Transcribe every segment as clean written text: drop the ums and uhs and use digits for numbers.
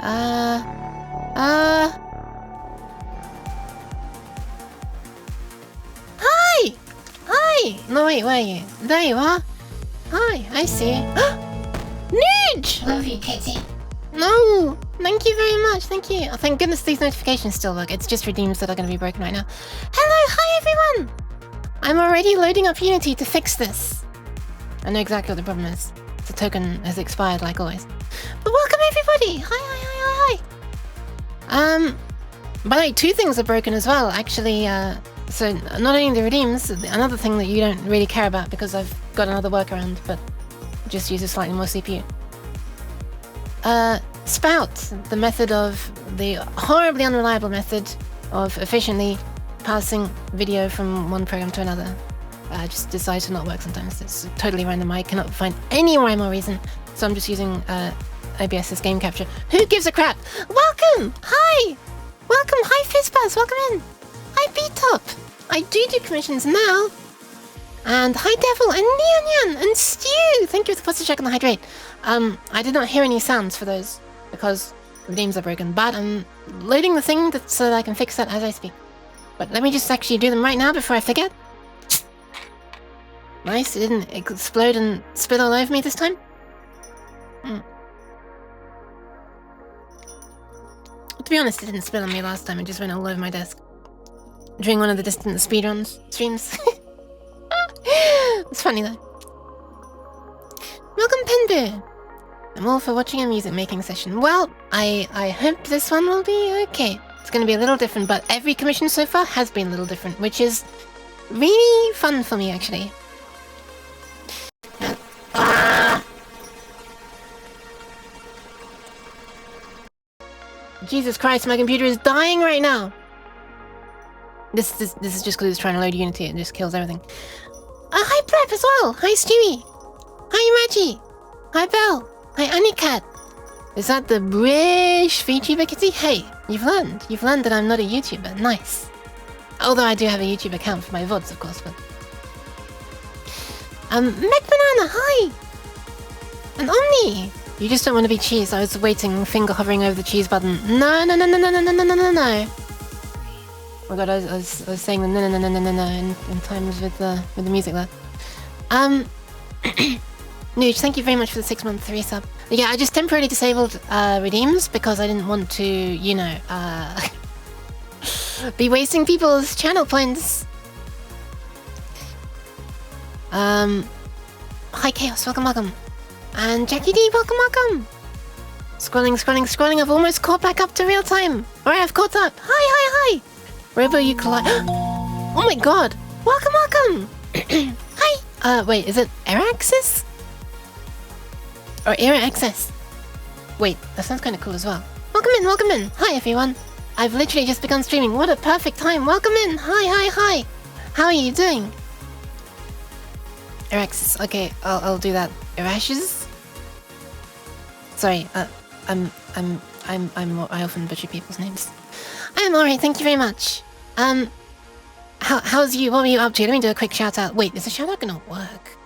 Hi! Hi! No, wait, where are you? There you are. Hi, I see you. Nudge! Love you, kitty. No! Thank you very much, thank you. Oh, thank goodness these notifications still work. It's just redeems that are going to be broken right now. Hello, hi everyone! I'm already loading up Unity to fix this. I know exactly what the problem is. The token has expired like always. But welcome everybody! Hi. By the way, two things are broken as well, actually. So not only the redeems, another thing that you don't really care about because I've got another workaround, but just uses slightly more CPU. Spout, the method of the horribly unreliable method of efficiently passing video from one program to another, just decides to not work sometimes. It's totally random. I cannot find any rhyme or reason, so I'm just using OBS's game capture. Who gives a crap? Welcome! Hi! Welcome! Hi Fizzbuzz! Welcome in! Hi B-Top! I do commissions now! And hi Devil and Neon and Stew! Thank you for the posture check on the hydrate. I did not hear any sounds for those because the redeems are broken, but I'm loading the thing so that I can fix that as I speak. But let me just actually do them right now before I forget. Nice, it didn't explode and spit all over me this time. To be honest, it didn't spill on me last time, it just went all over my desk. During one of the distant speedruns streams. It's funny though. Welcome Penbear! I'm all for watching a music making session. Well, I hope this one will be okay. It's going to be a little different, but every commission so far has been a little different, which is really fun for me actually. Jesus Christ, my computer is dying right now! This is just because it's trying to load Unity, it just kills everything. Hi Prep as well! Hi Stewie! Hi Maggie! Hi Belle! Hi Anicat! Is that the British VTuber kitty? Hey, you've learned that I'm not a YouTuber, nice. Although I do have a YouTube account for my VODs of course, but... Meg Banana, hi! And Omni! You just don't want to be cheese, I was waiting, finger hovering over the cheese button. No. Oh my god, I was saying the no in times with the music there. Nuge, thank you very much for the 6-month 3-sub. Yeah, I just temporarily disabled redeems because I didn't want to, you know, be wasting people's channel points. Hi Chaos, welcome. And Jackie D, welcome. Scrolling, I've almost caught back up to real time. Alright, I've caught up. Hi. Robo Euclid. Oh my god! Welcome! Hi! Wait, is it Eraxis? Or Era Access? Wait, that sounds kind of cool as well. Welcome in! Hi everyone! I've literally just begun streaming. What a perfect time! Welcome in! Hi! How are you doing? Eraxis. Okay, I'll do that. Erashes? Sorry, I often butcher people's names. I'm alright, thank you very much. How's you? What were you up to? Let me do a quick shout out. Wait, is the shout out gonna work?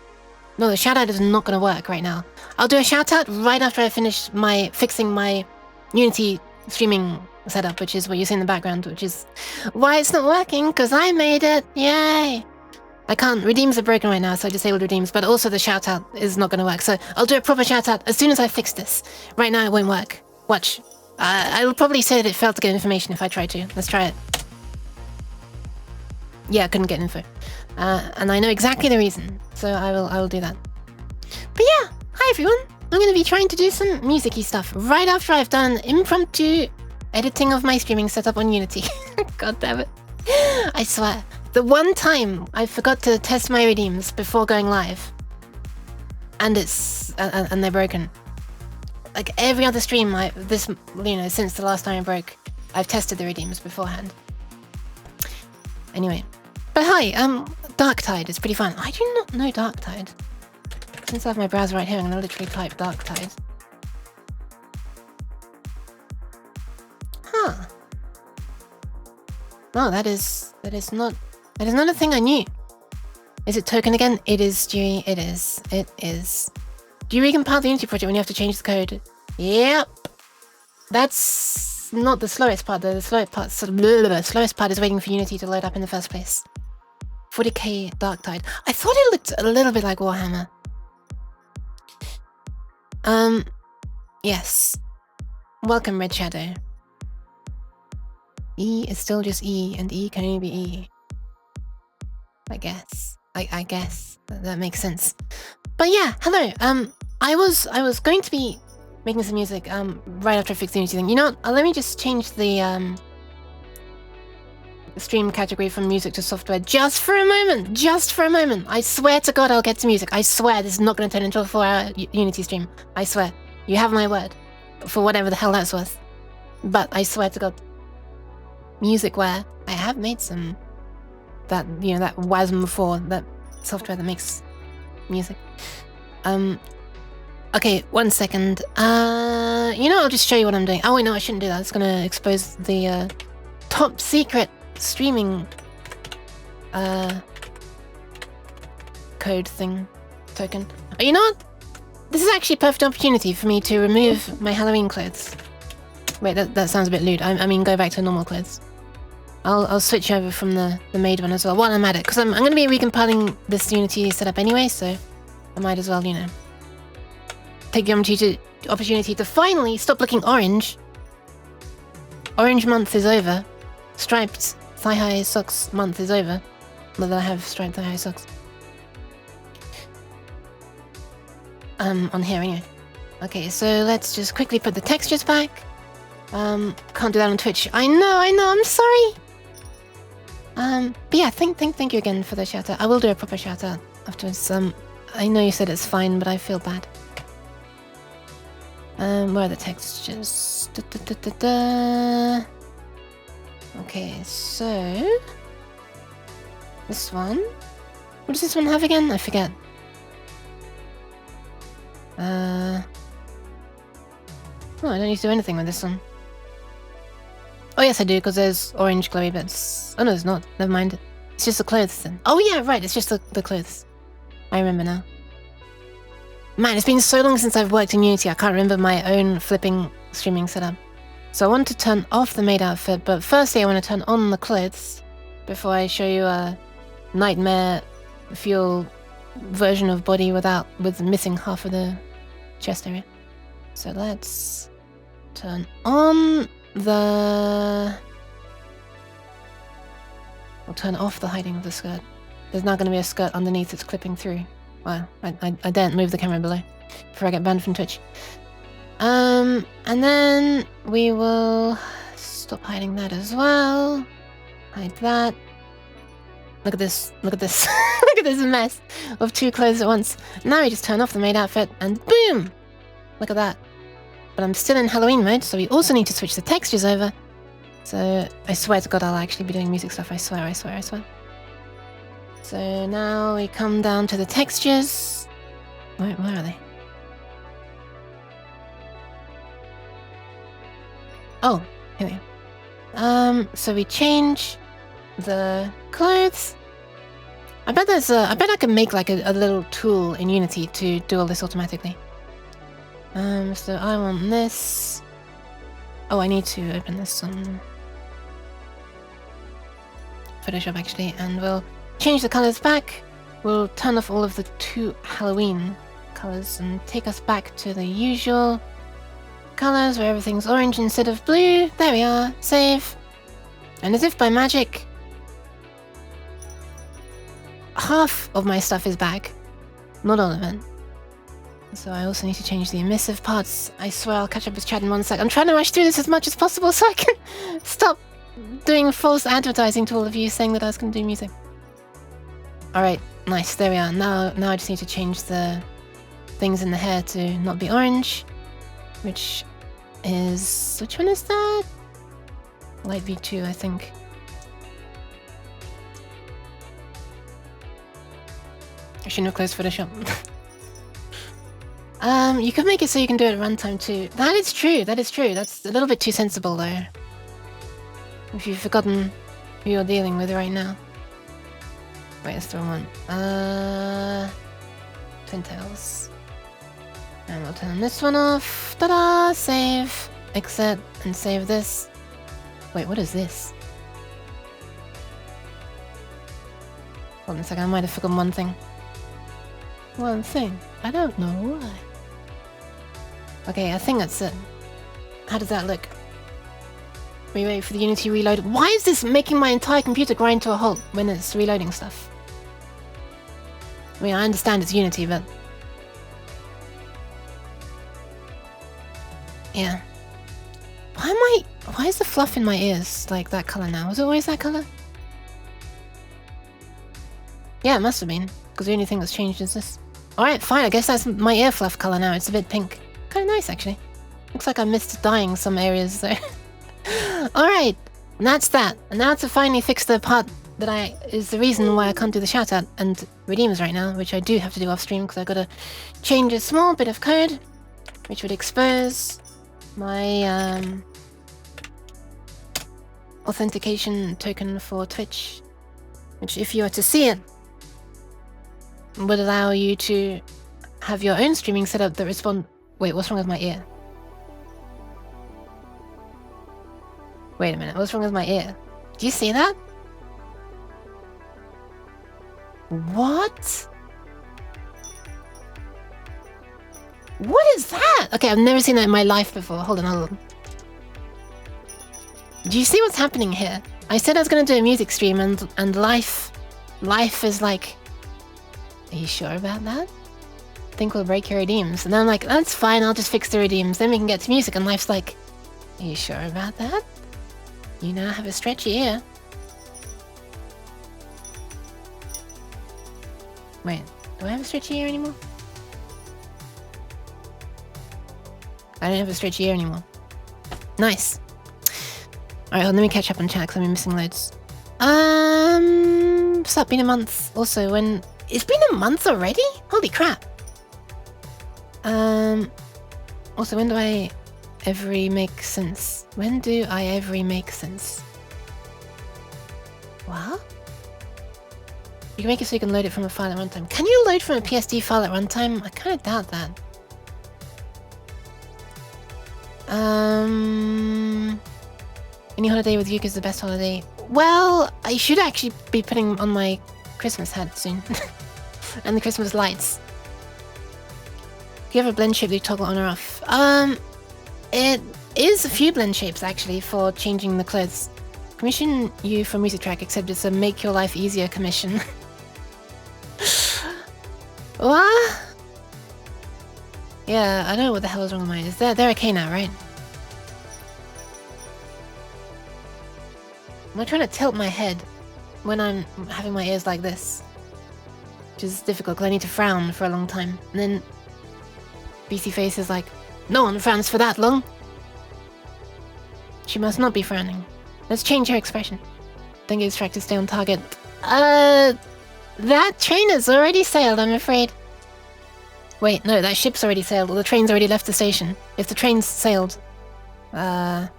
No, the shout out is not gonna work right now. I'll do a shout out right after I finish fixing my Unity streaming setup, which is what you see in the background, which is why it's not working, because I made it. Yay! I can't. Redeems are broken right now, so I disabled redeems, but also the shout out is not gonna work. So I'll do a proper shout out as soon as I fix this. Right now it won't work. Watch. I will probably say that it failed to get information if I try to. Let's try it. Yeah, I couldn't get info. And I know exactly the reason, so I will do that. But yeah, hi everyone! I'm going to be trying to do some music-y stuff right after I've done impromptu editing of my streaming setup on Unity. God damn it. I swear. The one time I forgot to test my redeems before going live. And they're broken. Like every other stream, since the last time I broke, I've tested the redeems beforehand. Anyway. But hi, Darktide is pretty fun. I do not know Darktide. Since I have my browser right here, I'm gonna literally type Darktide. Huh. No, that is not a thing I knew. Is it token again? It is, Stewie. It is. Do you recompile the Unity project when you have to change the code? Yep. That's not the slowest part. The slowest part is waiting for Unity to load up in the first place. 40k Dark Tide. I thought it looked a little bit like Warhammer. Yes. Welcome, Red Shadow. E is still just E, and E can only be E. I guess. I guess that makes sense. But yeah, hello. I was going to be making some music right after I fixed the Unity thing. You know what? Let me just change the stream category from music to software just for a moment. Just for a moment. I swear to God I'll get to music. I swear this is not going to turn into a 4-hour Unity stream. I swear. You have my word. For whatever the hell that's worth. But I swear to God. Musicware. I have made some... that, you know, that WASM before. That software that makes music. Okay, 1 second. You know, I'll just show you what I'm doing. Oh wait, no, I shouldn't do that. It's gonna expose the top secret streaming code thing token. Oh, you know what? This is actually a perfect opportunity for me to remove my Halloween clothes. Wait, that sounds a bit lewd. I mean, go back to normal clothes. I'll switch over from the maid one as well while I'm at it, because I'm going to be recompiling this Unity setup anyway, so I might as well, you know, take the opportunity to finally stop looking orange. Orange month is over. Striped thigh-high socks month is over. Not that I have striped thigh-high socks. On here anyway. Okay, so let's just quickly put the textures back. Can't do that on Twitch. I know, I'm sorry. But yeah, thank you again for the shout out. I will do a proper shout out afterwards. I know you said it's fine, but I feel bad. Where are the textures? Okay, so this one. What does this one have again? I forget. Oh, I don't need to do anything with this one. Oh yes, I do, because there's orange glowy bits. Oh no, it's not. Never mind. It's just the clothes then. Oh yeah, right, it's just the clothes. I remember now. Man, it's been so long since I've worked in Unity, I can't remember my own flipping streaming setup. So I want to turn off the maid outfit, but firstly I want to turn on the clothes before I show you a nightmare fuel version of body with missing half of the chest area. So let's turn on the... I'll turn off the hiding of the skirt. There's now going to be a skirt underneath it's clipping through. Wow, I daren't move the camera below before I get banned from Twitch. And then we will stop hiding that as well. Hide that. Look at this, look at this. Look at this mess of two clothes at once. Now we just turn off the maid outfit and boom! Look at that. But I'm still in Halloween mode, so we also need to switch the textures over. So I swear to God I'll actually be doing music stuff, I swear. So now we come down to the textures. Where are they? Oh, here we go. So we change the clothes. I bet I can make like a little tool in Unity to do all this automatically. So I want this. Oh, I need to open this on Photoshop actually, and we'll change the colors back. We'll turn off all of the two Halloween colors and take us back to the usual colors where everything's orange instead of blue. There we are. Save. And as if by magic, half of my stuff is back. Not all of it. So I also need to change the emissive parts. I swear I'll catch up with chat in 1 sec. I'm trying to rush through this as much as possible so I can stop doing false advertising to all of you saying that I was going to do music. Alright, nice. There we are. Now I just need to change the things in the hair to not be orange. Which is... which one is that? Light V2, I think. I shouldn't have closed Photoshop. You could make it so you can do it at runtime too. That is true, That's a little bit too sensible though. If you've forgotten who you're dealing with right now. Wait, it's the wrong one. Twin Tails. And we'll turn this one off. Ta-da! Save. exit and save this. Wait, what is this? Hold on a second, I might have forgotten one thing. One thing. I don't know why. Okay, I think that's it. How does that look? We wait for the Unity reload. Why is this making my entire computer grind to a halt when it's reloading stuff? I mean, I understand it's Unity, but... yeah. Why is the fluff in my ears like that color now? Was it always that color? Yeah, it must have been, because the only thing that's changed is this. Alright, fine, I guess that's my ear fluff color now. It's a bit pink. Kind of nice, actually. Looks like I missed dyeing some areas, though. Alright, and that's that. And now to finally fix the part that is the reason why I can't do the shoutout and redeems right now, which I do have to do off stream, because I've got to change a small bit of code, which would expose my authentication token for Twitch, which, if you were to see it, would allow you to have your own streaming setup that respond... Wait, what's wrong with my ear? Wait a minute, what's wrong with my ear? Do you see that? What? What is that? Okay, I've never seen that in my life before. Hold on. Do you see what's happening here? I said I was going to do a music stream and life is like... Are you sure about that? I think we'll break your redeems. And then I'm like, that's fine, I'll just fix the redeems. Then we can get to music. And life's like, are you sure about that? You now have a stretchy ear. Wait, do I have a stretchy ear anymore? I don't have a stretchy ear anymore. Nice. Alright, well, let me catch up on chat because I'm missing loads. What's that been a month? Also, when... It's been a month already? Holy crap. Also, when do I ever make sense? When do I ever make sense? What? You can make it so you can load it from a file at runtime. Can you load from a PSD file at runtime? I kind of doubt that. Any holiday with Yuka is the best holiday. Well, I should actually be putting on my Christmas hat soon. And the Christmas lights. Do you have a blend shape that you toggle on or off? It is a few blend shapes actually for changing the clothes. Commission you for music track, except it's a make your life easier commission. What? Yeah, I don't know what the hell is wrong with my ears. They're okay now, right? I'm trying to tilt my head when I'm having my ears like this, which is difficult because I need to frown for a long time. And then BC Face is like, no one frowns for that long. She must not be frowning. Let's change her expression. Don't get distracted, stay on target. That train has already sailed, I'm afraid. Wait, no, that ship's already sailed, or the train's already left the station. If the train's sailed, well,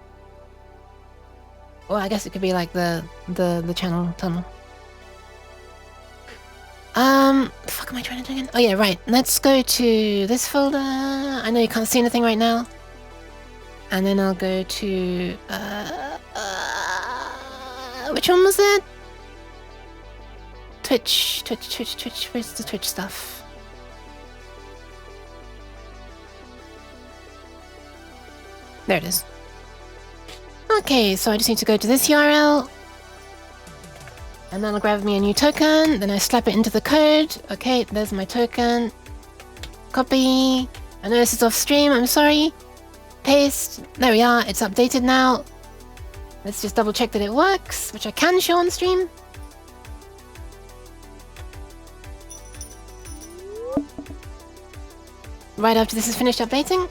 I guess it could be like the channel tunnel. The fuck am I trying to do again? Oh yeah, right. Let's go to this folder. I know you can't see anything right now. And then I'll go to which one was it? Twitch. Where's the Twitch stuff? There it is. Okay, so I just need to go to this URL. And then I'll grab me a new token. Then I slap it into the code. Okay, there's my token. Copy. I know this is off stream, I'm sorry. Paste. There we are, it's updated now. Let's just double check that it works, which I can show on stream. Right after this is finished updating.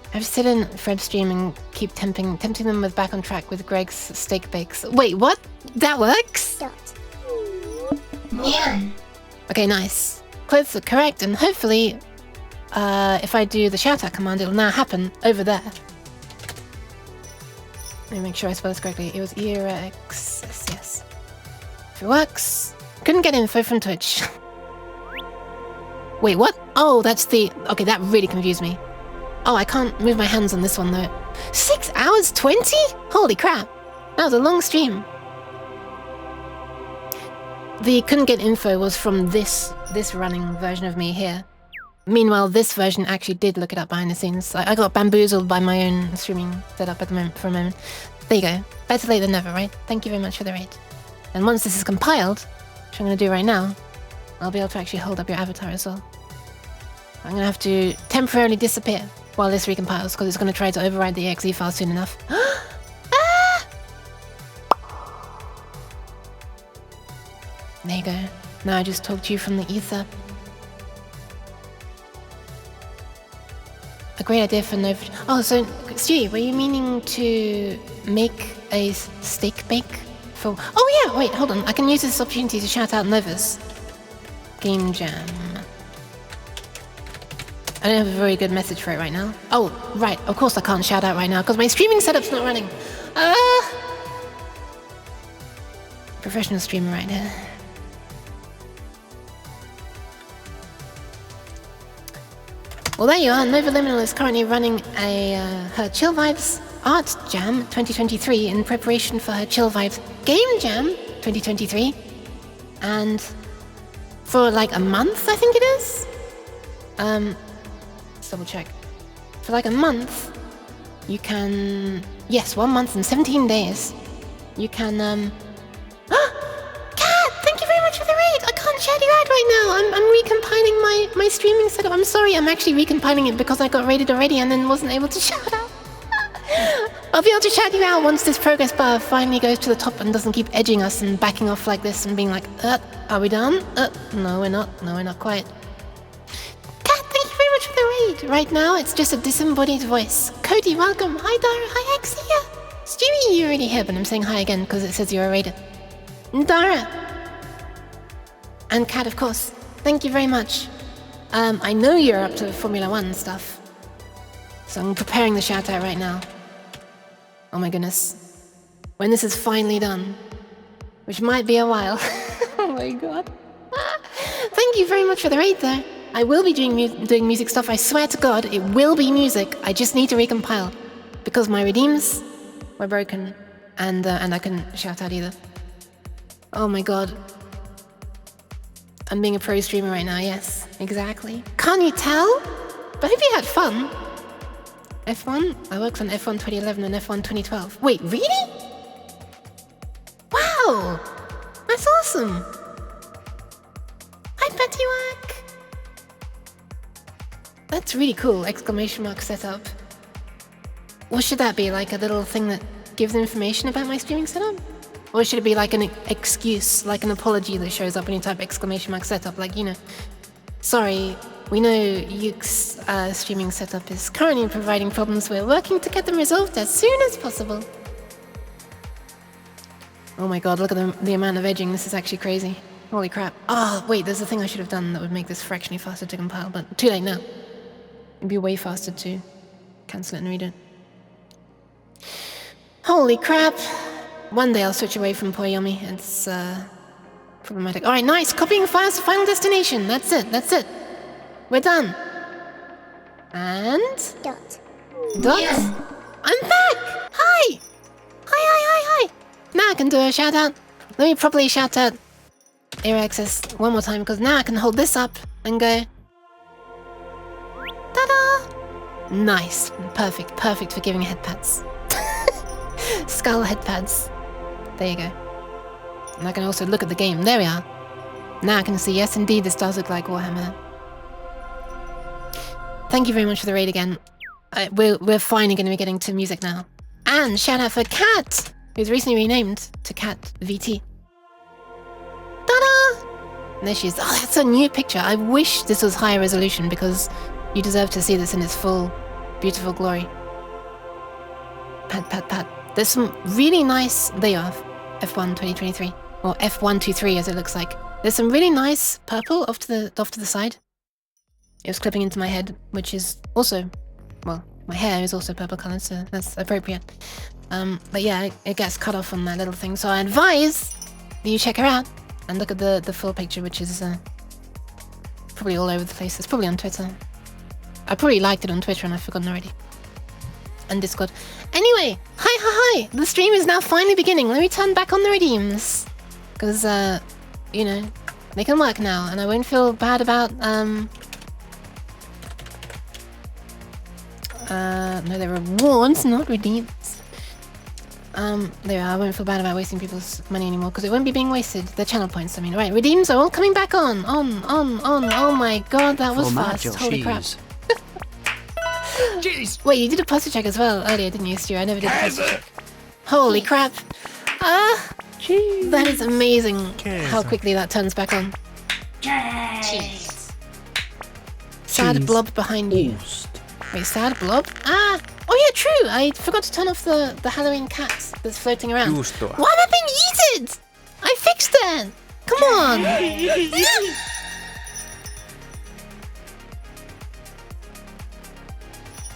I have to sit in Freb's stream and keep tempting them with Back on Track with Greg's steak bakes. Wait, what? That works? Yeah. Okay, nice. Clothes are correct, and hopefully, if I do the shoutout command, it'll now happen over there. Let me make sure I spell this correctly. It was ERX, yes. If it works. Couldn't get info from Twitch. Wait, what? Oh, that's the... Okay, that really confused me. Oh, I can't move my hands on this one, though. 6 hours 20? Holy crap. That was a long stream. The couldn't get info was from this running version of me here. Meanwhile, this version actually did look it up behind the scenes. I got bamboozled by my own streaming setup at the moment, for a moment. There you go. Better late than never, right? Thank you very much for the raid. And once this is compiled, which I'm going to do right now, I'll be able to actually hold up your avatar as well. I'm going to have to temporarily disappear while this recompiles, because it's going to try to override the exe file soon enough. Ah! There you go. Now I just talked to you from the ether. A great idea for no... Oh, so, Stewie, were you meaning to make a steak bake for... Oh yeah, wait, hold on. I can use this opportunity to shout out Nova's Game Jam. I don't have a very good message for it right now. Oh, right, of course I can't shout out right now, because my streaming setup's not running. Professional streamer right here. Well, there you are. Nova Liminal is currently running her Chill Vibes Art Jam 2023 in preparation for her Chill Vibes Game Jam 2023. And for like a month, I think it is. Let's double check. For like a month, you can... Yes, 1 month and 17 days. You can... Kaat, thank you very much for the raid! I can't shout you out right now! I'm recompiling my streaming setup. I'm sorry, I'm actually recompiling it because I got raided already and then wasn't able to shout out. I'll be able to shout you out once this progress bar finally goes to the top and doesn't keep edging us and backing off like this and being like, are we done? No, we're not. No, we're not quite. Kaat, thank you very much for the raid. Right now, it's just a disembodied voice. Cody, welcome. Hi, Dara. Hi, Axia. Stewie, you're already here, but I'm saying hi again because it says you're a raider. Dara. And Kaat, of course. Thank you very much. I know you're up to Formula 1 stuff. So I'm preparing the shout out right now. Oh my goodness. When this is finally done, which might be a while. Oh my god. Thank you very much for the raid though. I will be doing music stuff, I swear to god, it will be music. I just need to recompile. Because my redeems were broken and I couldn't shout out either. Oh my god. I'm being a pro streamer right now, yes, exactly. Can't you tell? But I hope you had fun. F1? I worked on F1 2011 and F1 2012. Wait, really? Wow! That's awesome! Hi, Pattywack! That's really cool, exclamation mark setup. What should that be, like a little thing that gives information about my streaming setup? Or should it be like an excuse, like an apology that shows up when you type exclamation mark setup, like, you know, sorry, we know Yuke's streaming setup is currently providing problems. We're working to get them resolved as soon as possible. Oh my god, look at the amount of edging. This is actually crazy. Holy crap. Oh, wait, there's a thing I should have done that would make this fractionally faster to compile, but too late now. It'd be way faster to cancel it and read it. Holy crap. One day I'll switch away from Poyomi. It's problematic. Alright, nice! Copying files to final destination. That's it, that's it. We're done. And... Dot. Yes. I'm back! Hi! Hi! Now I can do a shout out. Let me properly shout out Air Access one more time, because now I can hold this up and go... Ta-da! Nice. Perfect for giving head pats. Skull head pads. There you go. And I can also look at the game. There we are. Now I can see, yes indeed, this does look like Warhammer. Thank you very much for the raid again. We're finally going to be getting to music now. And shout out for Kaat, who's recently renamed to Kaat VT. Ta-da! And there she is. Oh, that's a new picture. I wish this was higher resolution because you deserve to see this in its full, beautiful glory. Pat. There's some really nice... There you are. F1 2023. Or F123 as it looks like. There's some really nice purple off to the side. It was clipping into my head, which is also... Well, my hair is also purple colour, so that's appropriate. But yeah, it gets cut off on that little thing. So I advise that you check her out and look at the full picture, which is probably all over the place. It's probably on Twitter. I probably liked it on Twitter and I've forgotten already. And Discord. Anyway, hi. The stream is now finally beginning. Let me turn back on the redeems. Because, you know, they can work now. And I won't feel bad about, no, they're rewards, not redeems. There, I won't feel bad about wasting people's money anymore because it won't be being wasted. The channel points, I mean. Right, redeems are all coming back on. Oh my god, that was fast. Holy crap. Jeez. Wait, you did a posture check as well earlier, didn't you, Stu? I never did a posture check. Holy crap. Jeez. That is amazing how quickly that turns back on. Jeez. Sad blob behind you. Wait, sad blob? Oh yeah, true. I forgot to turn off the Halloween cat that's floating around. Why am I being eaten? I fixed that. Come on.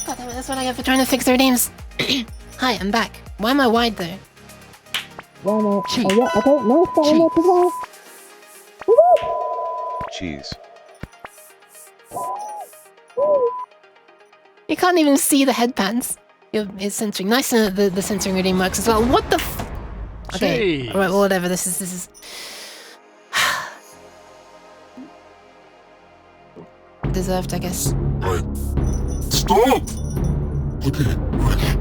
God damn it, that's what I get for trying to fix the redeems. Hi, I'm back. Why am I wide though? Cheese. You can't even see the headbands. It's censoring. Nice the censoring redeem works as well. What the f... Okay, Jeez. alright, well, whatever. This is... deserved, I guess. Right. Stop! Okay, right.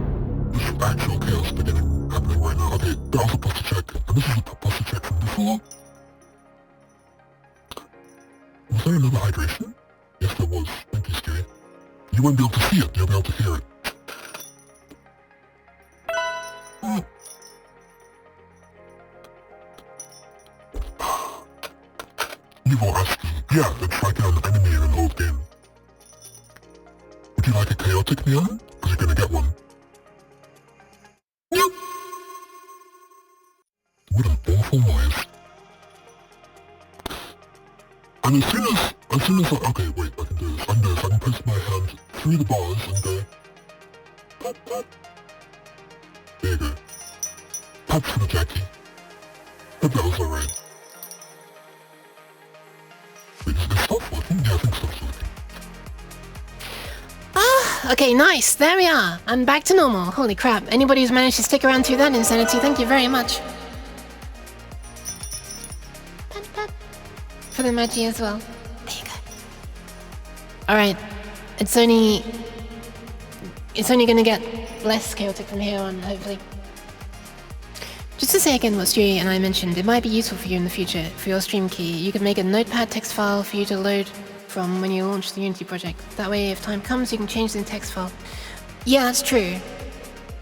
This is actual chaos happening right now. Okay, that was a posture check. And this is a posture check from before. Was there another hydration? Yes, there was. Thank you, Stewie. You won't be able to see it, you'll be able to hear it. Evil ASCII. Yeah, it's like an enemy in an old game. Would you like a chaotic neon? Because you're gonna get one. What an awful noise. And as soon as okay, wait, I can do this. I can press my hand through the bars and go... Pop, pop. There you go. Pop for the Jackie. Hope that was alright. Wait, is this stop working? Yeah, I think stop's working. Okay, nice. There we are. I'm back to normal. Holy crap. Anybody who's managed to stick around through that insanity, thank you very much. Pat, pat. For the Magi as well. There you go. Alright. It's only gonna get less chaotic from here on, hopefully. Just to say again what Stewie and I mentioned, it might be useful for you in the future. For your stream key, you could make a notepad text file for you to load from when you launch the Unity project. That way, if time comes, you can change the text file. Yeah, that's true.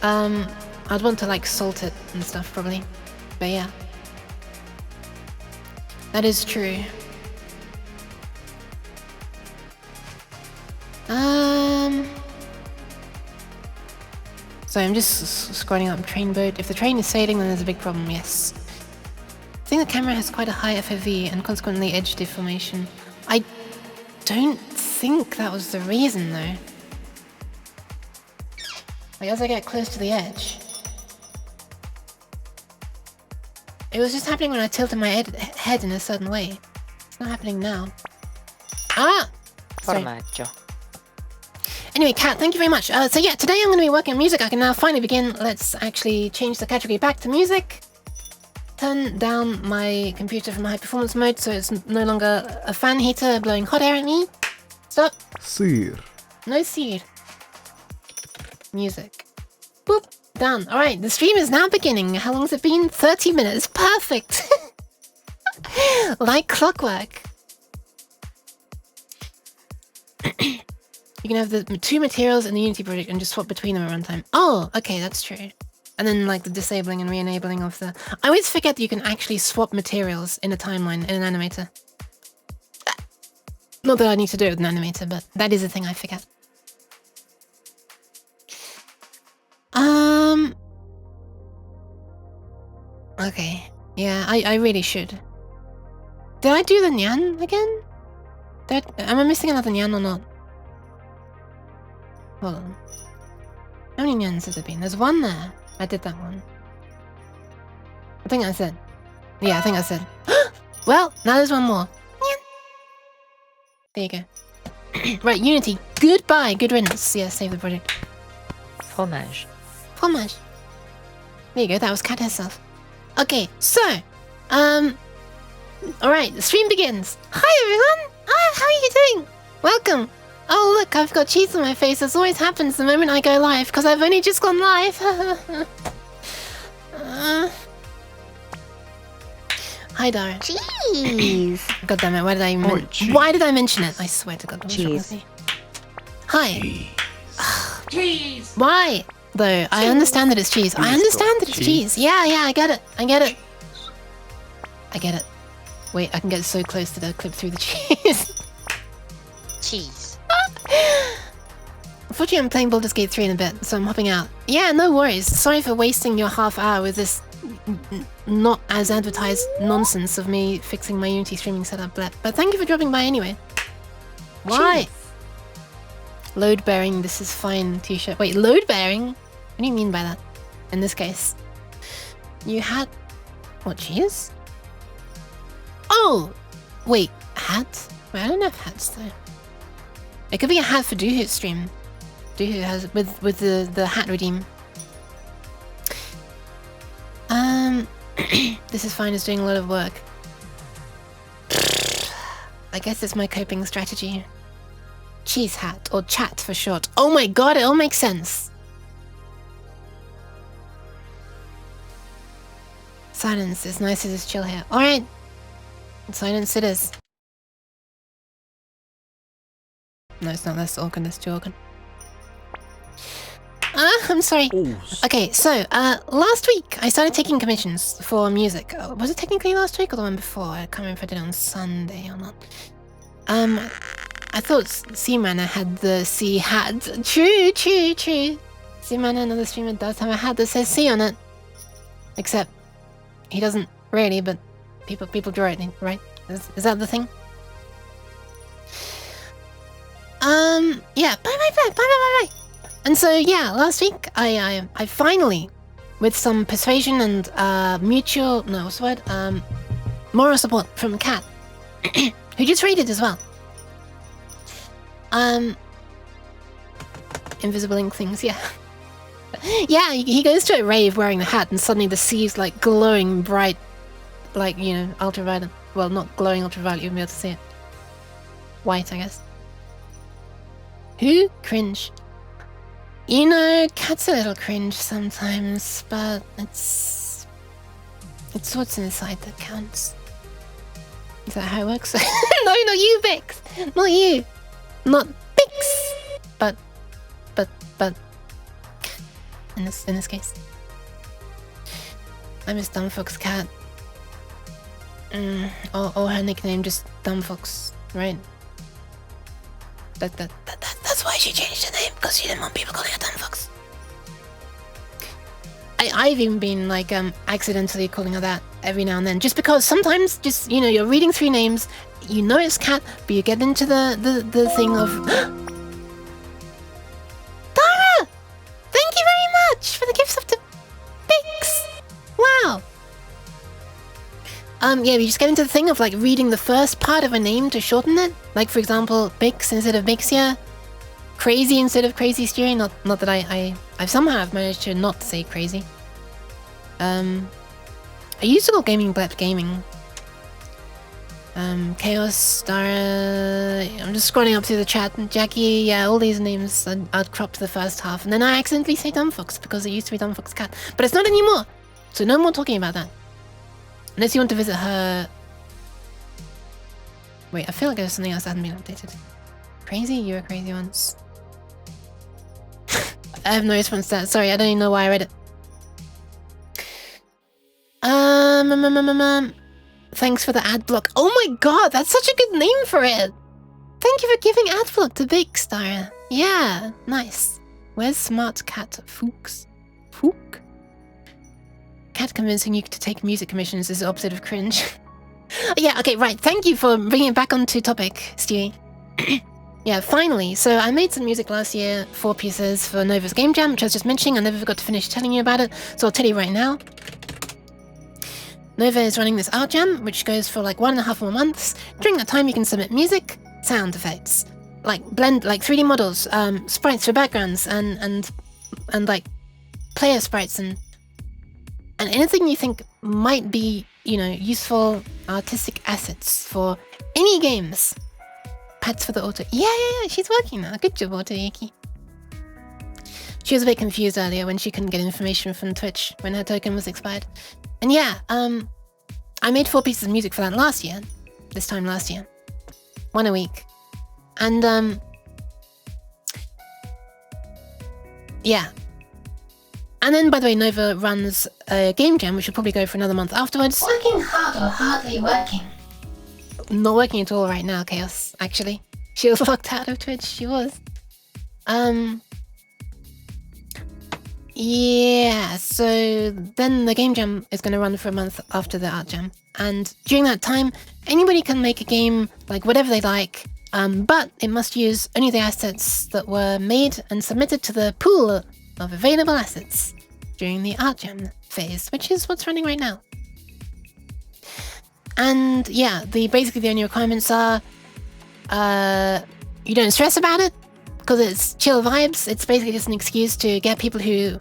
I'd want to like salt it and stuff probably, but yeah. That is true. So I'm just scrolling up train boat. If the train is sailing, then there's a big problem, yes. I think the camera has quite a high FOV and consequently edge deformation. I don't think that was the reason though. Like as I get close to the edge. It was just happening when I tilted my head in a certain way. It's not happening now. Ah! Sorry. Formaggio. Anyway, Kaat, thank you very much. So yeah, today I'm going to be working on music. I can now finally begin. Let's actually change the category back to music. Turn down my computer from high performance mode so it's no longer a fan heater blowing hot air at me. Stop. Sir. No seed. Music. Boop. Done. Alright, the stream is now beginning. How long has it been? 30 minutes. Perfect. Like clockwork. You can have the two materials in the Unity project and just swap between them at runtime. Oh, okay, that's true. And then like the disabling and re-enabling of the... I always forget that you can actually swap materials in a timeline in an animator. Not that I need to do it with an animator, but that is a thing I forget. Okay. Yeah, I really should. Did I do the Nyan again? Am I missing another Nyan or not? Hold on. How many Nyans has there been? There's one there. I did that one. I think that's it. Yeah, I think that's it. Well, now there's one more. There you go. Right, Unity. Goodbye. Good riddance. Yeah, save the project. Fromage. Fromage. There you go. That was Kaat herself. Okay, so, alright, the stream begins. Hi, everyone. How are you doing? Welcome. Oh, look, I've got cheese on my face. This always happens the moment I go live, because I've only just gone live. Hi, Dara. Cheese. God damn it, why did I mention it? I swear to God. Cheese. Hi. Cheese. Why? Though, I understand that it's cheese. I understand that it's cheese. Yeah, I get it. I get it. Wait, I can get so close to the clip through the cheese. Cheese. Unfortunately, I'm playing Baldur's Gate 3 in a bit, so I'm hopping out. Yeah, no worries. Sorry for wasting your half hour with this not as advertised nonsense of me fixing my Unity streaming setup. But thank you for dropping by anyway. Why? Cheese. Load bearing, this is fine t-shirt. Wait, load bearing? What do you mean by that? In this case. You had... What, cheese? Oh! Wait, hat? Wait, I don't have hats though. It could be a hat for Doohoo's stream. Doohoo has with the hat redeem. This is fine, it's doing a lot of work. I guess it's my coping strategy. Cheese hat, or chat for short. Oh my god, it all makes sense. Silence is nice as it's chill here. Alright. Silence it is. No, it's not. That's organ. That's too organ. I'm sorry. Okay, so, last week I started taking commissions for music. Was it technically last week or the one before? I can't remember if I did it on Sunday or not. I thought C-Mana had the C hat. True. C-Mana, another streamer, does have a hat that says C on it. Except, he doesn't really, but people draw it, right? Is that the thing? Yeah, bye. And so, yeah, last week, I finally, with some persuasion and, moral support from Kaat, who just raided as well. Invisible ink things, yeah. Yeah, he goes to a rave wearing the hat and suddenly the sea's like glowing bright, like, you know, ultraviolet. Well, not glowing ultraviolet, you wouldn't be able to see it. White, I guess. Who? Cringe. You know, Kaat's a little cringe sometimes, but it's what's inside that counts. Is that how it works? No, not you, Bix! Not you! Not Bix! But in this case. I miss Dumb Fox Kaat. Or her nickname just Dumb Fox, right? That's why she changed the name, because she didn't want people calling her Dumb Fox. I've even been like accidentally calling her that every now and then, just because sometimes just, you know, you're reading through names, you know it's Kaat, but you get into the thing of Dara! Thank you very much for the gifts of the Bix! Wow! Yeah, you just get into the thing of like reading the first part of a name to shorten it. Like for example, Bix instead of Bixia, Crazy instead of Crazy Steering. Not that I've somehow managed to not say crazy. I used to call gaming Blep Gaming. Chaos, Dara. I'm just scrolling up through the chat. Jackie, yeah, all these names I'd cropped the first half, and then I accidentally say Dumb Fox because it used to be Dumb Fox Kaat, but it's not anymore. So no more talking about that. Unless you want to visit her. Wait, I feel like there's something else that hasn't been updated. Crazy? You were crazy once. I have no response to that. Sorry, I don't even know why I read it. Thanks for the ad block. Oh my god, that's such a good name for it. Thank you for giving ad block to Big Star. Yeah, nice. Where's Smart Cat? Fooks? Fook? Kaat convincing you to take music commissions is the opposite of cringe. Yeah, okay, right. Thank you for bringing it back onto topic, Stewie. Yeah, finally. So I made some music last year, 4 pieces for Nova's Game Jam, which I was just mentioning. I never forgot to finish telling you about it, so I'll tell you right now. Nova is running this art jam, which goes for like 1.5 more months. During that time, you can submit music, sound effects, like 3D models, sprites for backgrounds, and like player sprites and anything you think might be, you know, useful artistic assets for any games. Pads for the auto. Yeah, she's working now. Good job, Autoyuki. She was a bit confused earlier when she couldn't get information from Twitch when her token was expired. And yeah, I made 4 pieces of music for that this time last year. 1 a week. And yeah. And then, by the way, Nova runs a game jam, which will probably go for another month afterwards. Working hard or hardly working? Not working at all right now, Chaos, actually. She was locked out of Twitch, she was. Yeah, so then the game jam is going to run for a month after the art jam. And during that time, anybody can make a game, like whatever they like, but it must use only the assets that were made and submitted to the pool of available assets during the art jam phase, which is what's running right now. And yeah, basically the only requirements are you don't stress about it because it's chill vibes. It's basically just an excuse to get people who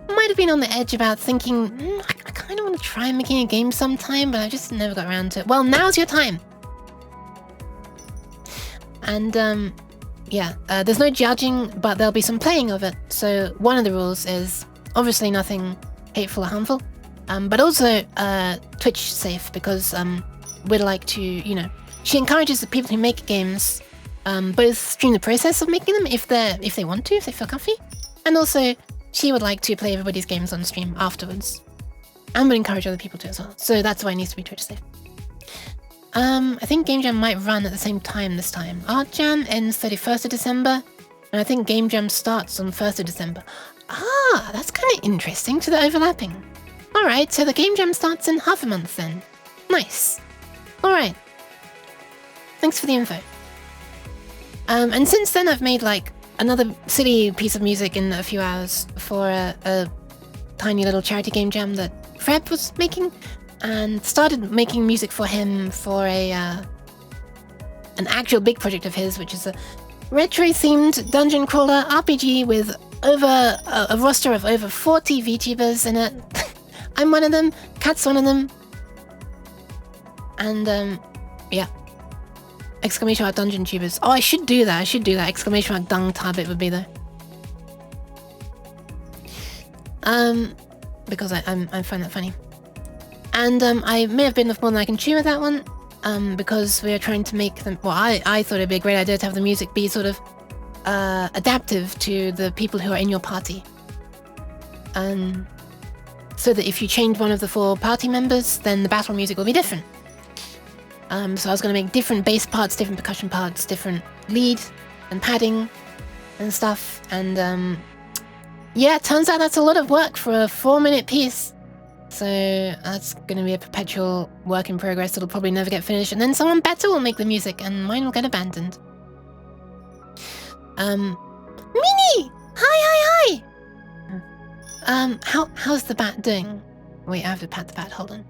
might have been on the edge about thinking, I kind of want to try making a game sometime, but I just never got around to it. Well, now's your time. And yeah, there's no judging, but there'll be some playing of it. So one of the rules is obviously nothing hateful or harmful, but also Twitch safe, because we'd like to, you know, she encourages the people who make games both stream the process of making them if they want to, if they feel comfy, and also she would like to play everybody's games on stream afterwards, and would encourage other people to as well. So that's why it needs to be Twitch safe. I think Game Jam might run at the same time this time. Art Jam ends 31st of December, and I think Game Jam starts on 1st of December. Ah, that's kind of interesting to the overlapping. Alright, so the Game Jam starts in half a month then. Nice. Alright. Thanks for the info. And since then I've made like another silly piece of music in a few hours for a tiny little charity game jam that Fred was making, and started making music for him for an actual big project of his, which is a retro-themed dungeon crawler RPG with over a roster of over 40 VTubers in it. I'm one of them, Kaat's one of them, and yeah. Exclamation mark dungeon tubers. Oh, I should do that. Exclamation mark dung tarbit would be there. Because I find that funny. And I may have bitten off more than I can chew with that one. Because we are trying to make them. Well, I thought it'd be a great idea to have the music be sort of adaptive to the people who are in your party. So that if you change one of the 4 party members, then the battle music will be different. So I was going to make different bass parts, different percussion parts, different lead and padding and stuff. And yeah, it turns out that's a lot of work for a 4-minute piece. So that's going to be a perpetual work in progress that'll probably never get finished. And then someone better will make the music and mine will get abandoned. Mini! Hi! How's the bat doing? Wait, I have to pat the bat, hold on.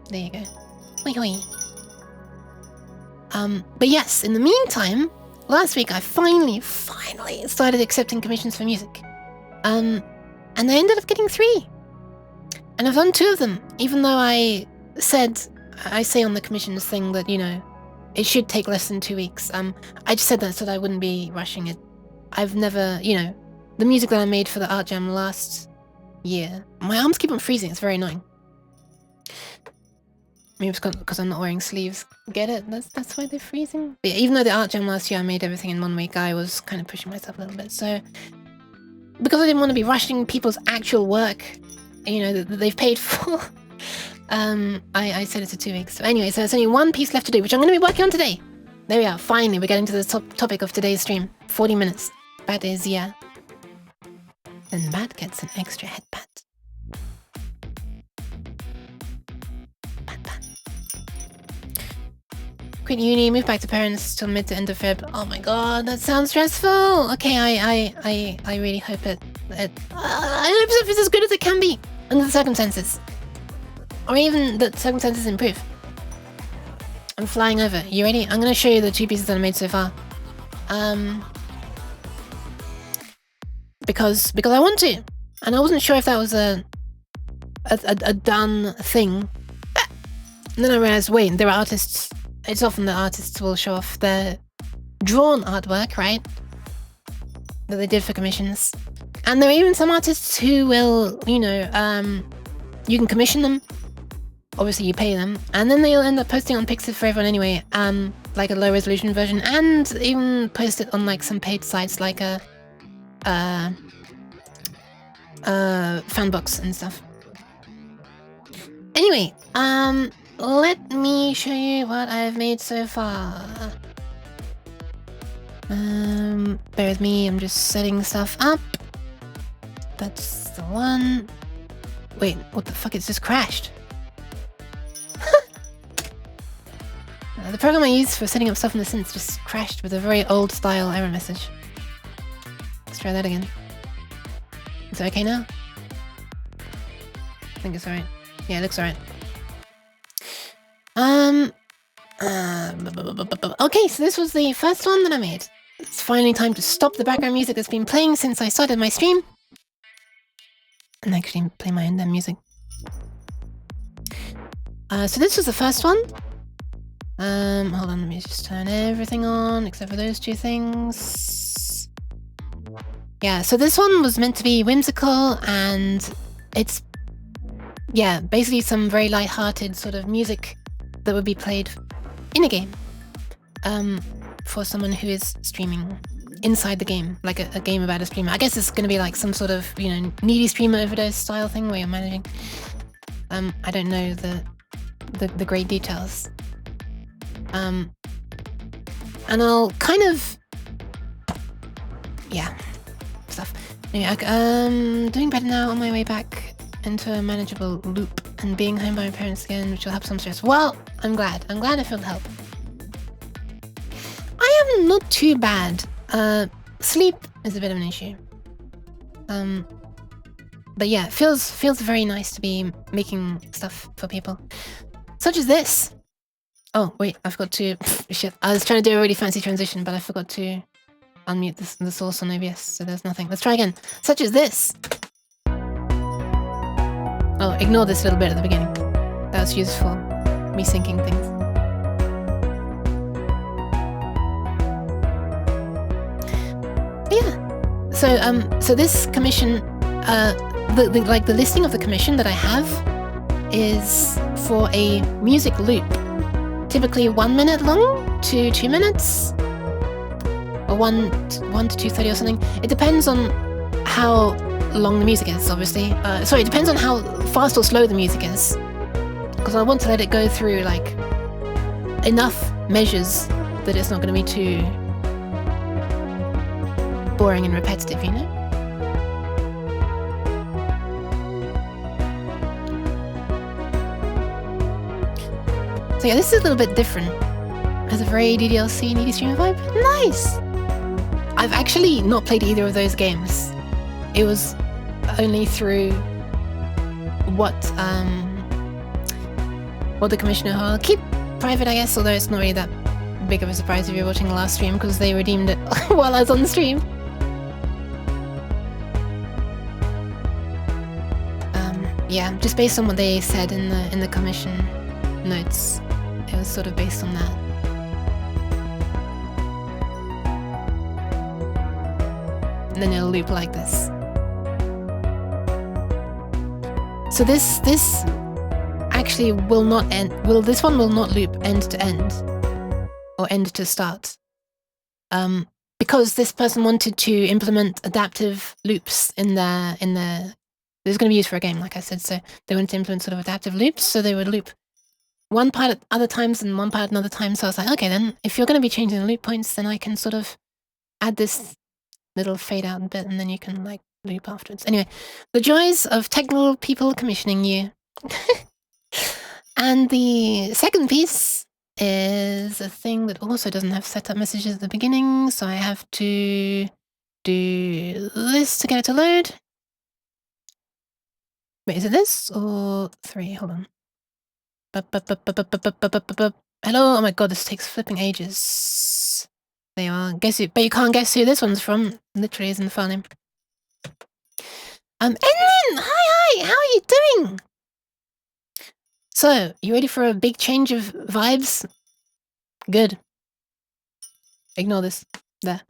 There you go. Hoi hoi. But yes, in the meantime, last week I finally started accepting commissions for music. And I ended up getting 3. And I've done 2 of them, even though I say on the commissions thing that, you know, it should take less than 2 weeks. I just said that so that I wouldn't be rushing it. I've never, you know, the music that I made for the art jam last year, my arms keep on freezing, it's very annoying. Maybe it's because I'm not wearing sleeves. Get it? That's why they're freezing. But yeah, even though the art jam last year I made everything in 1 week, I was kind of pushing myself a little bit. So because I didn't want to be rushing people's actual work, you know, that they've paid for, I set it to 2 weeks. So anyway, so there's only 1 piece left to do, which I'm going to be working on today. There we are. Finally, we're getting to the topic of today's stream. 40 minutes. Bat is, yeah. Then Bat gets an extra head pat. Quit uni, move back to parents till mid to end of Feb. Oh my god, that sounds stressful. Okay, I really hope I hope it's as good as it can be under the circumstances, or even the circumstances improve. I'm flying over. You ready? I'm gonna show you the 2 pieces that I made so far. Because I want to, and I wasn't sure if that was a done thing. And then I realized, wait, there are artists. It's often that artists will show off their drawn artwork, right? That they did for commissions. And there are even some artists who will, you know, you can commission them. Obviously, you pay them, and then they'll end up posting on Pixiv for everyone anyway, like a low resolution version, and even post it on like some paid sites like Fanbox and stuff. Anyway, let me show you what I've made so far. Bear with me, I'm just setting stuff up. That's the one. Wait, what the fuck? It's just crashed. The program I used for setting up stuff in the Synth just crashed with a very old style error message. Let's try that again. Is it okay now? I think it's alright. Yeah, it looks alright. Okay, so this was the first one that I made. It's finally time to stop the background music that's been playing since I started my stream. And actually play my own damn music. So this was the first one. Hold on, let me just turn everything on except for those 2 things. Yeah, so this one was meant to be whimsical, and it's, yeah, basically some very light-hearted sort of music that would be played in a game. For someone who is streaming inside the game, like a game about a streamer. I guess it's going to be like some sort of, you know, needy streamer overdose style thing where you're managing. I don't know the great details. And I'll kind of, yeah, stuff. Anyway, doing better now on my way back into a manageable loop and being home by my parents again, which will help some stress. Well, I'm glad I feel help. I am not too bad. Sleep is a bit of an issue. But yeah, it feels very nice to be making stuff for people. Such as this. Oh, wait, I forgot to... shit, I was trying to do a really fancy transition, but I forgot to unmute the source on OBS, so there's nothing. Let's try again. Such as this. Oh, ignore this little bit at the beginning. That was used for me syncing things. Yeah. So this commission, the listing of the commission that I have is for a music loop. Typically 1 minute long to 2 minutes, or 1 to 2:30 or something. It depends on how long the music is, obviously. Sorry, it depends on how fast or slow the music is, because I want to let it go through like enough measures that it's not going to be too boring and repetitive, you know? So yeah, this is a little bit different. It has a very DDLC needy streamer vibe. Nice! I've actually not played either of those games. It was only through what the commissioner... I'll keep private, I guess, although it's not really that big of a surprise if you're watching the last stream, because they redeemed it while I was on the stream. Yeah, just based on what they said in the commission notes. It was sort of based on that. And then it'll loop like this. So this actually will not end. This one will not loop end to end or end to start. Because this person wanted to implement adaptive loops in their. It was going to be used for a game, like I said. So they wanted to implement sort of adaptive loops. So they would loop one part at other times and one part at another time. So I was like, okay, then if you're going to be changing the loop points, then I can sort of add this little fade out bit, and then you can like loop afterwards. Anyway, the joys of technical people commissioning you. And the second piece is a thing that also doesn't have setup messages at the beginning. So I have to do this to get it to load. Wait, is it this or 3? Hold on. Hello. Oh my god, this takes flipping ages. There you are. Guess who? But you can't guess who this one's from. Literally isn't the file name. Enlin! Hi! How are you doing? So, you ready for a big change of vibes? Good. Ignore this. There.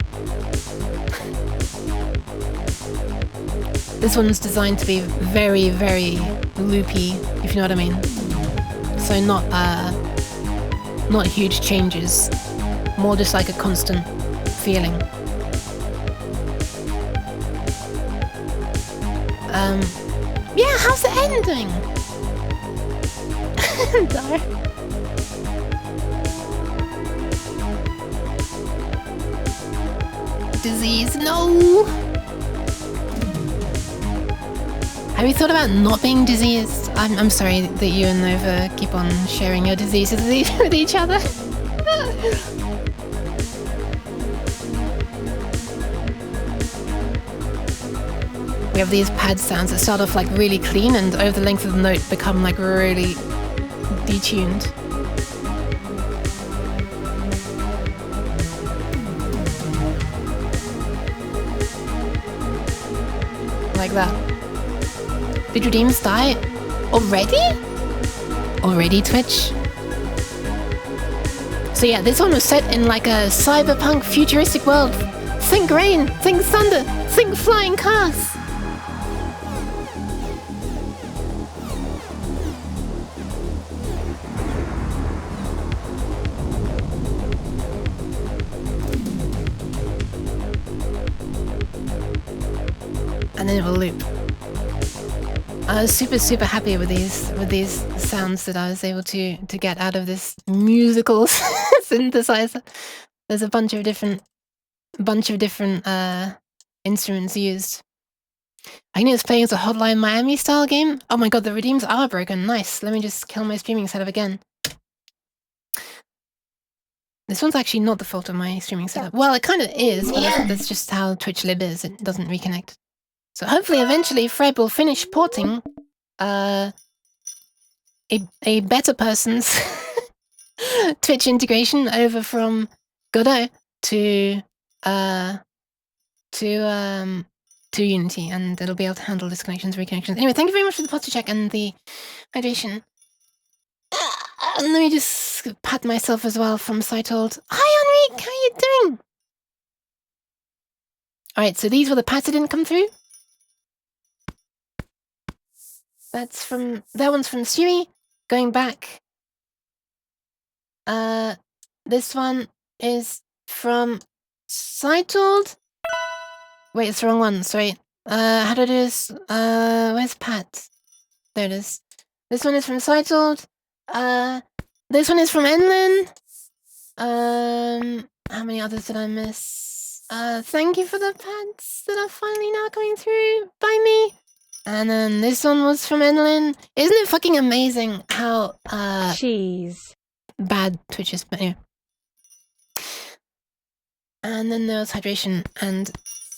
This one's designed to be very, very loopy, if you know what I mean. So not huge changes. More just like a constant feeling. Yeah, how's the end doing? Dar. Disease, no! Have you thought about not being diseased? I'm sorry that you and Nova keep on sharing your diseases with each other. We have these pad sounds that start off like really clean and over the length of the note become like really detuned. Like that. Did Redeems die? Already? Already, Twitch? So yeah, this one was set in like a cyberpunk futuristic world. Think rain, think thunder, think flying cars. And then it will loop. I was super happy with these sounds that I was able to get out of this musical synthesizer. There's a bunch of different instruments used. I think it's playing as a Hotline Miami style game. Oh my god, the redeems are broken. Nice. Let me just kill my streaming setup again. This one's actually not the fault of my streaming setup. Well, it kind of is, but that's just how Twitch lib is. It doesn't reconnect. So hopefully eventually Fred will finish porting a better person's Twitch integration over from Godot to Unity, and it'll be able to handle disconnections, reconnections. Anyway, thank you very much for the posture check and the hydration. Let me just pat myself as well from Sightold. Hi Enrique, how are you doing? Alright, so these were the pats that didn't come through. That one's from Stewie. Going back. This one is from Sightold. Wait, it's the wrong one, sorry. How do I do this? Where's Pat? There it is. This one is from Sightold. This one is from Enlin. How many others did I miss? Thank you for the pats that are finally now coming through by me. And then this one was from Enlin. Isn't it fucking amazing how, Cheese. bad Twitch is, but anyway. And then there's hydration and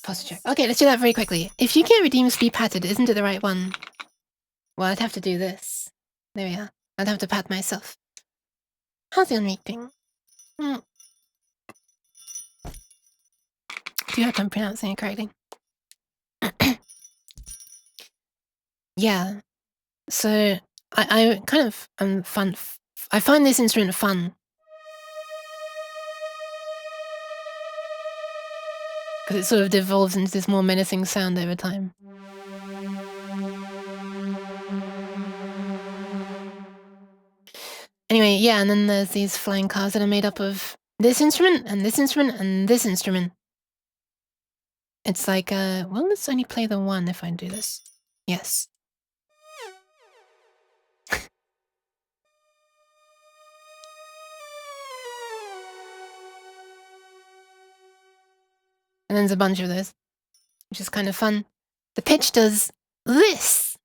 posture check. Okay, let's do that very quickly. If you can't redeem be patted, isn't it the right one? Well, I'd have to do this. There we are. I'd have to pat myself. How's the Enrique doing? Do you hope I'm pronouncing it correctly? Yeah. So I kind of am fun. I find this instrument fun. Because it sort of devolves into this more menacing sound over time. Anyway, yeah, and then there's these flying cars that are made up of this instrument, and this instrument, and this instrument. It's like, well, let's only play the one if I do this. Yes. And then there's a bunch of those, which is kind of fun. The pitch does this,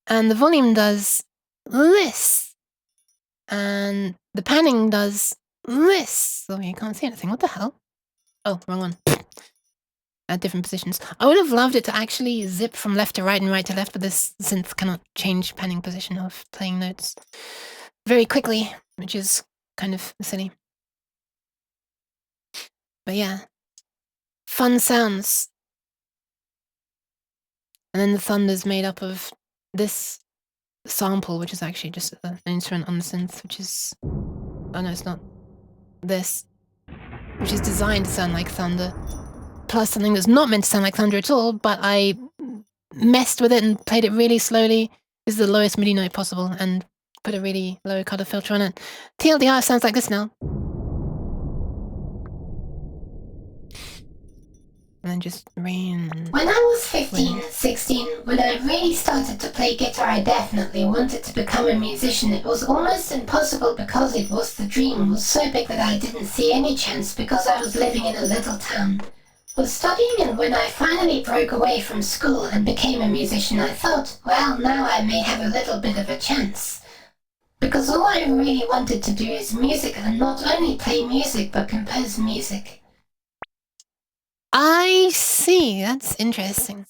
and the volume does this, and the panning does this. Oh, you can't see anything. What the hell? Oh, wrong one. At different positions. I would have loved it to actually zip from left to right and right to left, but this synth cannot change panning position of playing notes very quickly, which is kind of silly. But yeah, fun sounds. And then the thunder's made up of this sample, which is actually just an instrument on the synth, which is... Oh no, it's not. This. Which is designed to sound like thunder. Plus something that's not meant to sound like thunder at all, but I messed with it and played it really slowly. This is the lowest MIDI note possible, and put a really low color filter on it. TLDR sounds like this now. And then just rain and... When I was 15, 16, when I really started to play guitar, I definitely wanted to become a musician. It was almost impossible because it was the dream was so big that I didn't see any chance because I was living in a little town. Was studying, and when I finally broke away from school and became a musician, I thought, well, now I may have a little bit of a chance. Because all I really wanted to do is music, and not only play music, but compose music. I see, that's interesting.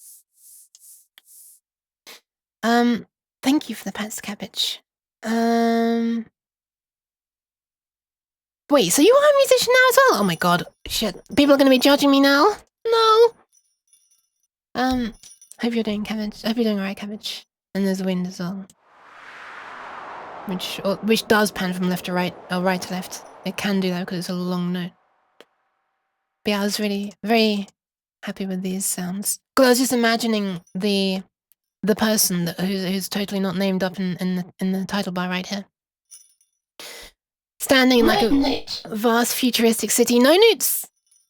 Thank you for the pants cabbage. Wait, so you are a musician now as well? Oh my god, shit. People are gonna be judging me now? No! Hope you're doing cabbage. Hope you're doing alright, cabbage. And there's wind as well. Which does pan from left to right, or right to left. It can do that because it's a long note. But yeah, I was really, very happy with these sounds. Because I was just imagining the person who's totally not named up in the title bar right here. Standing in like a vast futuristic city. No newts!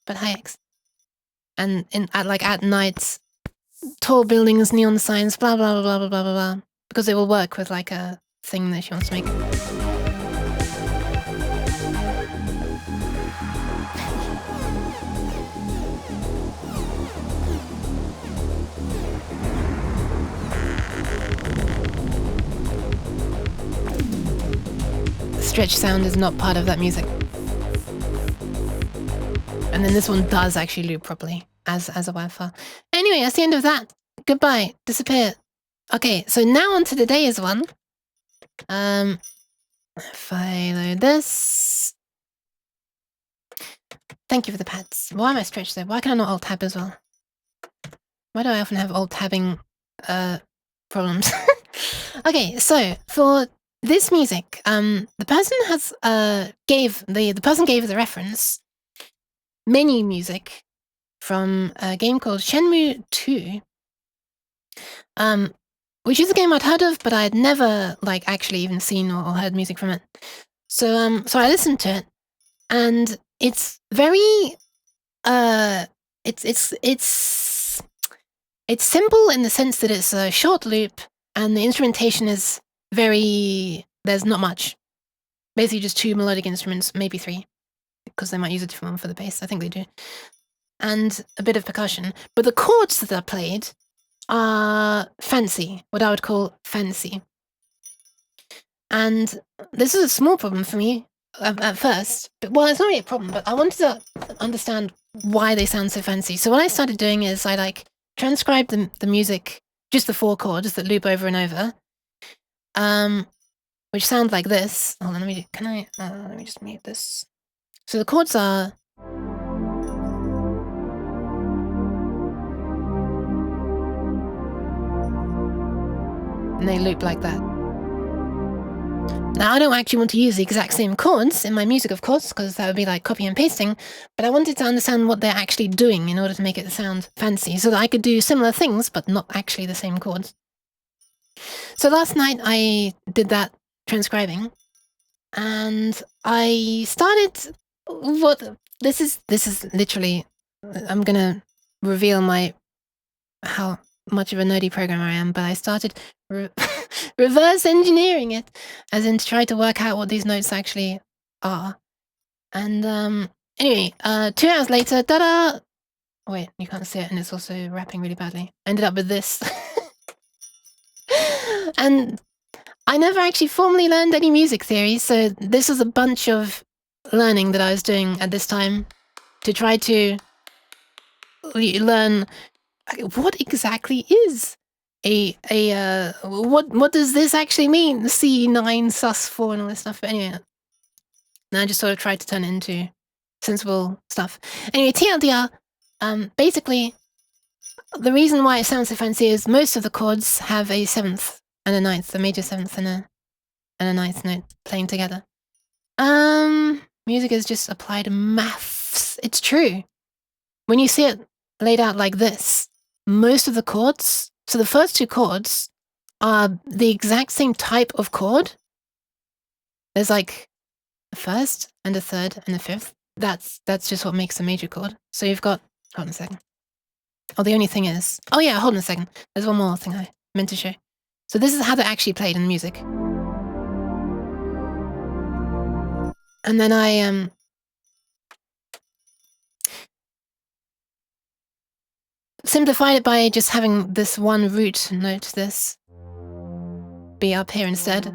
But hikes. And at night, tall buildings, neon signs, blah blah blah blah blah blah blah. Because it will work with like a thing that she wants to make. The stretch sound is not part of that music. And then this one does actually loop properly as a WAV file. Anyway, that's the end of that. Goodbye. Disappear. Okay, so now on to today's one. If I load this. Thank you for the pads. Why am I stretched though? Why can I not alt tab as well? Why do I often have alt tabbing problems? Okay, so for this music, the person has gave as a reference menu music from a game called Shenmue 2. Which is a game I'd heard of, but I had never like actually even seen or heard music from it. So I listened to it, and it's very it's simple in the sense that it's a short loop, and the instrumentation is there's not much. Basically just 2 melodic instruments, maybe 3, because they might use a different one for the bass. I think they do. And a bit of percussion. But the chords that are played are fancy, what I would call fancy. And this is a small problem for me at first. But, well, it's not really a problem, but I wanted to understand why they sound so fancy. So what I started doing is I like transcribed the music, just the 4 chords that loop over and over, which sound like this. Hold on, let me just mute this. So the chords are... and they loop like that. Now, I don't actually want to use the exact same chords in my music, of course, because that would be like copy and pasting, but I wanted to understand what they're actually doing in order to make it sound fancy, so that I could do similar things, but not actually the same chords. So last night I did that transcribing, and I started this is literally, I'm gonna reveal how much of a nerdy programmer I am, but I started reverse engineering it, as in to try to work out what these notes actually are. And anyway, 2 hours later, ta-da! Wait, you can't see it, and it's also rapping really badly. I ended up with this. And I never actually formally learned any music theory, so this was a bunch of learning that I was doing at this time to try to learn what exactly is what does this actually mean? C9 sus4 and all this stuff. But anyway, And I just sort of tried to turn it into sensible stuff. Anyway, TLDR, basically, the reason why it sounds so fancy is most of the chords have a 7th and a 9th, a major 7th and a 9th note playing together. Music is just applied maths. It's true. When you see it laid out like this, most of the chords, so the first 2 chords are the exact same type of chord. There's like a first and a third and a fifth. That's just what makes a major chord. So you've got, hold on a second. Oh, the only thing is, oh yeah, hold on a second. There's one more thing I meant to show. So this is how they're actually played in music. And then I simplified it by just having this one root note, this, be up here instead.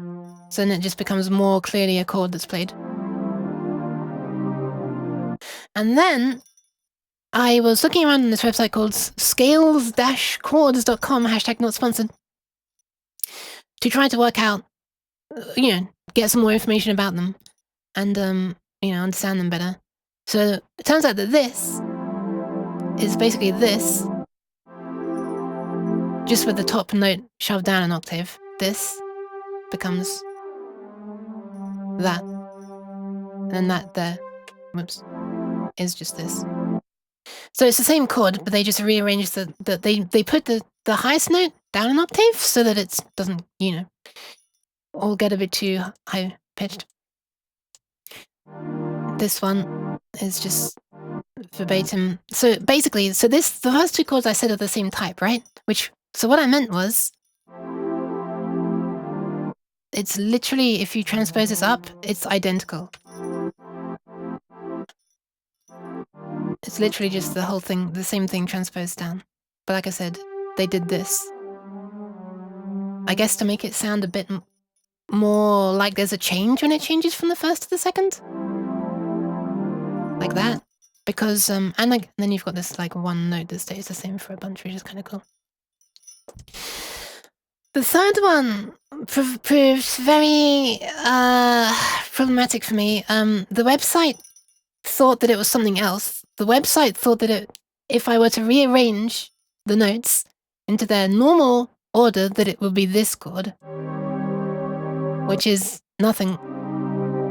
So then it just becomes more clearly a chord that's played. And then I was looking around on this website called scales-chords.com, hashtag not sponsored, to try to work out, get some more information about them and, understand them better. So it turns out that this is basically this, just with the top note shoved down an octave. This becomes that. And that there, whoops, is just this. So it's the same chord, but they just rearranged they put the highest note down an octave so that it doesn't, all get a bit too high pitched. This one is just verbatim. So basically, the first 2 chords I said are the same type, right? So what I meant was, it's literally, if you transpose this up, it's identical. It's literally just the whole thing, the same thing transposed down. But like I said, they did this. I guess to make it sound a bit more like there's a change when it changes from the first to the second. Like that. Because, and then you've got this like one note that stays the same for a bunch, which is kind of cool. The third one proved very problematic for me. The website thought that it was something else. The website thought that if I were to rearrange the notes into their normal order, that it would be this chord, which is nothing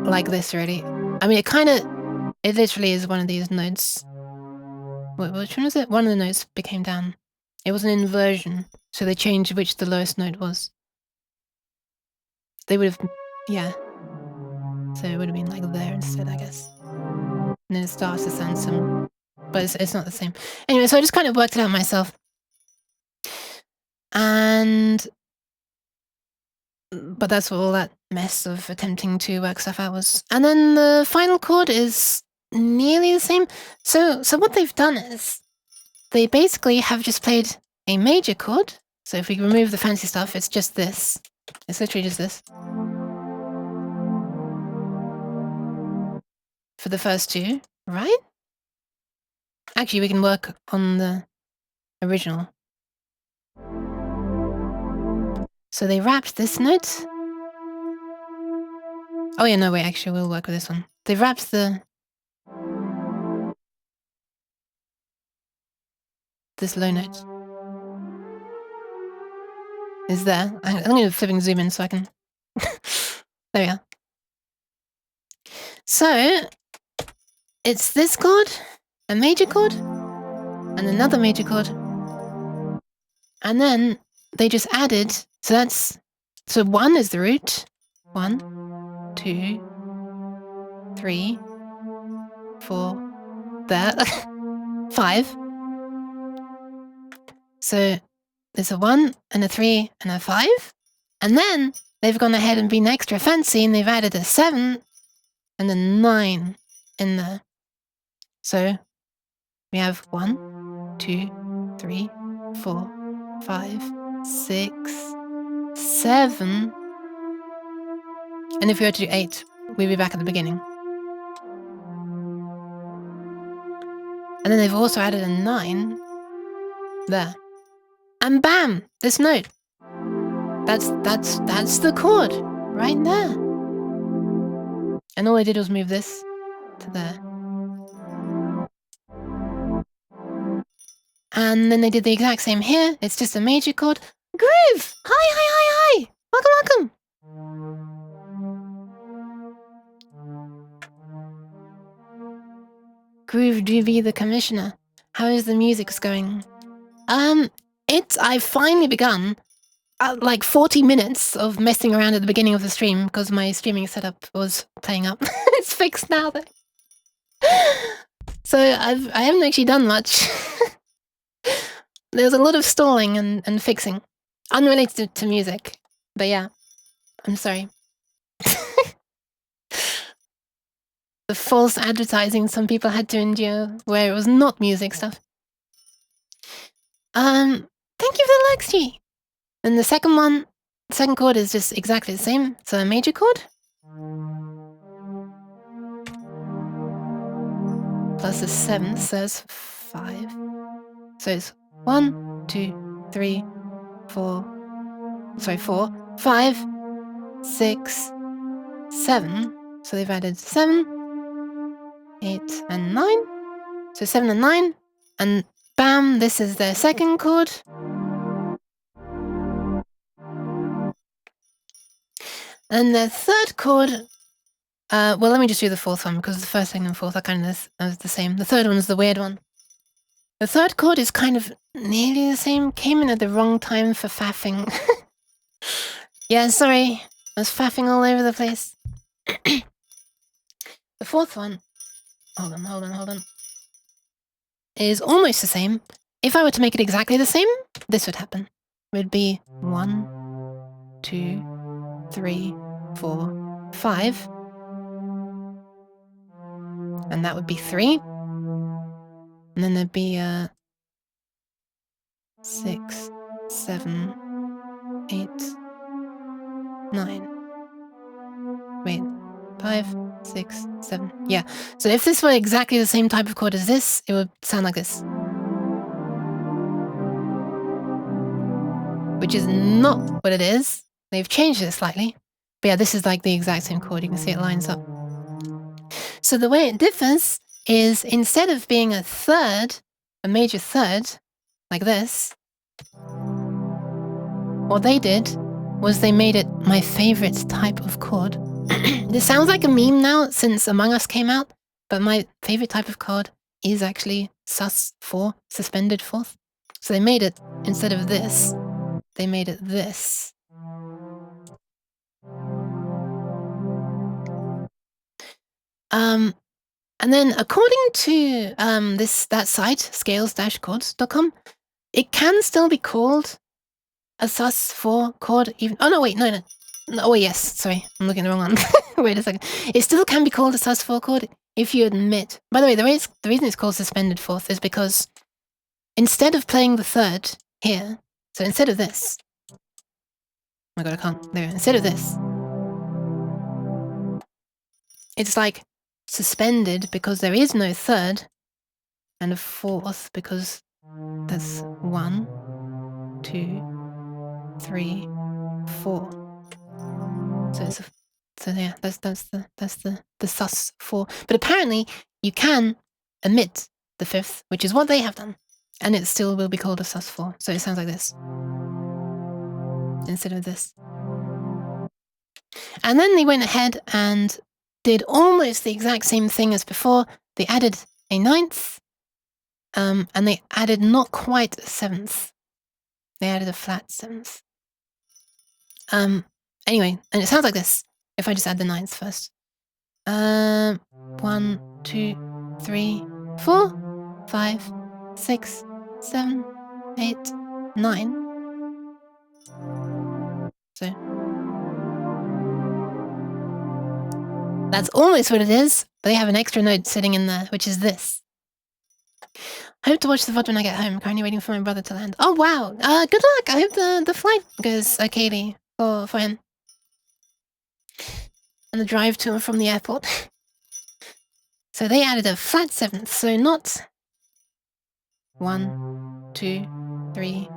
like this, really. I mean, it literally is one of these notes. Wait, which one was it? One of the notes became down. It was an inversion, so they changed which the lowest note was. They would have, yeah. So it would have been like there instead, I guess. And then it starts to sound similar, but it's not the same. Anyway, so I just kind of worked it out myself. But that's what all that mess of attempting to work stuff out was. And then the final chord is nearly the same. So what they've done is, they basically have just played a major chord. So if we remove the fancy stuff, it's just this. It's literally just this. For the first 2, right? Actually, we can work on the original. So they wrapped this note. Oh yeah, no, wait, actually, we'll work with this one. They wrapped this low note. Is there. I'm going to flipping zoom in so I can... There we are. So, it's this chord, a major chord, and another major chord. And then they just added, so 1 is the root. 1, 2, 3, 4, there. 5. So there's a 1 and a 3 and a 5. And then they've gone ahead and been extra fancy and they've added a 7 and a 9 in there. So we have 1, 2, 3, 4, 5, 6, 7. And if we were to do 8, we'd be back at the beginning. And then they've also added a 9 there. And bam! This note. That's the chord right there. And all I did was move this to there. And then they did the exact same here. It's just a major chord. Groove! Hi! Welcome! Groove DB the commissioner. How is the music going? I've finally begun. Like 40 minutes of messing around at the beginning of the stream because my streaming setup was playing up. It's fixed now though. So I haven't actually done much. There's a lot of stalling and fixing. Unrelated to music. But yeah, I'm sorry. The false advertising some people had to endure where it was not music stuff. Thank you for the likes, G. And the second chord is just exactly the same. So a major chord. Plus the seventh, so it's 5. So it's 1, 2, 3, 4. Sorry, 4, 5, 6, 7. So they've added 7, 8, and 9. So 7 and 9. And bam, this is their second chord. And the third chord, well, let me just do the fourth one because the first, second, and fourth are kind of the same. The third one is the weird one. The third chord is kind of nearly the same. Came in at the wrong time for faffing. Yeah, sorry. I was faffing all over the place. The fourth one, hold on, is almost the same. If I were to make it exactly the same, this would happen. It would be 1, 2, 3, 4, 5. And that would be 3. And then there'd be 6, 7, 8, 9. Wait, 5, 6, 7. Yeah. So if this were exactly the same type of chord as this, it would sound like this. Which is not what it is. They've changed it slightly. But yeah, this is like the exact same chord. You can see it lines up. So the way it differs is instead of being a major third, like this, what they did was they made it my favorite type of chord. This sounds like a meme now since Among Us came out, but my favorite type of chord is actually sus4, suspended fourth. So they made it, instead of this, they made it this. And then according to that site, scales-chords.com, it can still be called a sus4 chord even. Oh no, wait, no. Oh yes, sorry, I'm looking at the wrong one. Wait a second. It still can be called a sus4 chord if you admit. By the way, the reason it's called suspended fourth is because instead of playing the third here, so instead of this, oh my god, I can't. There, instead of this, it's like suspended because there is no third, and a fourth because that's 1, 2, 3, 4. So yeah, that's the sus4. But apparently you can omit the fifth, which is what they have done, and it still will be called a sus4. So it sounds like this instead of this. And then they went ahead and did almost the exact same thing as before. They added a ninth, and they added not quite a seventh. They added a flat seventh. Anyway, and it sounds like this. If I just add the ninth first. 1, 2, 3, 4, 5, 6, 7, 8, 9. So that's almost what it is, but they have an extra note sitting in there, which is this. Hope to watch the VOD when I get home. Currently waiting for my brother to land. Oh wow! Good luck. I hope the flight goes okayly for him. And the drive to and from the airport. So they added a flat seventh, so not 1, 2, 3,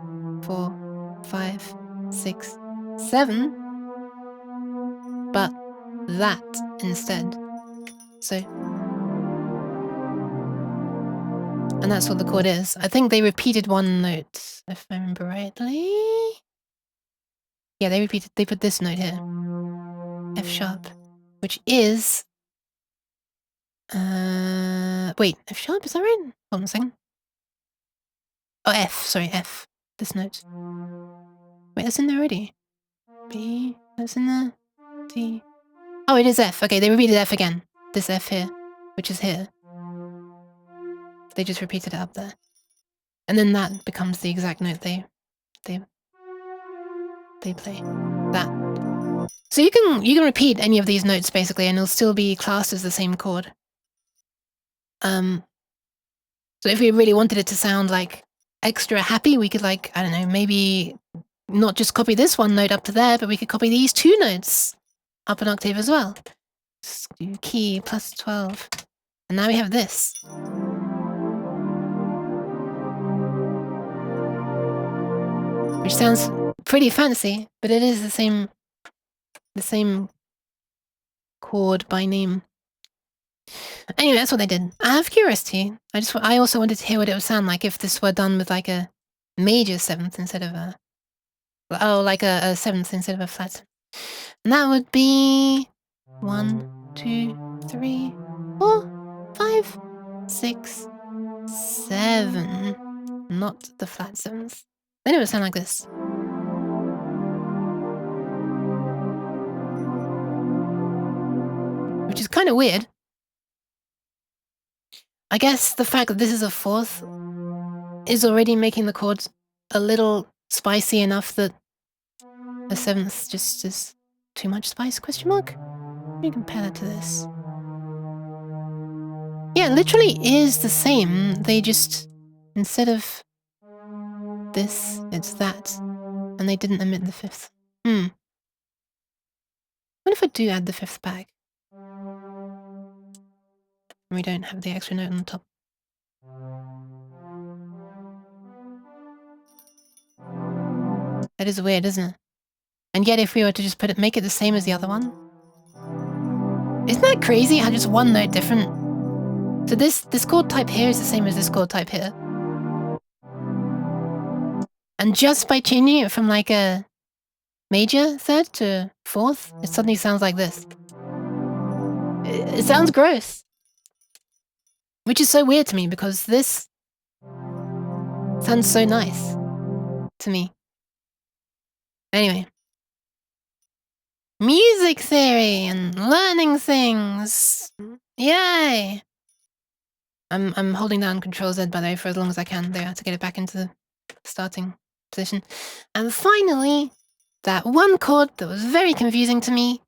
4, 5, 6, 7, but that instead. So, and that's what the chord is. I think they repeated one note, if I remember rightly. Yeah, they put this note here. F sharp, which is wait, F sharp, is that right? Hold on a second. Oh, F, sorry, F. This note. Wait, that's in there already. B, that's in there. D. Oh, it is F. Okay, they repeated F again. This F here, which is here. They just repeated it up there. And then that becomes the exact note they play. That. So you can repeat any of these notes basically and it'll still be classed as the same chord. So if we really wanted it to sound like extra happy, we could like, I don't know, maybe not just copy this one note up to there, but we could copy these two notes up an octave as well. Just do key plus 12. And now we have this. Which sounds pretty fancy, but it is the same chord by name. Anyway, that's what they did. I have curiosity. I also wanted to hear what it would sound like if this were done with like a major seventh instead of a like a seventh instead of a flat. And that would be 1, 2, 3, 4, 5, 6, 7. Not the flat seventh. Then it would sound like this. Which is kind of weird. I guess the fact that this is a fourth is already making the chords a little spicy enough that the seventh just is too much spice, question mark? Let me compare that to this. Yeah, it literally is the same. They just, instead of this, it's that. And they didn't omit the fifth. What if I do add the fifth back? And we don't have the extra note on the top. That is weird, isn't it? And yet if we were to just make it the same as the other one. Isn't that crazy how just one note different? So this chord type here is the same as this chord type here. And just by changing it from like a major third to fourth, it suddenly sounds like this. It sounds gross. Which is so weird to me because this sounds so nice to me. Anyway. Music theory and learning things. Yay! I'm holding down Control Z by the way for as long as I can there to get it back into the starting position. And finally, that one chord that was very confusing to me.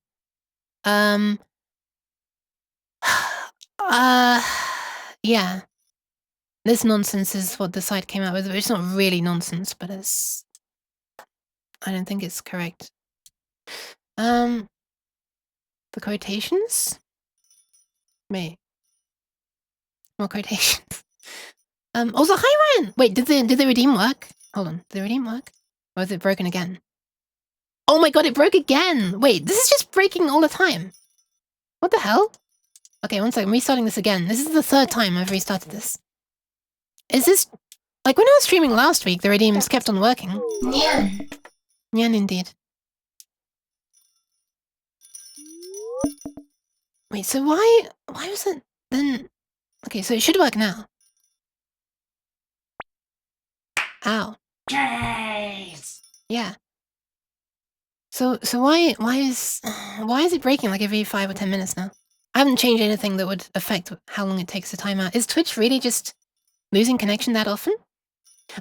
Yeah. This nonsense is what the site came out with. It's not really nonsense, but it's... I don't think it's correct. The quotations? Wait. More quotations. Also, hi Ryan! Wait, did the redeem work? Hold on, did the redeem work? Or is it broken again? Oh my god, it broke again! Wait, this is just breaking all the time. What the hell? Okay, one second, I'm restarting this again. This is the third time I've restarted this. Is this... Like, when I was streaming last week, the redeems kept on working. Nyan. Nyan, indeed. Wait, so why was it then... Okay, so it should work now. Ow. Jeez. Yeah. So why is it breaking like every 5 or 10 minutes now? I haven't changed anything that would affect how long it takes to time out. Is Twitch really just losing connection that often?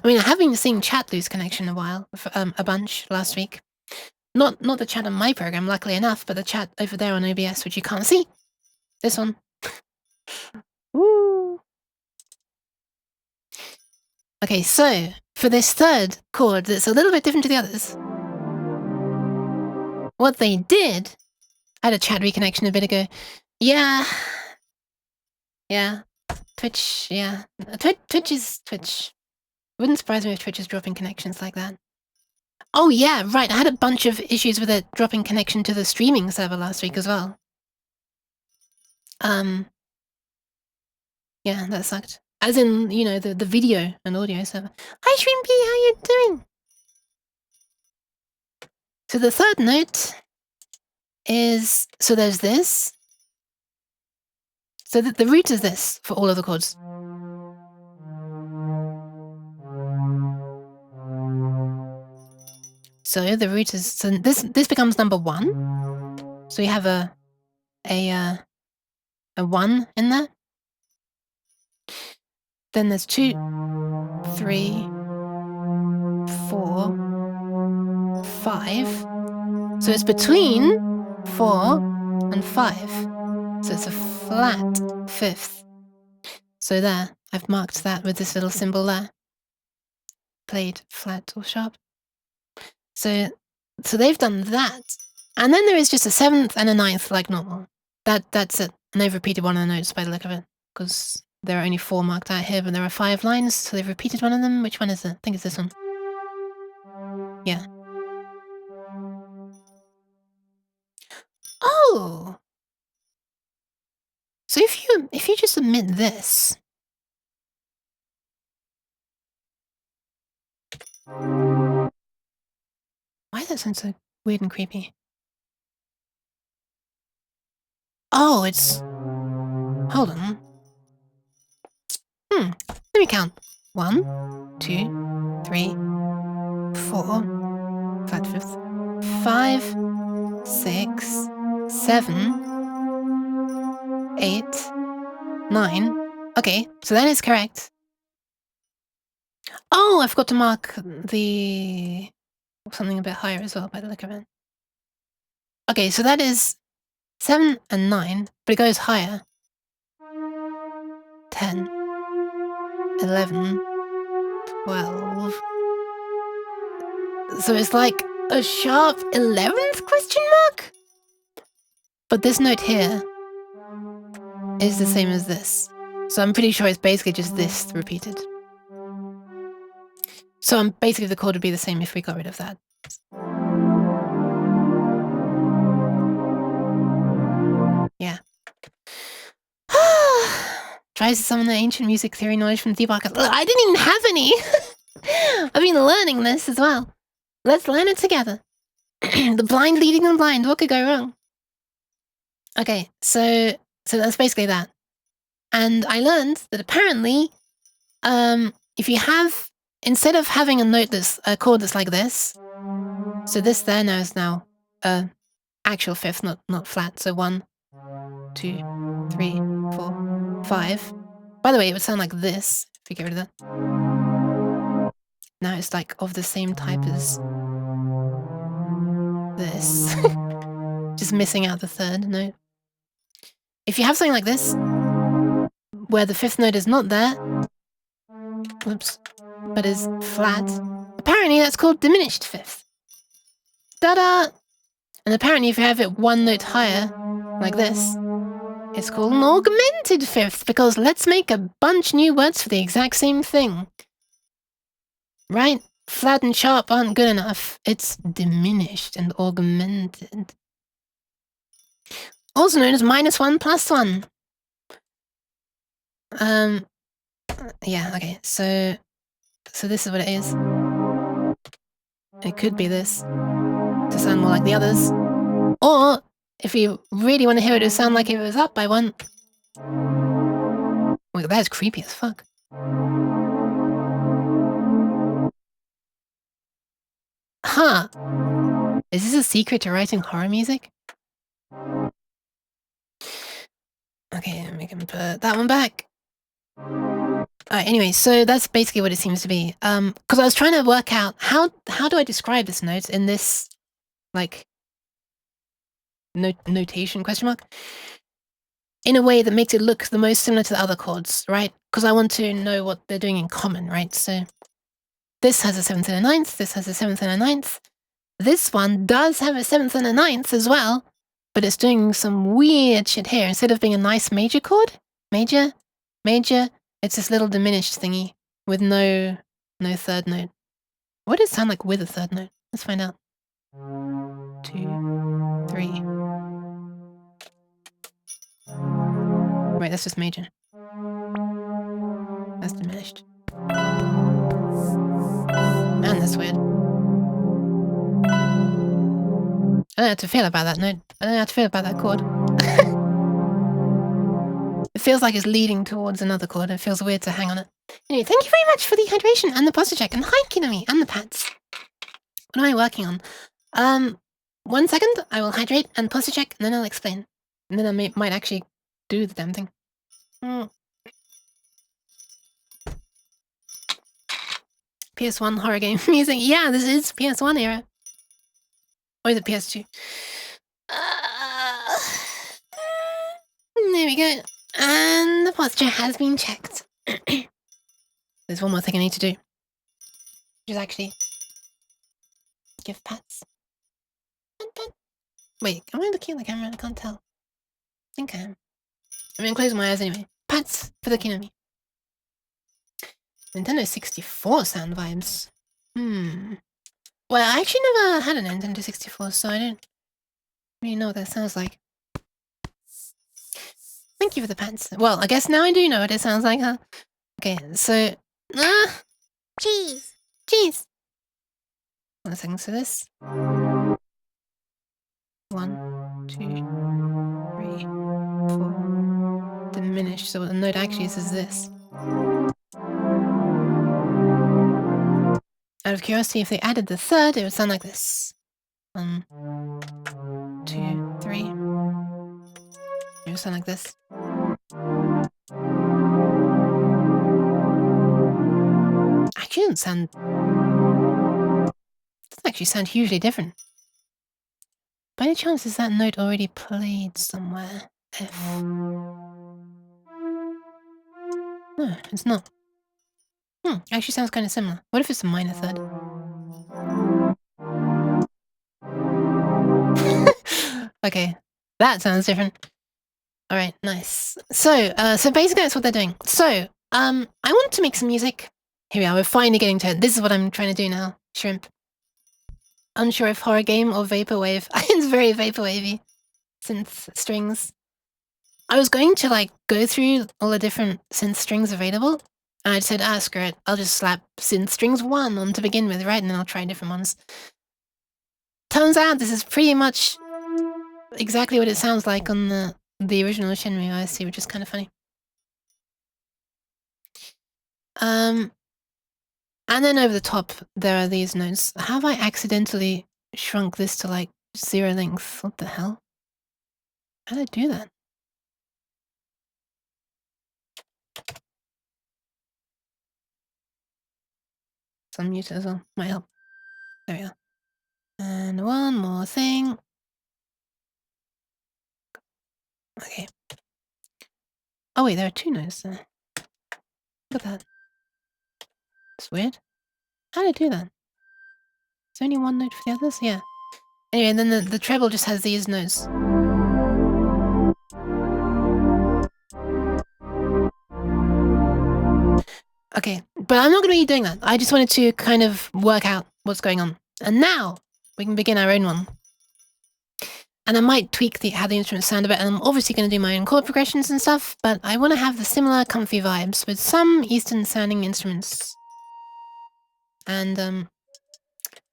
I mean, I have been seeing chat lose connection a bunch last week. Not the chat on my program, luckily enough, but the chat over there on OBS, which you can't see. This one. Woo! Okay, so for this third chord that's a little bit different to the others, what they did, I had a chat reconnection a bit ago. Yeah. Twitch, yeah. Twitch is Twitch. Wouldn't surprise me if Twitch is dropping connections like that. Oh yeah, right, I had a bunch of issues with it dropping connection to the streaming server last week as well. Yeah, that sucked. As in, you know, the video and audio server. Hi, Shrimpy, how you doing? So the third note is, so there's this. So the root is this for all of the chords. So the root is, so this becomes number 1. So you have a 1 in there. Then there's 2, 3, 4, 5. So it's between 4 and 5. So it's a flat 5th. So there, I've marked that with this little symbol there. Played flat or sharp. So they've done that. And then there is just a 7th and a 9th like normal. That's it. And they've repeated one of the notes by the look of it. Because there are only 4 marked out here, but there are 5 lines, so they've repeated one of them. Which one is it? I think it's this one. Yeah. Oh! So if you just omit this. Why does that sound so weird and creepy? Oh, it's... Hold on. Let me count. 1, 2, 3, 4, flat 5th, 5, 6, 7, 8, 9. Okay, so that is correct. Oh, I forgot to mark the... something a bit higher as well by the look of it. Okay, so that is 7 and 9, but it goes higher. 10, 11, 12. So it's like a sharp 11th question mark? But this note here is the same as this. So I'm pretty sure it's basically just this repeated. So basically the chord would be the same if we got rid of that. Yeah. Tries to summon the ancient music theory knowledge from the deep archive. I didn't even have any! I've been learning this as well. Let's learn it together. The blind leading the blind. What could go wrong? Okay, so that's basically that. And I learned that apparently, if you have, instead of having a chord that's like this, so this there now is now actual 5th, not flat. So 1, 2, 3, 4, 5. By the way, it would sound like this if you get rid of that. Now it's like of the same type as this. Just missing out the 3rd note. If you have something like this, where the 5th note is not there, whoops, but is flat, apparently that's called diminished 5th. Ta-da! And apparently if you have it 1 note higher, like this, it's called an augmented 5th, because let's make a bunch new words for the exact same thing. Right? Flat and sharp aren't good enough. It's diminished and augmented. Also known as -1 + 1. Yeah, okay, so this is what it is. It could be this, to sound more like the others. Or, if you really want to hear it, it would sound like if it was up by 1. Wait, that is creepy as fuck. Huh. Is this a secret to writing horror music? Okay, we can put that one back. Alright, anyway, so that's basically what it seems to be. Because I was trying to work out how do I describe this note in this, like, notation question mark, in a way that makes it look the most similar to the other chords, right? Because I want to know what they're doing in common, right? So this has a 7th and a 9th, this has a 7th and a 9th. This one does have a 7th and a 9th as well, but it's doing some weird shit here. Instead of being a nice major chord, major, it's this little diminished thingy with no 3rd note. What does it sound like with a 3rd note? Let's find out. 2, 3. Wait, that's just major. That's diminished. Man, that's weird. I don't know how to feel about that note. I don't know how to feel about that chord. It feels like it's leading towards another chord. It feels weird to hang on it. Anyway, thank you very much for the hydration and the posture check. And hi, Kinami, and the pats. What am I working on? 1 second. I will hydrate and posture check, and then I'll explain. And then I might actually do the damn thing. PS1 horror game music. Yeah, this is PS1 era. Or is it PS2? There we go. And the posture has been checked. There's one more thing I need to do. Which is actually give pats. Wait, am I looking at the camera? I can't tell. I think I am. I'm gonna close my eyes anyway. Pats for the Kinami. Nintendo 64 sound vibes. Well, I actually never had a Nintendo 64, so I don't really know what that sounds like. Thank you for the pants. Well, I guess now I do know what it sounds like, huh? Okay, so... Cheese. Cheese! 1 second, so this... 1, 2, 3, 4... Diminished, so what the note actually is this. Out of curiosity, if they added the third, it would sound like this. 1, 2, 3. It would sound like this. Actually, doesn't actually sound hugely different. By any chance, is that note already played somewhere? F. No, it's not. Actually sounds kind of similar. What if it's a minor third? Okay, that sounds different. All right, nice. So basically that's what they're doing. So, I want to make some music. Here we are, we're finally getting to it. This is what I'm trying to do now. Shrimp. Unsure if horror game or vaporwave. It's very vaporwavy. Synth strings. I was going to like go through all the different synth strings available. And I said, screw it. I'll just slap synth strings 1 on to begin with, right? And then I'll try different ones. Turns out this is pretty much exactly what it sounds like on the original Shenmue IC, which is kind of funny. And then over the top, there are these notes. Have I accidentally shrunk this to like 0 length? What the hell? How did I do that? It's unmuted as well. Might help. There we go. And one more thing. Okay. Oh wait, there are 2 notes there. Look at that. It's weird. How did I do that? Is there only 1 note for the others? Yeah. Anyway, and then the treble just has these notes. Okay, but I'm not going to be doing that. I just wanted to kind of work out what's going on. And now we can begin our own one. And I might tweak how the instruments sound a bit, and I'm obviously going to do my own chord progressions and stuff, but I want to have the similar comfy vibes with some Eastern sounding instruments. And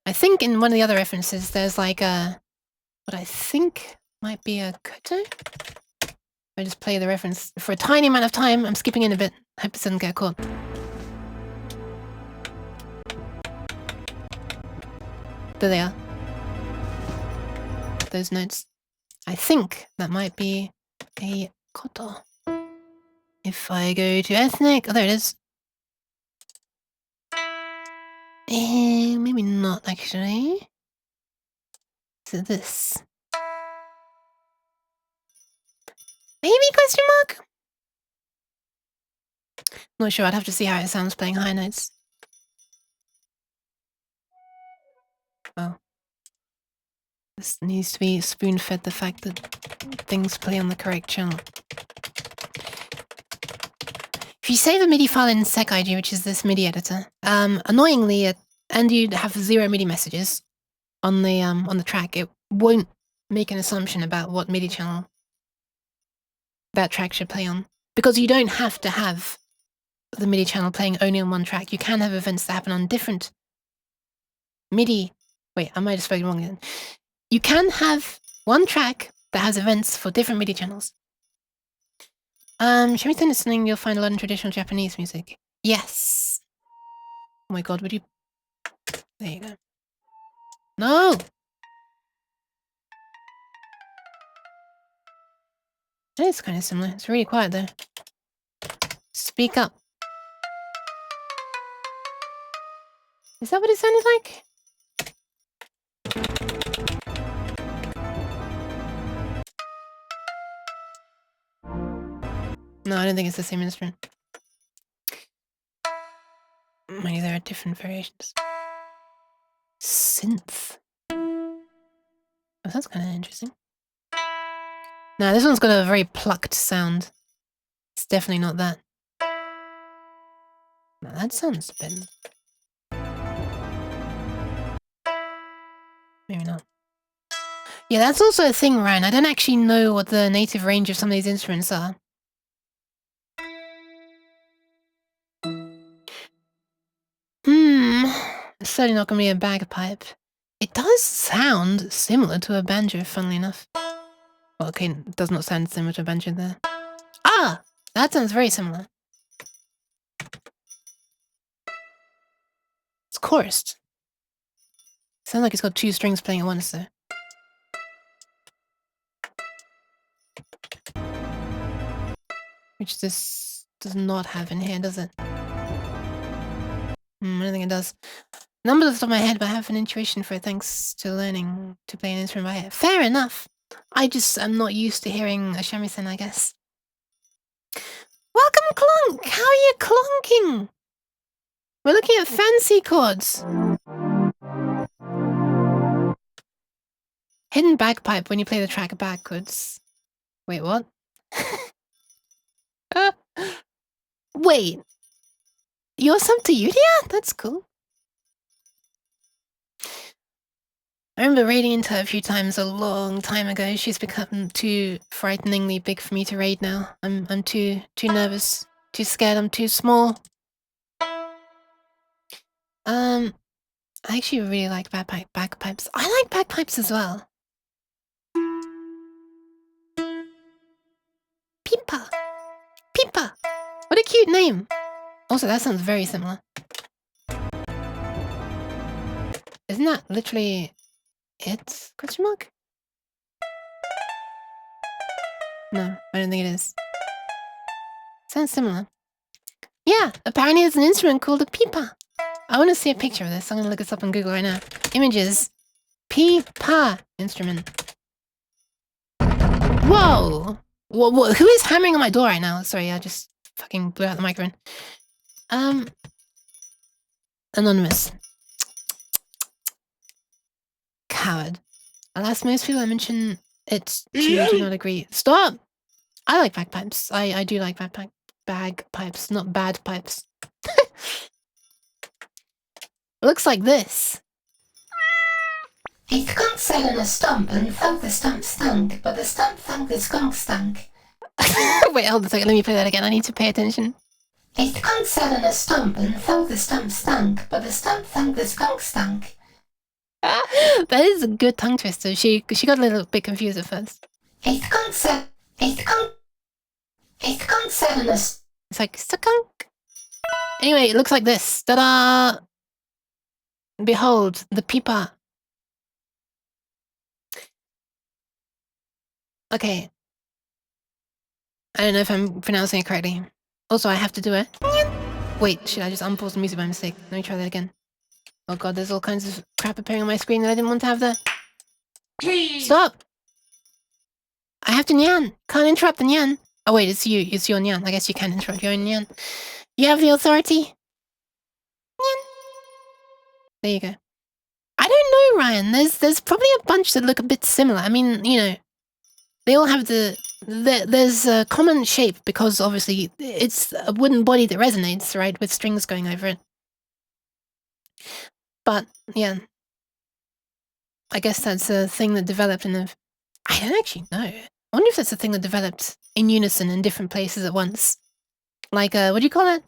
I think in one of the other references there's like what I think might be a koto. I just play the reference for a tiny amount of time. I'm skipping in a bit. Hope it doesn't get caught. There they are. Those notes. I think that might be a koto. If I go to ethnic, oh, there it is. Maybe not actually. Is it this? Maybe question mark? Not sure, I'd have to see how it sounds playing high notes. Oh. This needs to be spoon-fed the fact that things play on the correct channel. If you save a MIDI file in SecIG, which is this MIDI editor, annoyingly, and you have 0 MIDI messages on the track, it won't make an assumption about what MIDI channel that track should play on. because you don't have to have the MIDI channel playing only on one track. You can have events that happen on different MIDI. Wait, I might have spoken wrong again. You can have one track that has events for different MIDI channels. Should we think it's something you'll find a lot in traditional Japanese music? Yes. Oh my god, would you... There you go. No! It is kind of similar. It's really quiet though. Speak up. Is that what it sounded like? No, I don't think it's the same instrument. Maybe there are different variations. Synth. Oh, that's kind of interesting. No, this one's got a very plucked sound. It's definitely not that. No, that sounds a bit... Maybe not. Yeah, that's also a thing, Ryan. I don't actually know what the native range of some of these instruments are. It's certainly not going to be a bagpipe. It does sound similar to a banjo, funnily enough. Well, okay, it does not sound similar to a banjo there. Ah! That sounds very similar. It's chorused. Sounds like it's got two strings playing at once, though. Which this does not have in here, does it? I don't think it does. Numbers off the top of my head, but I have an intuition for it thanks to learning to play an instrument by ear. Fair enough. I'm not used to hearing a shamisen, I guess. Welcome, Clonk! How are you clonking? We're looking at fancy chords. Hidden bagpipe when you play the track backwards. Wait, what? Wait. You're sub to Yuria? That's cool. I remember raiding into her a few times a long time ago. She's become too frighteningly big for me to raid now. I'm too nervous, too scared, I'm too small. I actually really like bagpipes. I like bagpipes as well. Pipa. Pipa. What a cute name. Also, that sounds very similar. Isn't that literally it? Question mark? No, I don't think it is. Sounds similar. Yeah, apparently it's an instrument called a pipa. I want to see a picture of this. I'm going to look this up on Google right now. Images. Pipa instrument. Whoa! Who is hammering on my door right now? Sorry, I just fucking blew out the microphone. Anonymous. Coward. Alas, most people I mention it to do not agree. Stop! I like bagpipes. I do like bagpipes, not bad pipes. Looks like this. A skunk sat on a stump and thought the stump stunk, but the stump thunk the skunk stunk. Wait, hold on a second. Let me play that again. I need to pay attention. A skunk sat on a stump and thought the stump stunk, but the stump thunk the skunk stunk. That is a good tongue twister. She got a little bit confused at first. A skunk sat on a... It's like, skunk. Anyway, it looks like this. Ta-da! Behold, the pipa. Okay. I don't know if I'm pronouncing it correctly. Also, I have to do it. Wait, should I just unpause the music by mistake? Let me try that again. Oh god, there's all kinds of crap appearing on my screen that I didn't want to have there. Stop! I have to nyan. Can't interrupt the nyan. Oh wait, it's you. It's your nyan. I guess you can interrupt your own nyan. You have the authority. Nyan. There you go. I don't know, Ryan. There's probably a bunch that look a bit similar. I mean, you know, they all have there's a common shape because obviously it's a wooden body that resonates, right, with strings going over it. But, yeah. I guess that's a thing that developed in the... I don't actually know. I wonder if that's a thing that developed in unison in different places at once. Like, what do you call it?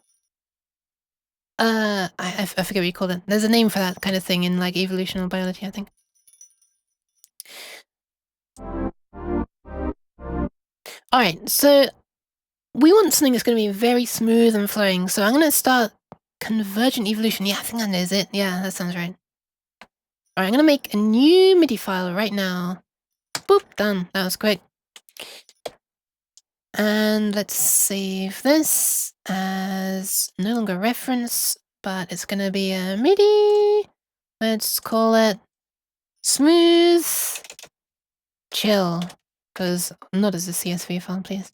I forget what you call it. There's a name for that kind of thing in like evolutional biology, I think. Alright, so we want something that's going to be very smooth and flowing, so I'm going to start convergent evolution. Yeah, I think that knows it. Yeah, that sounds right. Alright, I'm going to make a new MIDI file right now. Boop, done. That was quick. And let's save this as no longer reference, but it's going to be a MIDI. Let's call it smooth chill, because not as a CSV file, please.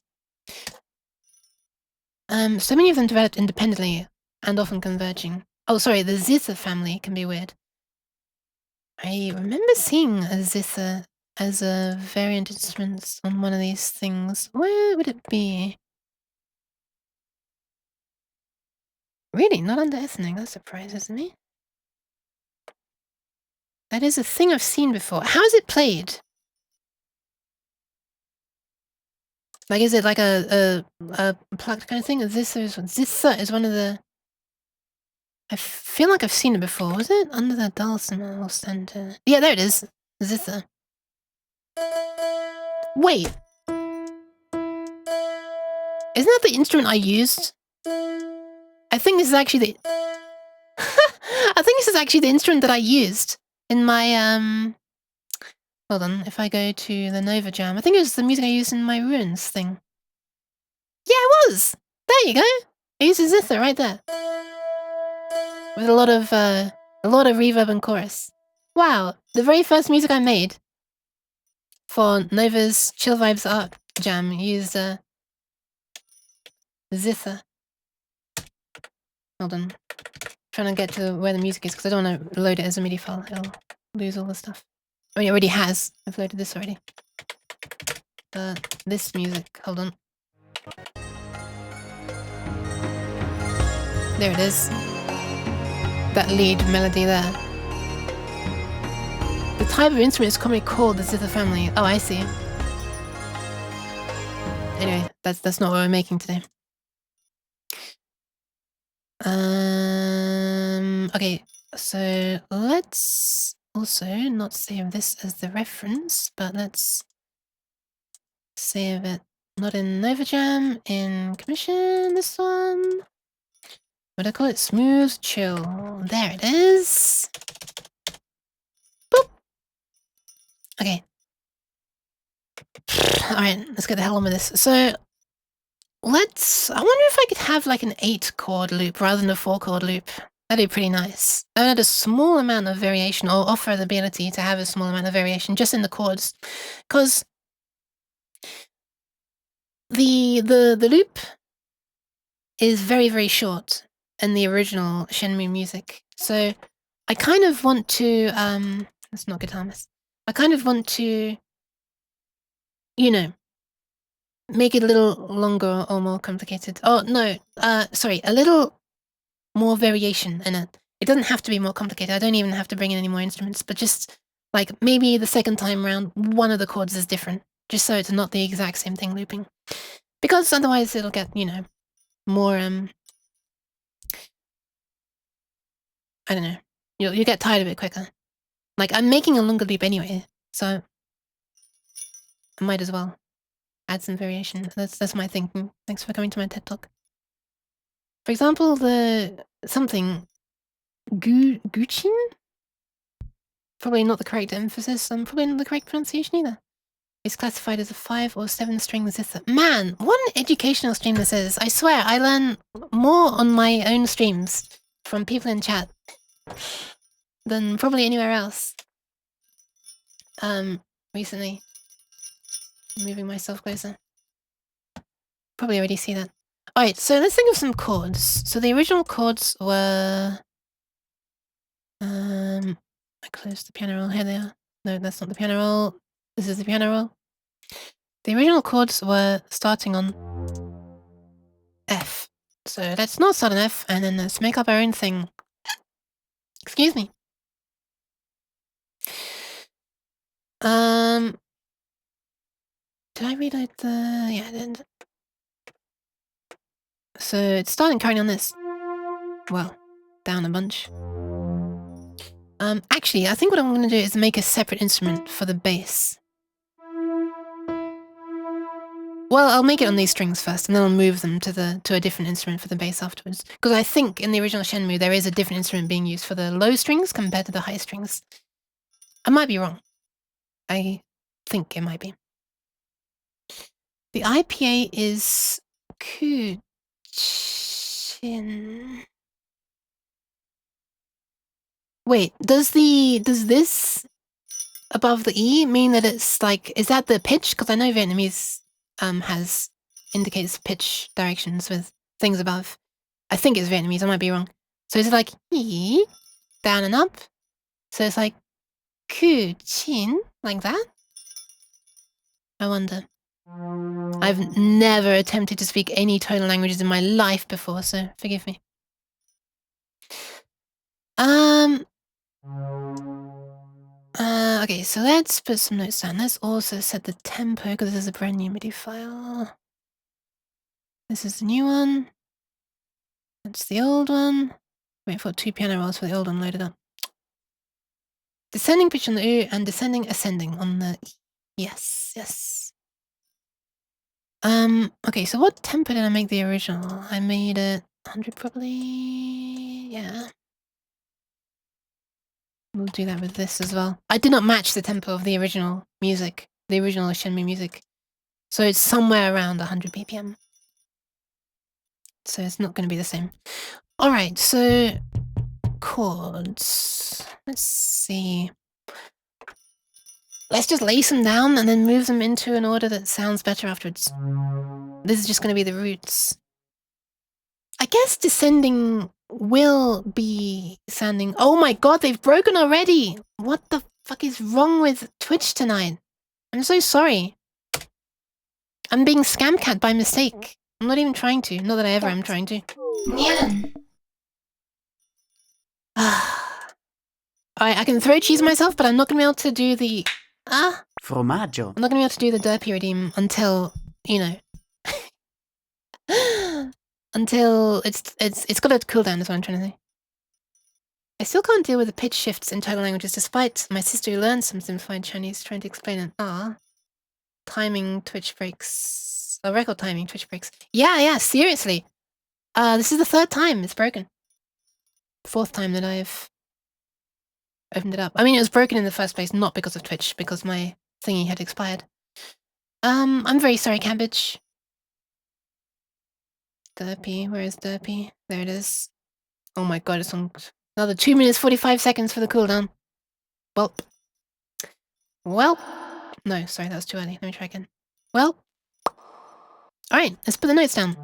So many of them developed independently and often converging. Oh, sorry, the zither family can be weird. I remember seeing a zither as a variant instrument on one of these things. Where would it be? Really? Not under ethnic? That surprises me. That is a thing I've seen before. How is it played? Like, is it like a plucked kind of thing? Zither is one of the... I feel like I've seen it before. Was it under the dulcimer center? Yeah, there it is. Zither. Wait. Isn't that the instrument I used? I think this is actually the... I think this is actually the instrument that I used in my, Hold on, if I go to the Nova Jam, I think it was the music I used in my Ruins thing. Yeah, it was! There you go! I used a zither right there. With a lot of reverb and chorus. Wow, the very first music I made for Nova's Chill Vibes Art Jam used zither. Hold on. Trying to get to where the music is because I don't want to load it as a MIDI file. It'll lose all the stuff. I mean, it already has. I've loaded this already. This music. Hold on. There it is. That lead melody there. The type of instrument is commonly called the zither family. Oh, I see. Anyway, that's not what we're making today. Okay, so let's also not save this as the reference, but let's save it not in Nova Jam, in Commission, this one. What do I call it? Smooth Chill. There it is. Boop. Okay. Alright, let's get the hell on with this. So, I wonder if I could have like an 8-chord loop rather than a 4-chord loop. That'd be pretty nice. That would add a small amount of variation, or offer the ability to have a small amount of variation just in the chords. Because the loop is very, very short in the original Shenmue music. So I kind of want to, that's not guitar miss. I kind of want to, you know, make it a little longer or more complicated. Oh, no, sorry, a little more variation in it. It doesn't have to be more complicated. I don't even have to bring in any more instruments, but just like maybe the second time around, one of the chords is different, just so it's not the exact same thing looping. Because otherwise it'll get, you know, more, I don't know. You'll get tired of it quicker. Like, I'm making a longer loop anyway, so I might as well add some variation. That's my thinking. Thanks for coming to my TED Talk. For example, the something Guchin? Probably not the correct emphasis, and probably not the correct pronunciation either. It's classified as a 5 or 7 string zither. Man, what an educational stream this is. I swear, I learn more on my own streams from people in chat than probably anywhere else. Recently. Moving myself closer. Probably already see that. Alright, so let's think of some chords. So the original chords were... I closed the piano roll. Here they are. No, that's not the piano roll. This is the piano roll. The original chords were starting on F. So let's not start on F, and then let's make up our own thing. Excuse me. Did I reload the... Yeah, I did. So it's starting currently on this. Well, down a bunch. Actually, I think what I'm going to do is make a separate instrument for the bass. Well, I'll make it on these strings first, and then I'll move them to a different instrument for the bass afterwards. Because I think in the original Shenmue, there is a different instrument being used for the low strings compared to the high strings. I might be wrong. I think it might be. The IPA is Kuchin. Wait, does this above the E mean that it's like, is that the pitch? Because I know Vietnamese indicates pitch directions with things above. I think it's Vietnamese, I might be wrong. So is it like E, down and up? So it's like Kuchin, like that? I wonder. I've never attempted to speak any tonal languages in my life before, so forgive me. Okay, so let's put some notes down. Let's also set the tempo, because this is a brand new MIDI file. This is the new one. That's the old one. Wait for 2 piano rolls for the old one loaded up. Descending pitch on the U and descending ascending on the E. Yes, yes. Okay, so what tempo did I make the original? I made it 100 probably. Yeah. We'll do that with this as well. I did not match the tempo of the original music, the original Shenmue music. So it's somewhere around 100 BPM. So it's not going to be the same. All right, so chords. Let's see. Let's just lace them down and then move them into an order that sounds better afterwards. This is just going to be the roots. I guess descending will be sounding... Oh my god, they've broken already! What the fuck is wrong with Twitch tonight? I'm so sorry. I'm being scam-cat by mistake. I'm not even trying to. Not that I ever am trying to. I can throw cheese myself, but I'm not going to be able to do the... Formaggio. I'm not going to be able to do the derpy redeem until, you know... until it's got a cooldown is what I'm trying to say. I still can't deal with the pitch shifts in tonal languages despite my sister who learned some simplified Chinese trying to explain it. Timing Twitch breaks. Oh, record timing Twitch breaks. Yeah, seriously. This is the 3rd time it's broken. 4th time that I've opened it up. I mean, it was broken in the first place, not because of Twitch, because my thingy had expired. I'm very sorry, Cabbage. Derpy, where is Derpy? There it is. Oh my god, it's on another 2 minutes 45 seconds for the cooldown. Well. No, sorry, that was too early. Let me try again. Well. Alright, let's put the notes down.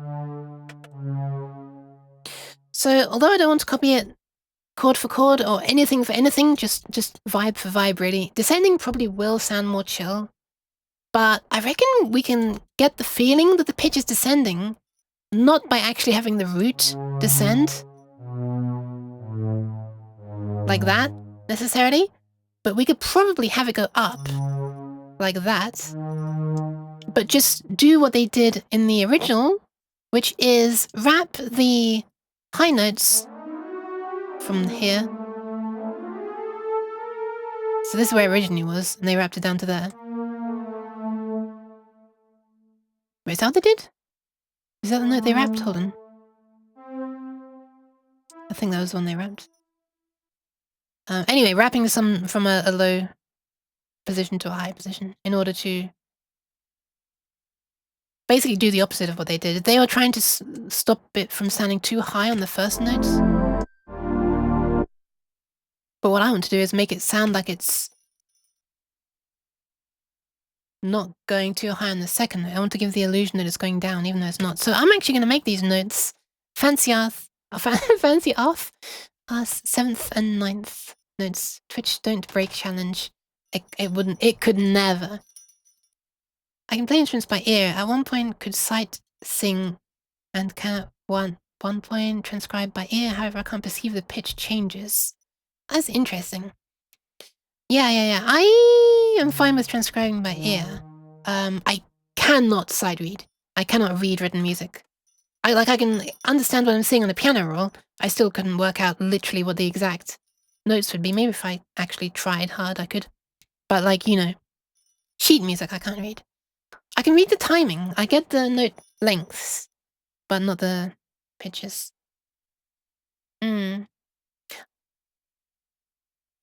So, although I don't want to copy it chord for chord or anything for anything, just vibe for vibe, really. Descending probably will sound more chill. But I reckon we can get the feeling that the pitch is descending, not by actually having the root descend. Like that, necessarily. But we could probably have it go up. Like that. But just do what they did in the original, which is wrap the high notes from here. So this is where it originally was, and they wrapped it down to there. Wait, is that what they did? Is that the note they wrapped? Hold on. I think that was the one they wrapped. Anyway, wrapping some from a low position to a high position in order to basically do the opposite of what they did. They were trying to stop it from sounding too high on the first notes. But what I want to do is make it sound like it's not going too high on the second note. I want to give the illusion that it's going down, even though it's not. So I'm actually going to make these notes fancy off 7th and 9th notes. Twitch don't break challenge. It could never. I can play instruments by ear. At one point could sight sing and can at one point transcribe by ear. However, I can't perceive the pitch changes. That's interesting. Yeah. I am fine with transcribing by ear. I cannot sight read. I cannot read written music. I can understand what I'm saying on the piano roll. I still couldn't work out literally what the exact notes would be. Maybe if I actually tried hard, I could. But like, you know, sheet music I can't read. I can read the timing. I get the note lengths, but not the pitches.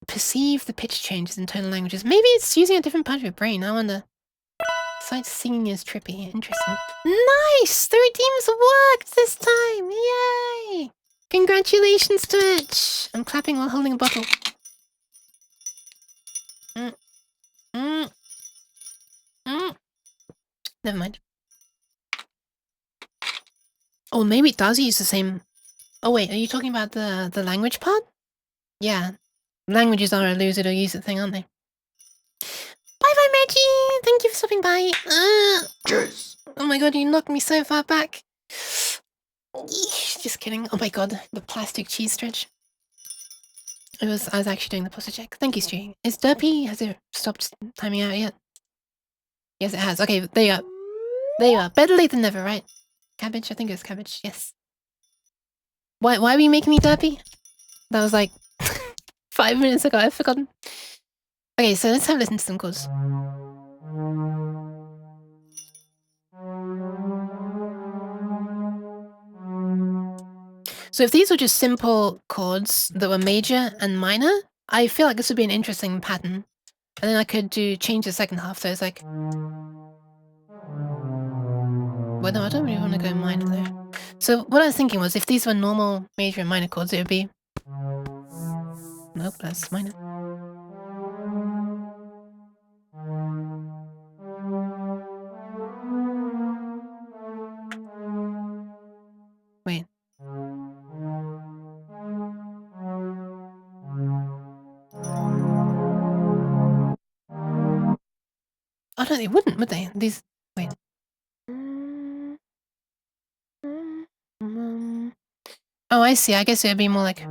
Perceive the pitch changes in tonal languages. Maybe it's using a different part of your brain. I wonder. Sight singing is trippy. Interesting. Nice! The redeems worked this time! Yay! Congratulations, Twitch! I'm clapping while holding a bottle. Never mind. Oh, maybe it does use the same... Oh wait, are you talking about the language part? Yeah. Languages are a lose it or use it thing, aren't they? Bye-bye, Maggie! Thank you for stopping by. Cheers. Oh my god, you knocked me so far back. Just kidding. Oh my god, the plastic cheese stretch. I was actually doing the posture check. Thank you, Stu. Is Derpy... Has it stopped timing out yet? Yes, it has. Okay, there you go. There you are. Better late than never, right? Cabbage? I think it was cabbage. Yes. Why were you making me Derpy? That was like 5 minutes ago. I've forgotten. Okay, so let's have a listen to some chords. So if these were just simple chords that were major and minor, I feel like this would be an interesting pattern. And then I could change the second half. So it's like... Well, no, I don't really want to go minor though. So what I was thinking was if these were normal major and minor chords, it would be... Nope, that's minor. Wait. Oh no, they wouldn't, would they? These... Wait. Oh, I see. I guess it would be more like...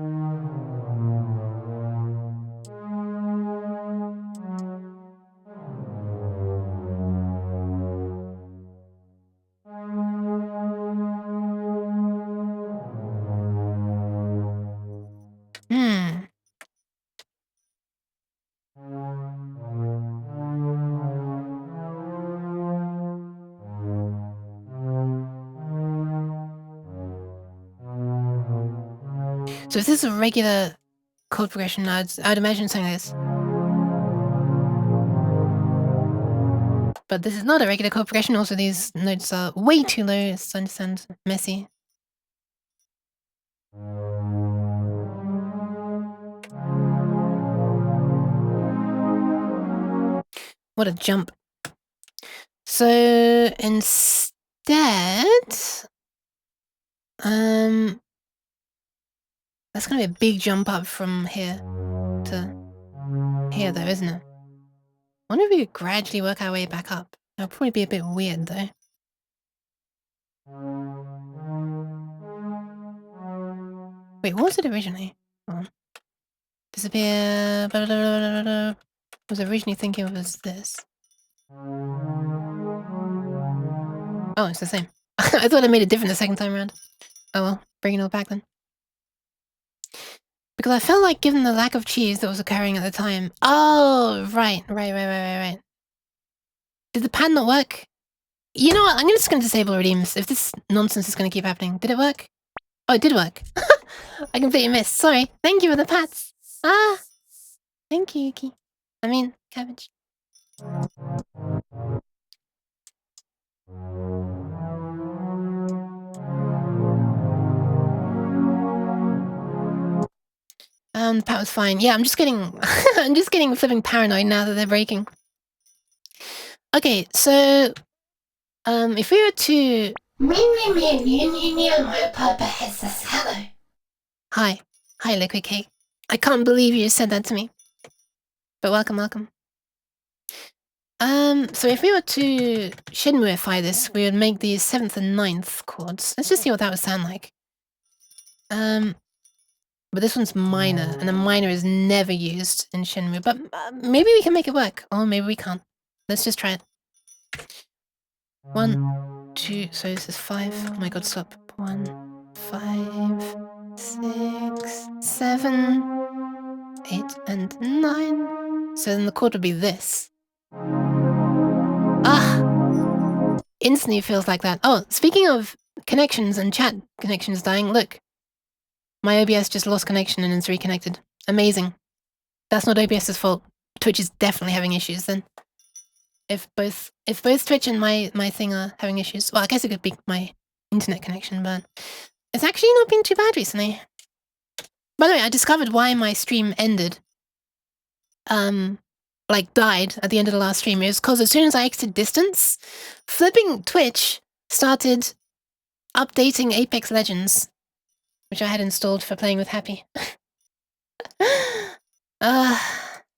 So if this is a regular chord progression, I'd imagine something like this. But this is not a regular chord progression. Also, these notes are way too low. It's starting to sound messy. What a jump. So instead... That's gonna be a big jump up from here to here though, isn't it? I wonder if we could gradually work our way back up. That'll probably be a bit weird though. Wait, what was it originally? Oh. Disappear... Blah, blah, blah, blah, blah. I was originally thinking of as this. Oh, it's the same. I thought I made it different the second time around. Oh well, bring it all back then. Because I felt like given the lack of cheese that was occurring at the time... Oh, right. Did the pad not work? You know what? I'm just going to disable redeems if this nonsense is going to keep happening. Did it work? Oh, it did work. I completely missed. Sorry. Thank you for the pats. Ah. Thank you, Yuki. I mean, cabbage. The pat was fine. Yeah, I'm just getting... I'm just getting flipping paranoid now that they're breaking. Okay, so... if we were to... My papa has this. Hello. Hi, Liquid Cake. I can't believe you said that to me. But welcome. So if we were to Shenmueify this, we would make these 7th and 9th chords. Let's just see what that would sound like. But this one's minor, and a minor is never used in Shenmue. But maybe we can make it work, or maybe we can't. Let's just try it. 1, 2, so this is 5. Oh my god, stop. 1, 5, 6, 7, 8, and 9. So then the chord would be this. Ah! Instantly feels like that. Oh, speaking of connections and chat connections dying, look. My OBS just lost connection and it's reconnected. Amazing. That's not OBS's fault. Twitch is definitely having issues then. If both Twitch and my thing are having issues, well, I guess it could be my internet connection, but it's actually not been too bad recently. By the way, I discovered why my stream ended. Like died at the end of the last stream. It was because as soon as I exited distance, flipping Twitch started updating Apex Legends, which I had installed for playing with Happy.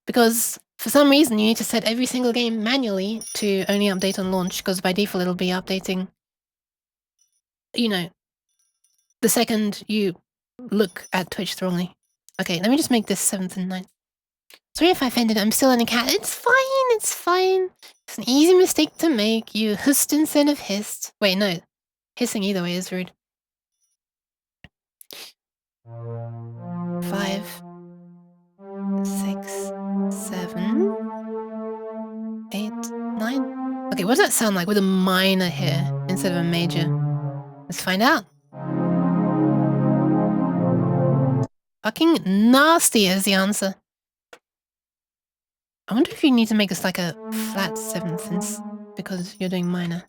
Because for some reason you need to set every single game manually to only update on launch, because by default it'll be updating, you know, the second you look at Twitch wrongly. Okay, let me just make this 7th and 9th. Sorry if I offended, I'm still in a cat. It's fine, it's fine. It's an easy mistake to make. You hissed instead of hissed. Wait, no. Hissing either way is rude. 5, 6, 7, 8, 9. Okay, what does that sound like with a minor here instead of a major? Let's find out. Fucking nasty is the answer. I wonder if you need to make this like a flat 7th because you're doing minor.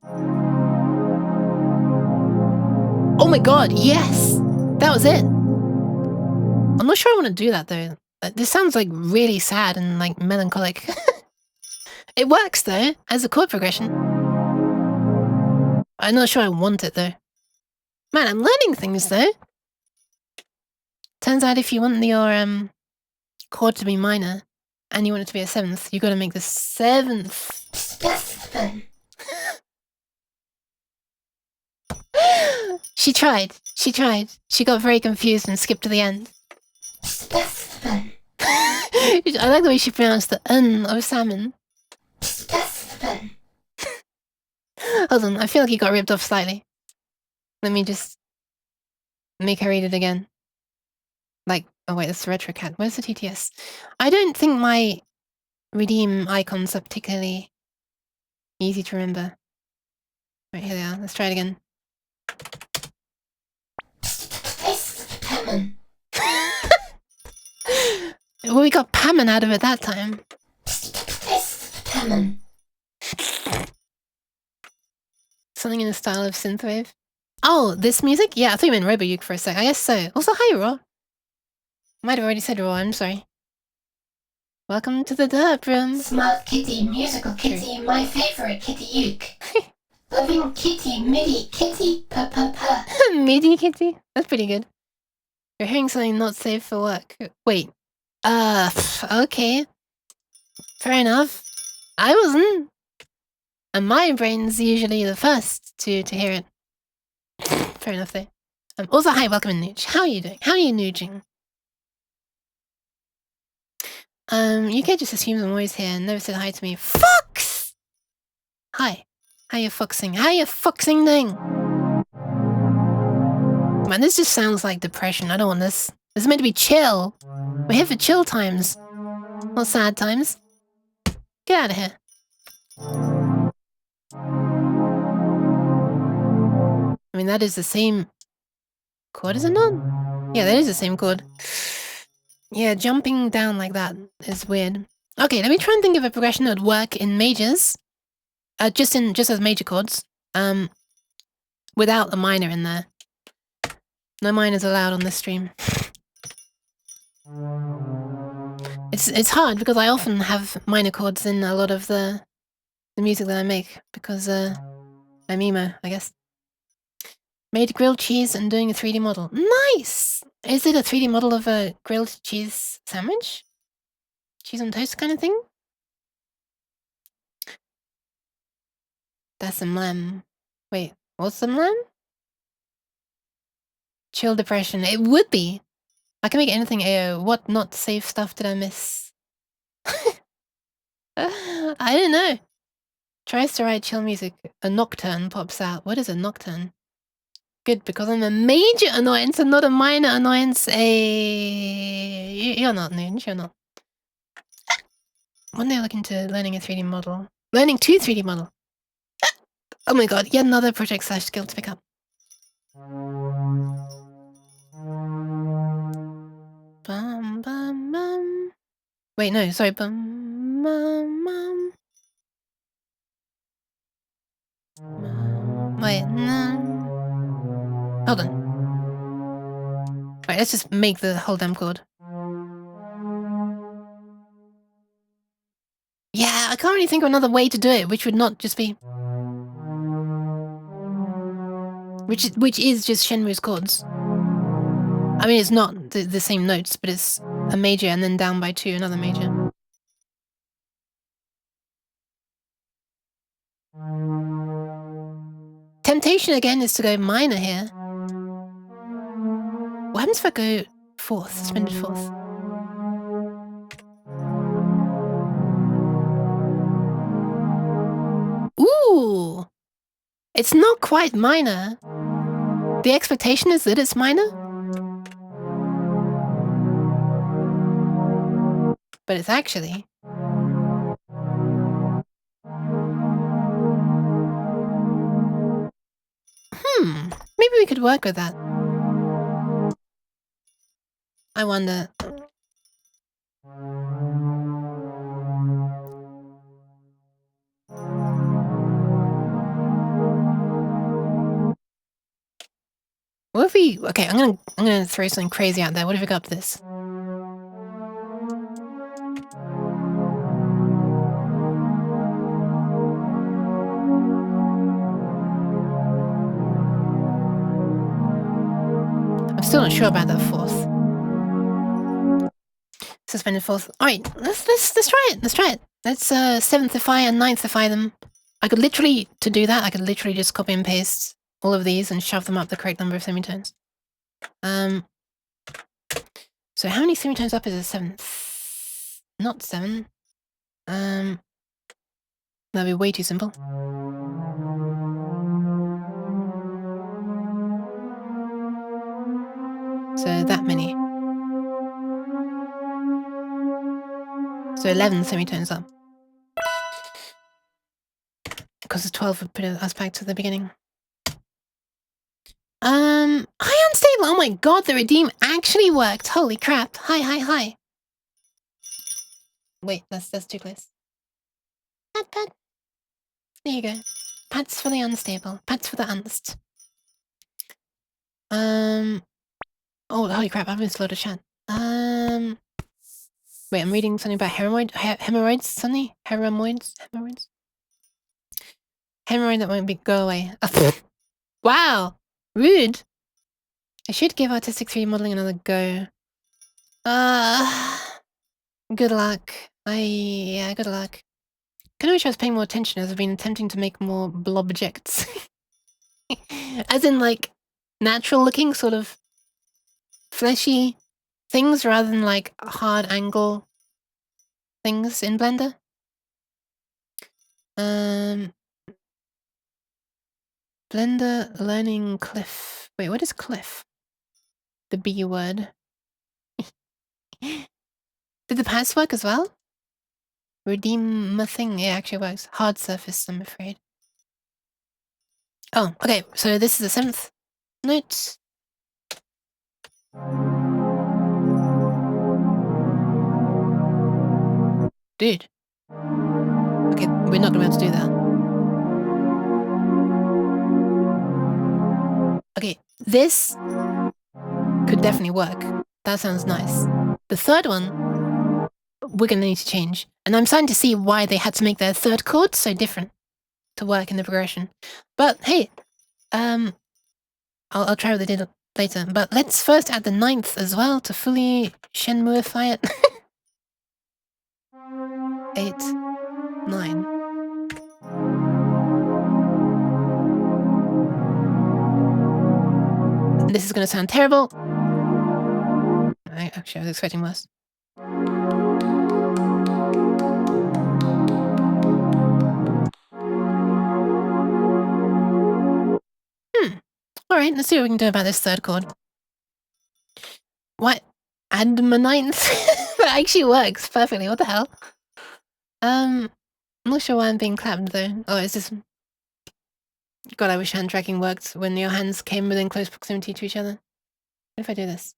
Oh my god, yes! That was it! I'm not sure I want to do that though. This sounds like really sad and like melancholic. It works though, as a chord progression. I'm not sure I want it though. Man, I'm learning things though. Turns out if you want your chord to be minor and you want it to be a 7th, you gotta make the 7th. She tried. She tried. She got very confused and skipped to the end. I like the way she pronounced the "n" of salmon. Hold on, I feel like you got ripped off slightly. Let me just make her read it again. Like, oh wait, that's the retro cat. Where's the TTS? I don't think my redeem icons are particularly easy to remember. Right, here they are. Let's try it again. Well, we got Pammon out of it that time. Something in the style of synthwave. Oh, this music? Yeah, I thought you meant Robo-Uke for a sec. I guess so. Also, hi, Raw. Might have already said Raw, I'm sorry. Welcome to the derp room. Smart kitty, musical kitty, my favorite kitty uke. Loving kitty, MIDI kitty, pa. MIDI kitty? That's pretty good. You're hearing something not safe for work. Wait. Okay. Fair enough. I wasn't. And my brain's usually the first to hear it. Fair enough, though. Also, hi, welcome in, Nooch. How are you doing? How are you nooging? UK just assumes I'm always here and never said hi to me. Fox! Hi. How you foxing? How you foxing doing? Man, this just sounds like depression. I don't want this. This is meant to be chill. We're here for chill times. Not sad times. Get out of here. I mean, that is the same chord, is it not? Yeah, that is the same chord. Yeah, jumping down like that is weird. Okay, let me try and think of a progression that would work in majors. Just as major chords. Without a minor in there. No minors allowed on this stream. It's hard because I often have minor chords in a lot of the music that I make because I'm emo, I guess. Made grilled cheese and doing a 3D model. Nice! Is it a 3D model of a grilled cheese sandwich? Cheese on toast kind of thing? That's some lamb. Wait, what's some lamb? Chill depression. It would be. I can make anything AO. What not safe stuff did I miss? I don't know. Tries to write chill music. A nocturne pops out. What is a nocturne? Good, because I'm a major annoyance and not a minor annoyance. You're not, Noonge, you're not. One day I look into learning a 3D model. Learning to 3D model. Oh my god, yet another project / skill to pick up. Bum, bum, bum. Wait, no, sorry. Bum, bum, bum. Wait, no. Hold on. Right, let's just make the whole damn chord. Yeah, I can't really think of another way to do it, which would not just be... Which is just Shenmue's chords. I mean, it's not the same notes, but it's a major and then down by 2, another major. Temptation again is to go minor here. What happens if I go 4th, suspended 4th? Ooh! It's not quite minor. The expectation is that it's minor. But it's actually... maybe we could work with that. I wonder... What if we... Okay, I'm gonna throw something crazy out there. What if we go up this? I'm still not sure about that 4th. Suspended 4th. Alright, let's try it. Let's try it. Let's 7thify and 9thify them. I could literally, to do that, I could literally just copy and paste all of these and shove them up the correct number of semitones. So how many semitones up is a 7th? Not 7. That'd be way too simple. So that many. So 11 semitones up. Because the 12 would put us back to the beginning. Hi, unstable. Oh my god, the redeem actually worked. Holy crap. Hi. Wait, that's too close. Pat. There you go. Pats for the unstable. Pats for the unst. Oh, holy crap, I've been slow to chat. Wait, I'm reading something about hemorrhoids, Sonny? Hemorrhoids? Hemorrhoid that won't go away. Wow! Rude! I should give artistic 3D modeling another go. Good luck. Yeah, good luck. Kinda wish I was paying more attention as I've been attempting to make more blobjects. As in, like, natural looking, sort of fleshy things rather than, like, hard angle things in Blender. Blender learning cliff. Wait, what is cliff? The B word. Did the paths work as well? Redeem a thing. It actually works. Hard surface, I'm afraid. Oh, okay. So this is the 7th note. Dude. Okay, we're not gonna be able to do that. Okay, this could definitely work. That sounds nice. The 3rd one, we're gonna need to change. And I'm starting to see why they had to make their 3rd chord so different to work in the progression. But hey, I'll try what they did later. But let's first add the 9th as well to fully Shenmueify it. 8, 9. This is gonna sound terrible. Actually, I was expecting worse. Alright, let's see what we can do about this third chord. What? Adamantine? That actually works perfectly. What the hell? I'm not sure why I'm being clapped though. Oh, it's just... God, I wish hand tracking worked when your hands came within close proximity to each other. What if I do this?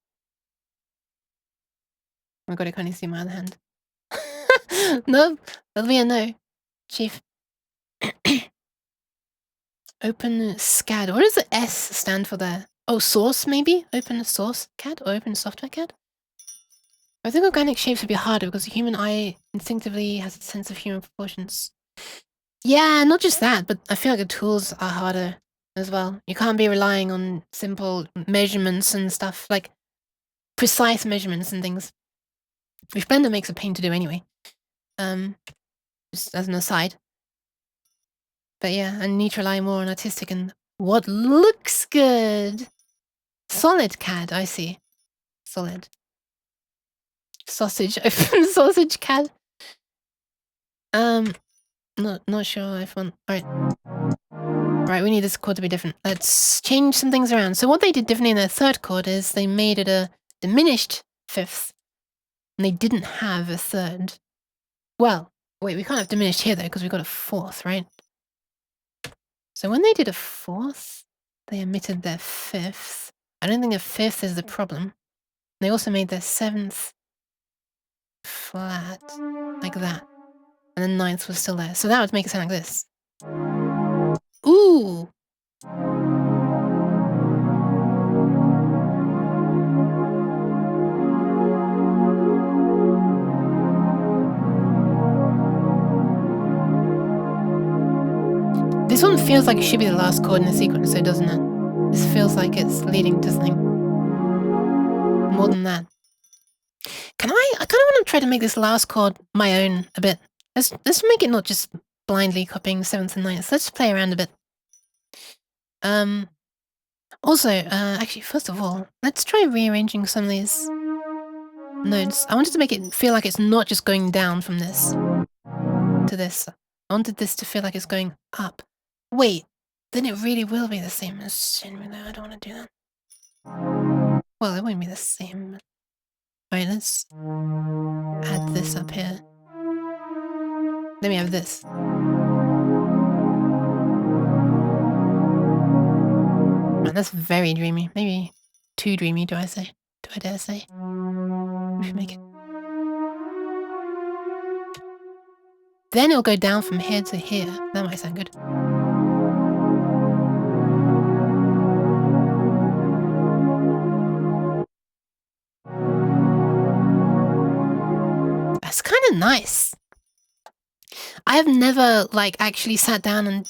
Oh my god, I can't even see my other hand. No, that'll be a no. Chief. Open SCAD. What does the S stand for there? Oh, source maybe? Open source CAD or open software CAD? I think organic shapes would be harder because the human eye instinctively has a sense of human proportions. Yeah, not just that, but I feel like the tools are harder as well. You can't be relying on simple measurements and stuff, like precise measurements and things. Which Blender makes a pain to do anyway. Just as an aside. But yeah, I need to rely more on artistic and what looks good. Solid CAD, I see. Solid. Sausage, open sausage CAD. Not sure if one. Right, we need this chord to be different. Let's change some things around. So what they did differently in their third chord is they made it a diminished fifth. And they didn't have a third. Well, wait, we can't have diminished here though, because we've got a fourth, right? So when they did a fourth, they omitted their fifth. I don't think a fifth is the problem. They also made their seventh flat, like that. And then ninth was still there. So that would make it sound like this. Ooh! This one feels like it should be the last chord in the sequence, so doesn't it? This feels like it's leading to something more than that. I kind of want to try to make this last chord my own a bit. Let's make it not just blindly copying 7th and 9th. Let's play around a bit. Also, actually, first of all, let's try rearranging some of these notes. I wanted to make it feel like it's not just going down from this to this. I wanted this to feel like it's going up. Wait, then it really will be the same as I don't want to do that. Well, it won't be the same. Alright, let's add this up here. Then we have this. Man, that's very dreamy. Maybe too dreamy, do I say? Do I dare say? We should make it. Then it'll go down from here to here. That might sound good. That's kind of nice. I have never, like, actually sat down and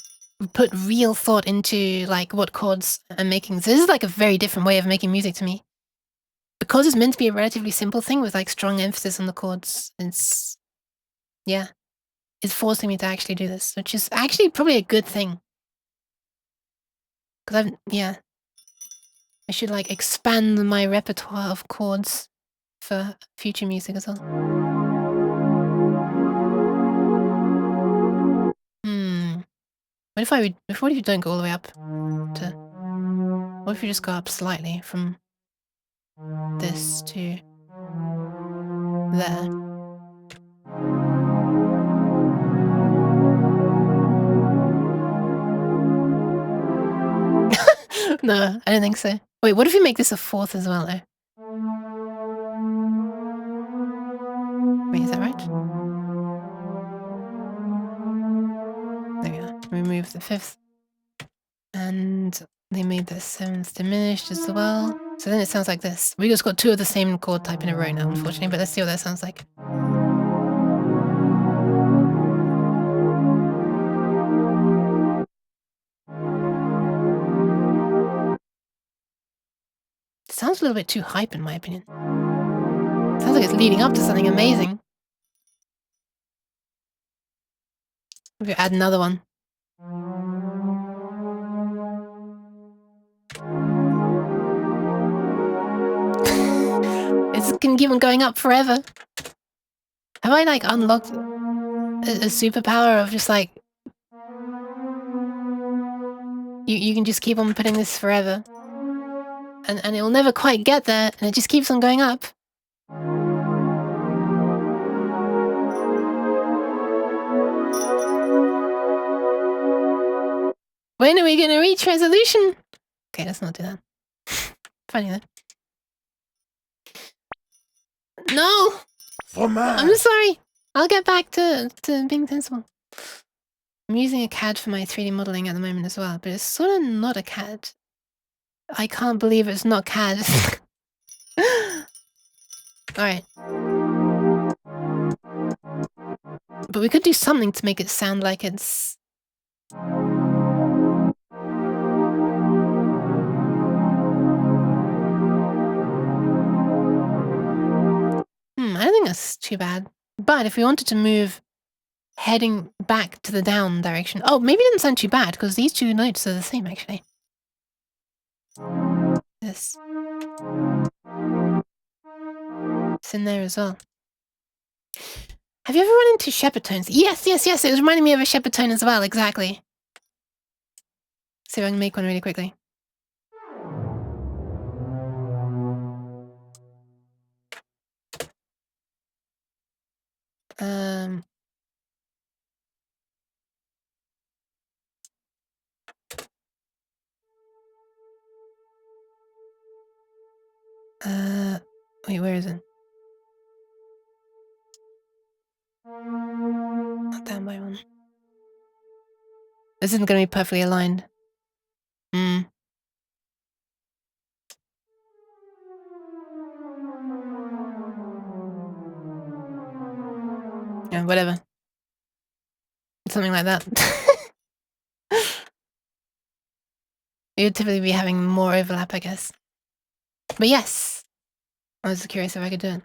put real thought into, like, what chords I'm making. So this is, like, a very different way of making music to me. Because it's meant to be a relatively simple thing with, like, strong emphasis on the chords. It's... yeah. It's forcing me to actually do this, which is actually probably a good thing. Because yeah. I should, like, expand my repertoire of chords for future music as well. What if you don't go all the way up to... What if you just go up slightly from this to there? No, I don't think so. Wait, what if we make this a fourth as well, though? Wait, is that right? There we are. Remove the fifth. And they made the seventh diminished as well. So then it sounds like this. We just got two of the same chord type in a row now, unfortunately, but let's see what that sounds like. It sounds a little bit too hype in my opinion. It sounds like it's leading up to something amazing. Maybe add another one. It's gonna keep on going up forever. Have I, like, unlocked a superpower of just, like... You can just keep on putting this forever. and it'll never quite get there, and it just keeps on going up. When are we going to reach resolution? Okay, let's not do that. Funny though. No! I'm sorry. I'll get back to being sensible. I'm using a CAD for my 3D modeling at the moment as well, but it's sort of not a CAD. I can't believe it's not CAD. Alright. But we could do something to make it sound like it's... I don't think that's too bad. But if we wanted to move heading back to the down direction... Oh, maybe it didn't sound too bad, because these two notes are the same, actually. This. It's in there as well. Have you ever run into shepherd tones? Yes, yes, yes. It was reminding me of a shepherd tone as well, exactly. See if I can make one really quickly. Wait, where is it? Not down by one. This isn't going to be perfectly aligned. Yeah, whatever. Something like that. You'd typically be having more overlap, I guess. But yes, I was curious if I could do it.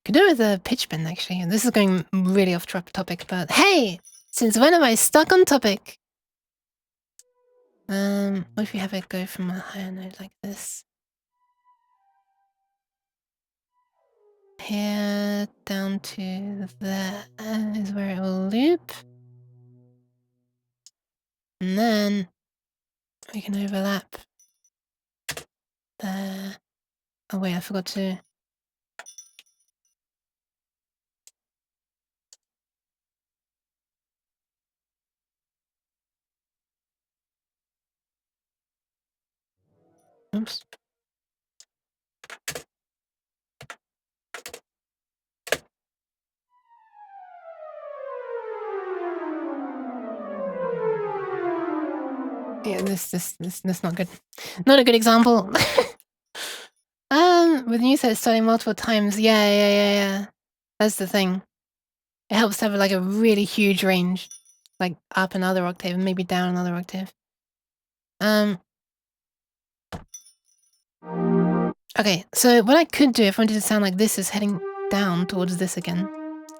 Could do it with a pitch bend, actually. And this is going really off topic, but hey! Since when am I stuck on topic? What if we have it go from a higher note like this? Here, down to there is where it will loop. And then we can overlap there. Oh wait, I forgot to... Oops. Yeah, this not good. Not a good example. With new sets starting multiple times, yeah. That's the thing. It helps to have like a really huge range, like up another octave and maybe down another octave. Okay, so what I could do if I wanted to sound like this is heading down towards this again,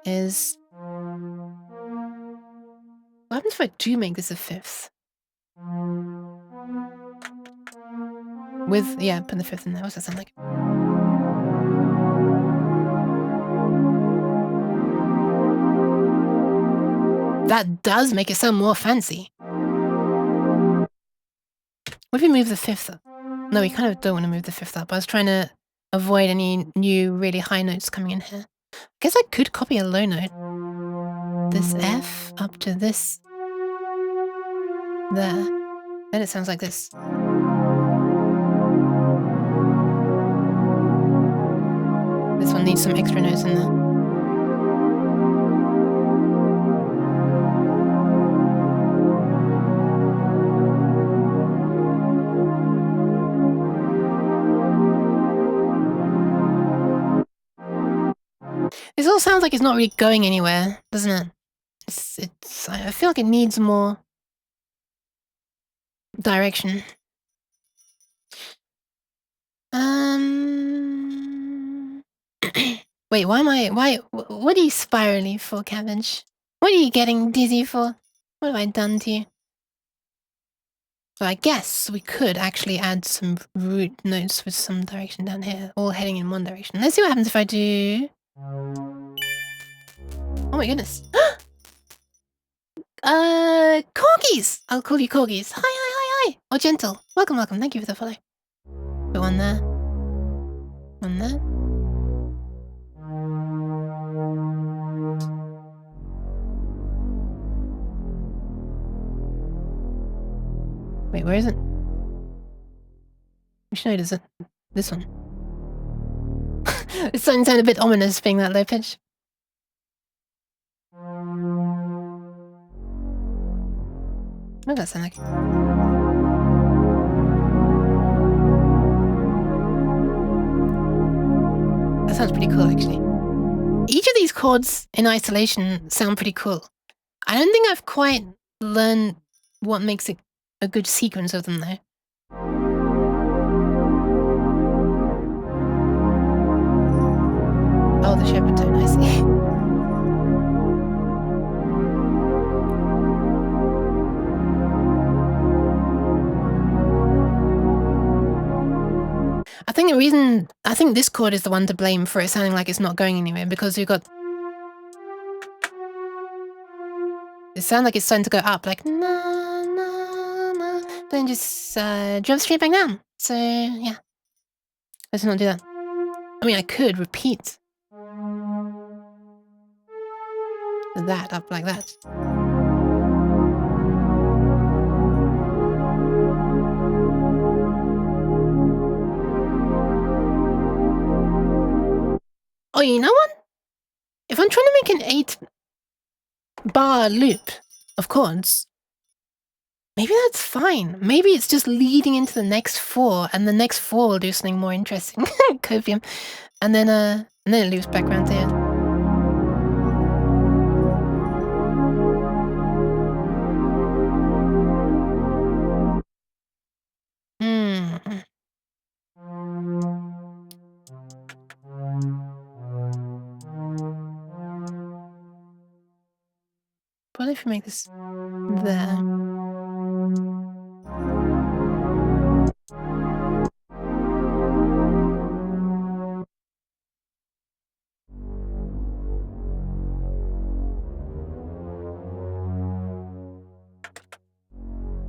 is what happens if I do make this a fifth? With, yeah, put the fifth in there. What's that sound like? That does make it sound more fancy. What if we move the fifth up? No, we kind of don't want to move the fifth up. I was trying to avoid any new really high notes coming in here. I guess I could copy a low note. This F up to this. There. Then it sounds like this. This one needs some extra notes in there. This all sounds like it's not really going anywhere, doesn't it? I feel like it needs more direction. Wait, what are you spiraling for, Cabbage? What are you getting dizzy for? What have I done to you? So I guess we could actually add some root notes with some direction down here, all heading in one direction. Let's see what happens if I do... Oh my goodness. Corgis! I'll call you Corgis. Hi. hi! Or gentle. Welcome, welcome. Thank you for the follow. Put one there. One there. Wait, where is it? Which note is it? This one. It's starting to sound a bit ominous being that low pitch. What does that sound like? That sounds pretty cool, actually. Each of these chords in isolation sound pretty cool. I don't think I've quite learned what makes it a good sequence of them, though. Oh, the shepherd tone, I see. I think this chord is the one to blame for it sounding like it's not going anywhere, because you've got... It sounds like it's starting to go up, like na na na, then just drop straight back down. So yeah, let's not do that. I mean, I could repeat that up like that. Oh, you know what? If I'm trying to make an 8-bar loop of chords, maybe that's fine. Maybe it's just leading into the next 4, and the next 4 will do something more interesting. Copium. And then it loops back around to here. What if we make this there?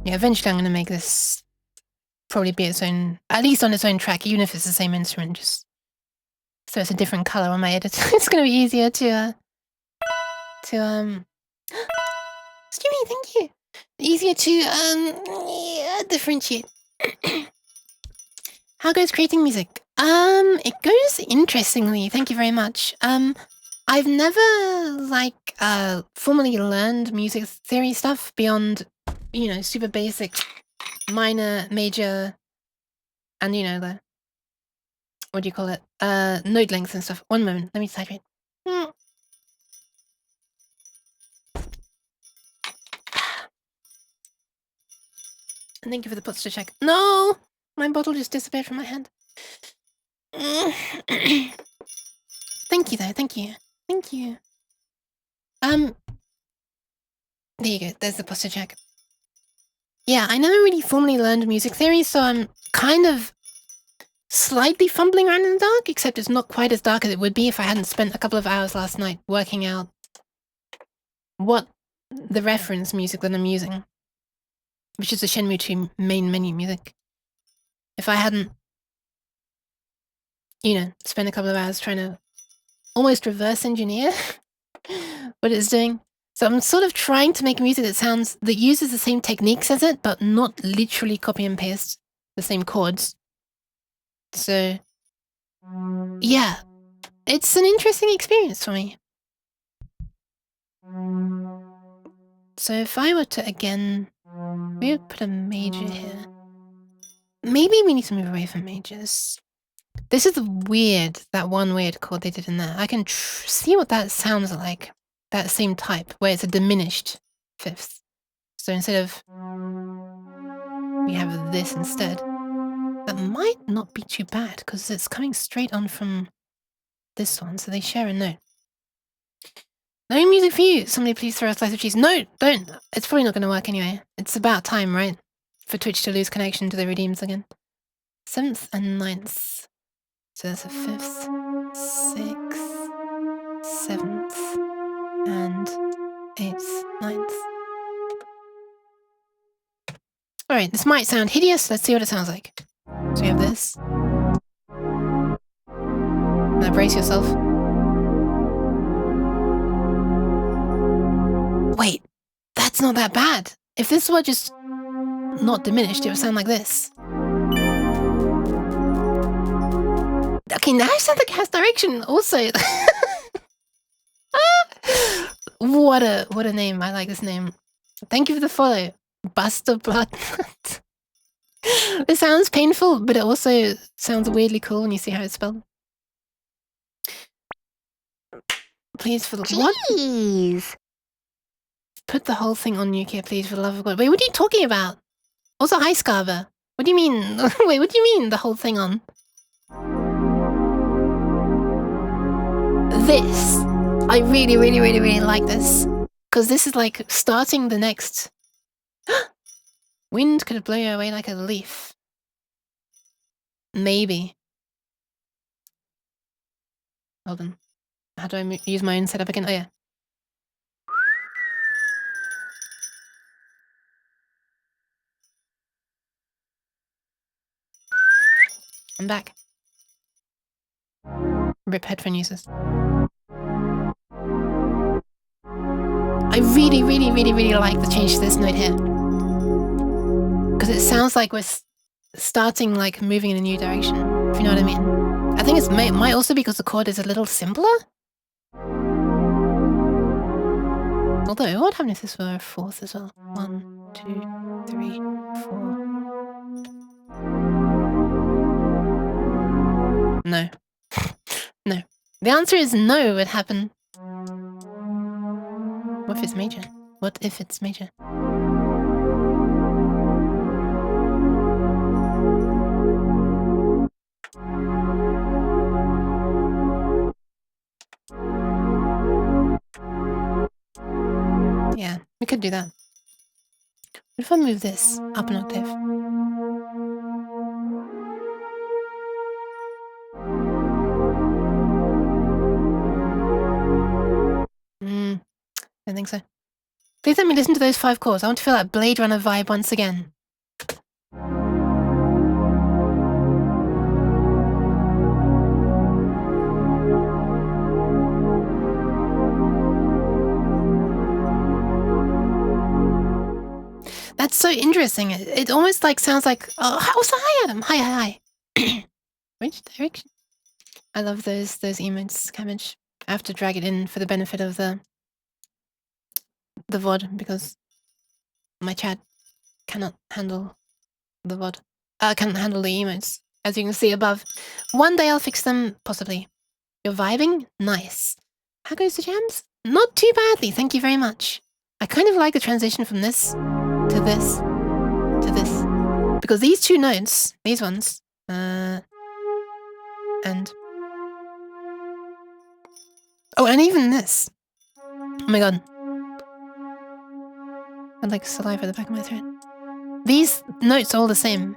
Yeah, eventually I'm going to make this probably be its own, at least on its own track, even if it's the same instrument, just so it's a different color on my editor. It's going to be easier to Stewie, thank you. Easier to yeah, differentiate. How goes creating music? It goes interestingly. Thank you very much. I've never formally learned music theory stuff beyond, you know, super basic, minor, major, and you know the what do you call it? Note lengths and stuff. One moment, let me type it. And thank you for the pots to check. No! My bottle just disappeared from my hand. Thank you though, thank you. Thank you. There you go, there's the posture check. Yeah, I never really formally learned music theory, so I'm kind of slightly fumbling around in the dark, except it's not quite as dark as it would be if I hadn't spent a couple of hours last night working out what the reference music that I'm using, which is the Shenmue 2 main menu music. If I hadn't, you know, spent a couple of hours trying to almost reverse engineer what it's doing. So I'm sort of trying to make music that uses the same techniques as it, but not literally copy and paste the same chords. So yeah, it's an interesting experience for me. So if I were to again, we would put a major here. Maybe we need to move away from majors. This is that one weird chord they did in there. I can see what that sounds like. That same type, where it's a diminished fifth. So instead of, we have this instead. That might not be too bad, because it's coming straight on from this one, so they share a note. No music for you! Somebody please throw a slice of cheese. No, don't! It's probably not going to work anyway. It's about time, right? For Twitch to lose connection to the redeems again. 7th and 9th. So that's a 5th, 6th, 7th, and 8th, 9th. Alright, this might sound hideous. Let's see what it sounds like. So we have this. Now brace yourself. Wait, that's not that bad. If this were just not diminished, it would sound like this. Okay, now it sounds like it has direction also. What a name. I like this name. Thank you for the follow. Buster Blood. It sounds painful, but it also sounds weirdly cool when you see how it's spelled. Please, for the what? Jeez. Put the whole thing on nuclear, please, for the love of God. Wait, what are you talking about? Also, hi, Scarver. What do you mean? Wait, what do you mean, the whole thing on? This. I really, really, really, really like this. Because this is like starting the next... Wind could blow you away like a leaf. Maybe. Hold on. How do I use my own setup again? Oh, yeah. I'm back. Rip headphone users. I really, really, really, really like the change to this note here. Because it sounds like we're starting, like, moving in a new direction, if you know what I mean. I think it might also be because the chord is a little simpler. Although, what would happen if this were a fourth as well? 1, 2, 3, 4. No. No. The answer is no, it would happen. What if it's major? What if it's major? Yeah, we could do that. What if I move this up an octave? I don't think so. Please let me listen to those 5 chords. I want to feel that Blade Runner vibe once again. That's so interesting. It almost like sounds like... Oh, hi, Adam. Hi. Which direction? I love those emotes, Cabbage. I have to drag it in for the benefit of the VOD because my chat cannot handle the VOD. Cannot handle the emotes, as you can see above. One day I'll fix them, possibly. You're vibing? Nice. How goes the jams? Not too badly, thank you very much. I kind of like the transition from this to this to this. Because these 2 notes, these ones, and... Oh, and even this. Oh my god. I like saliva at the back of my throat. These notes are all the same.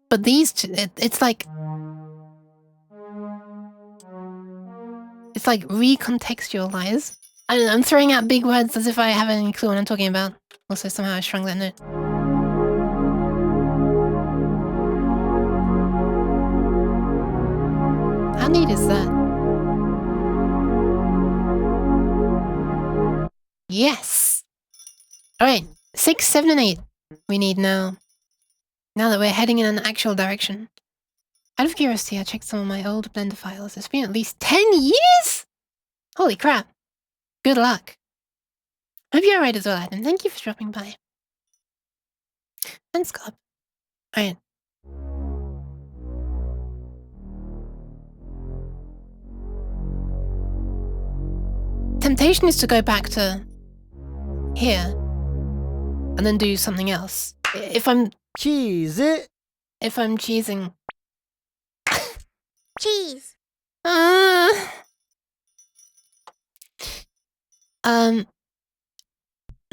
But these two, it's like... It's like recontextualize. I don't know, I'm throwing out big words as if I have any clue what I'm talking about. Also, somehow I shrunk that note. How neat is that? Yes! Alright, 6, 7, and 8 we need now. Now that we're heading in an actual direction. Out of curiosity, I checked some of my old Blender files. It's been at least 10 years?! Holy crap. Good luck. Hope you're alright as well, Adam. Thank you for dropping by. And Scott. Alright. Temptation is to go back to here and then do something else. If I'm cheesing. Cheese.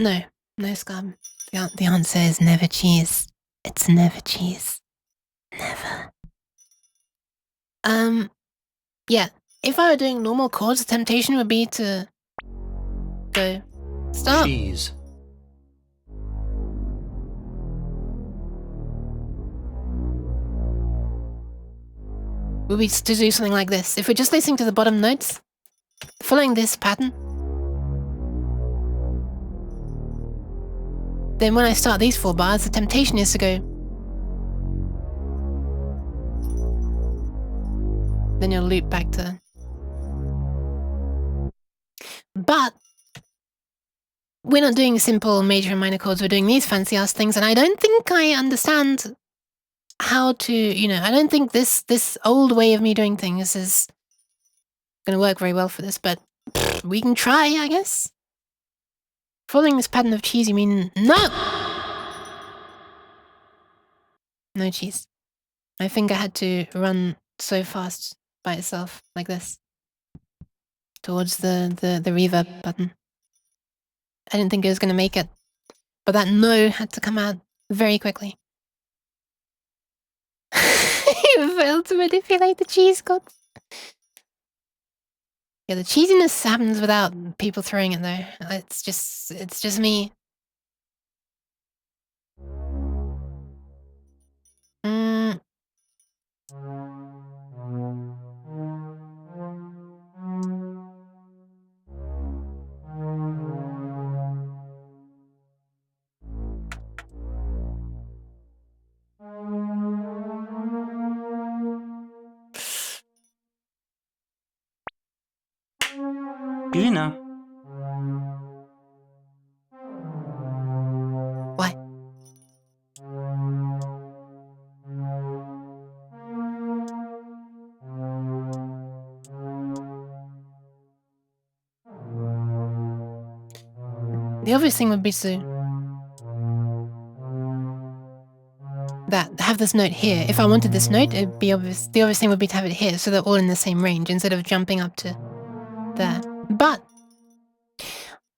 No, Scum. The answer is never cheese. It's never cheese. Never. Yeah. If I were doing normal chords, the temptation would be to go stop. Cheese. would be to do something like this. If we're just listening to the bottom notes, following this pattern, then when I start these 4 bars, the temptation is to go. Then you'll loop back to. But we're not doing simple major and minor chords, we're doing these fancy ass things, and I don't think I understand how to, I don't think this old way of me doing things is gonna work very well for this, but we can try, I guess. Following this pattern of cheese, you mean no! No cheese. I think I had to run so fast by itself, like this, towards the reverb button. I didn't think it was gonna make it, but that no had to come out very quickly. You failed to manipulate the cheese gods. Yeah, the cheesiness happens without people throwing it though. It's just me. Bühne. What? The obvious thing would be to have this note here. If I wanted this note, it'd be obvious. The obvious thing would be to have it here, so they're all in the same range instead of jumping up to there. But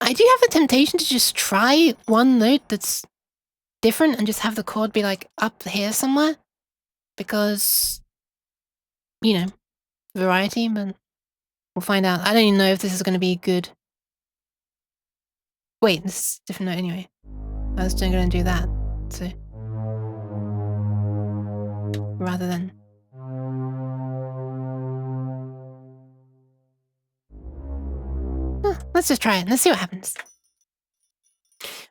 I do have the temptation to just try one note that's different and just have the chord be like up here somewhere, because variety. But we'll find out. I don't even know if this is going to be good. Wait, this is a different note anyway. I was going to do that, so rather than. Let's just try it. Let's see what happens.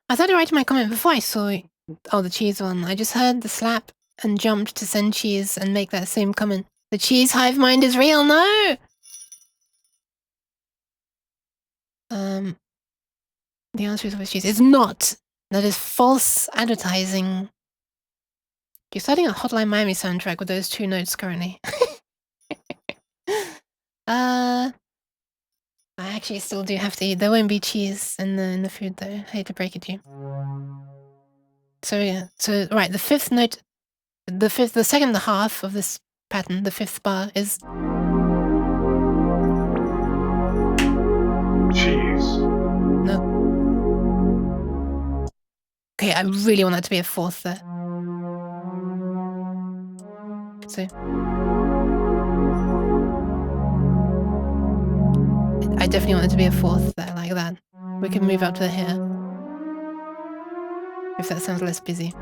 I started writing my comment before I saw the cheese one. I just heard the slap and jumped to send cheese and make that same comment. The cheese hive mind is real. No. The answer is always cheese. It's not. That is false advertising. You're starting a Hotline Miami soundtrack with those 2 notes currently. I actually still do have to eat. There won't be cheese in the food though. I hate to break it to you. So yeah. So right, the 5th note, the second half of this pattern, the 5th bar is Cheese. no. Okay, I really want that to be a 4th there. So I definitely want it to be a 4th there, like that. We can move up to here. If that sounds less busy.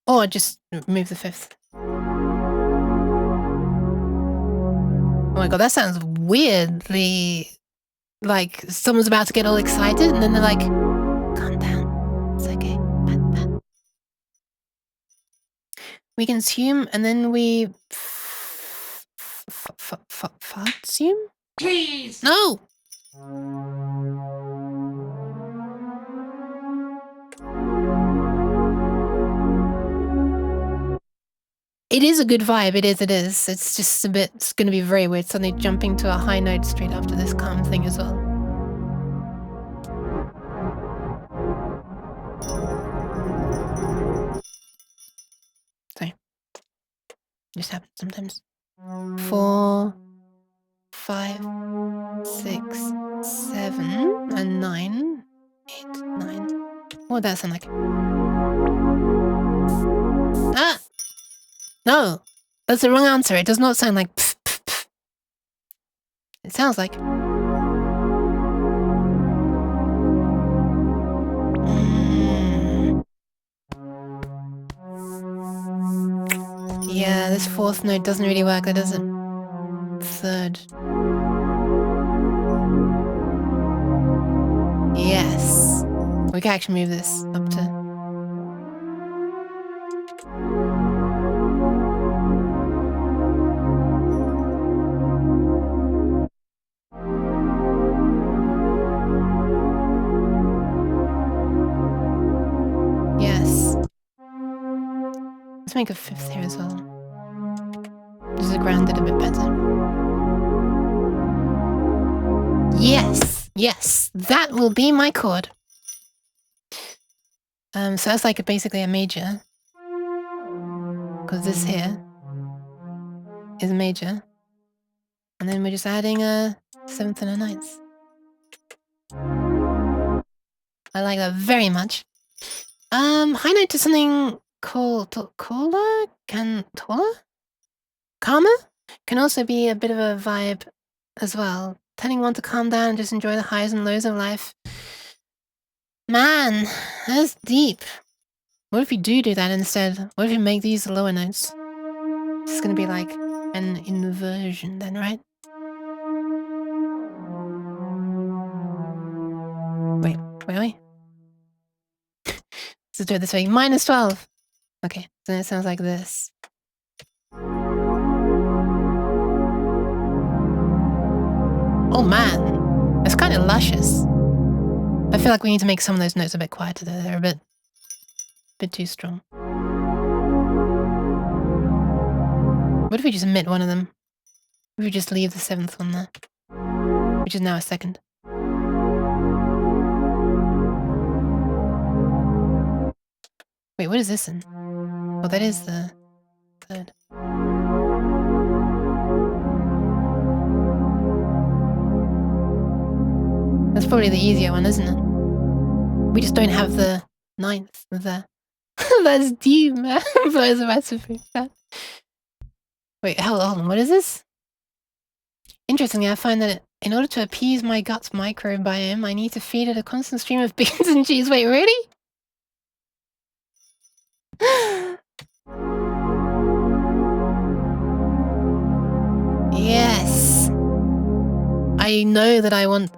Or just move the 5th. Oh my god, that sounds weirdly like someone's about to get all excited and then they're like, calm down, it's okay. Pat. We consume and then we consume? Please! No! It is a good vibe, it is. It's just a bit, it's gonna be very weird, suddenly jumping to a high note straight after this calm thing as well. Sorry. Just happens sometimes. 4, 5, 6, 7, and 9, 8, 9. What would that sound like? Ah! No! That's the wrong answer. It does not sound like pff, pff, pff. It sounds like... Yeah, this fourth note doesn't really work, does it? Third. Yes. We can actually move this up to... Yes. Let's make a fifth here as well. Just to ground it a bit better. Yes! Yes! That will be my chord. So that's like basically a major. Because this here is a major. And then we're just adding a seventh and a ninth. I like that very much. High note to something called Cola? Cantola? Calmer? Can also be a bit of a vibe as well. Telling one to calm down and just enjoy the highs and lows of life. Man, that's deep. What if we do that instead? What if we make these lower notes? It's gonna be like an inversion then, right? Wait. Let's do it this way. Minus 12. Okay, so then it sounds like this. Oh man, it's kind of luscious. I feel like we need to make some of those notes a bit quieter though. They're a bit too strong. What if we just omit one of them? What if we just leave the seventh one there? Which is now a second. Wait, what is this in? Oh, that is the third. That's probably the easier one, isn't it? We just don't have the ninth there. That's deep, man. Blows a massive fan. Wait, hold on. What is this? Interestingly, I find that in order to appease my gut's microbiome, I need to feed it a constant stream of beans and cheese. Wait, really? Yes. I know that I want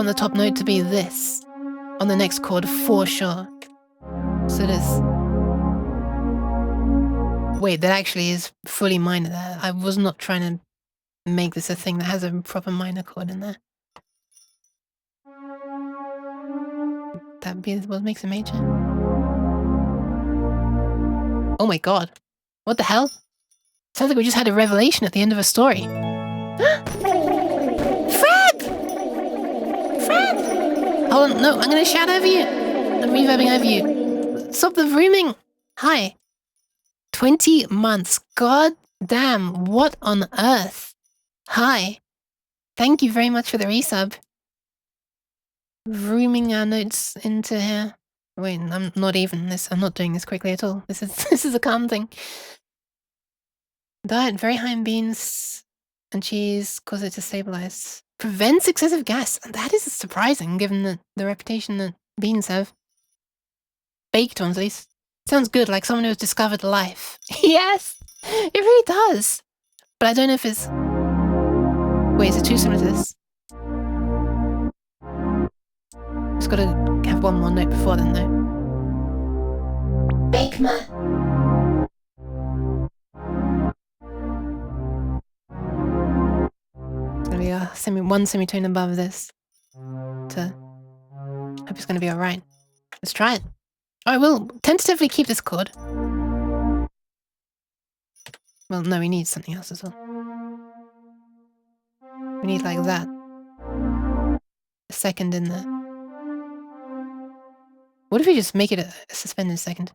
the top note to be this on the next chord for sure. So this. Wait, that actually is fully minor there. I was not trying to make this a thing that has a proper minor chord in there. That'd be what makes a major. Oh my god. What the hell? Sounds like we just had a revelation at the end of a story. Fred! Hold on, no, I'm gonna shout over you. I'm reverbing over you. Stop the rooming. Hi. 20 months. God damn, what on earth? Hi. Thank you very much for the resub. Rooming our notes into here. Wait, I'm not even this. I'm not doing this quickly at all. This is a calm thing. Diet very high in beans and cheese, cause it to stabilize. Prevents excessive gas. And that is surprising given the reputation that beans have. Baked ones, at least. Sounds good, like someone who has discovered life. Yes! It really does. But I don't know if it's... Wait, is it too similar to this? Just gotta have one more note before then, though. Bigma. It's gonna be a one semitone above this. Hope it's gonna be alright. Let's try it. I will tentatively keep this chord. Well, no, we need something else as well. We need like that. A second in there. What if we just make it a suspended second?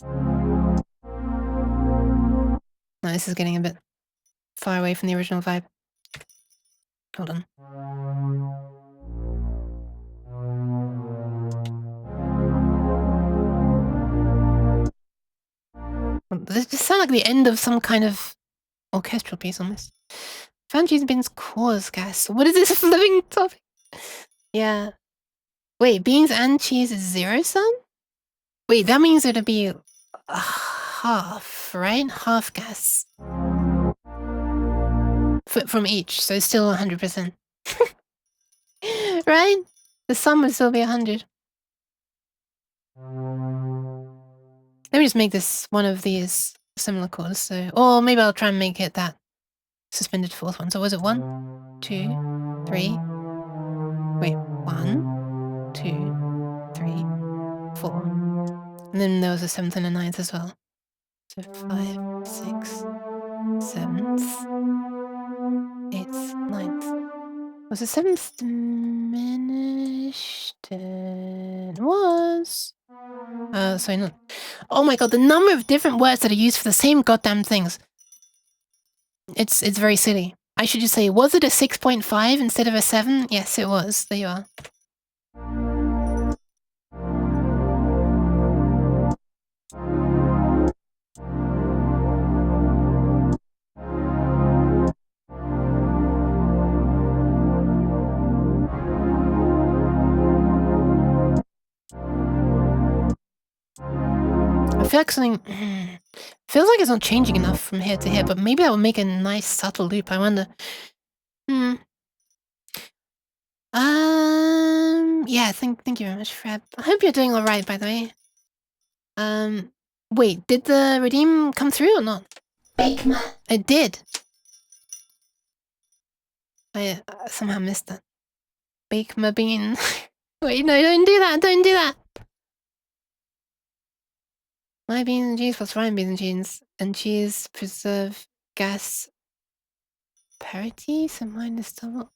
No, this is getting a bit far away from the original vibe. Hold on. This just sounds like the end of some kind of orchestral piece almost. Found cheese and beans cause gas. What is this living topic? Yeah. Wait, beans and cheese is zero sum? Wait, that means it'd be half. half, right? Half gas. From each, so still 100%. Right? The sum would still be 100. Let me just make this one of these similar chords. So, or maybe I'll try and make it that suspended fourth one. So was it 1, 2, 3? Wait, 1, 2, 3, 4. And then there was a 7th and a 9th as well. So 5, 6, 7th, 8th, 9th. Was the 7th diminished? It was. Sorry, not. Oh my god, the number of different words that are used for the same goddamn things. It's very silly. I should just say, was it a 6.5 instead of a 7? Yes, it was. There you are. I feel like something... feels like it's not changing enough from here to here, but maybe that will make a nice subtle loop. I wonder. Yeah, thank you very much, Fred. I hope you're doing alright, by the way. Wait, did the redeem come through or not? Bakema. It did. I somehow missed that. Bakema bean. Wait, no, don't do that, don't do that! My beans and cheese plus Ryan beans and cheese preserve gas parity, so mine is double.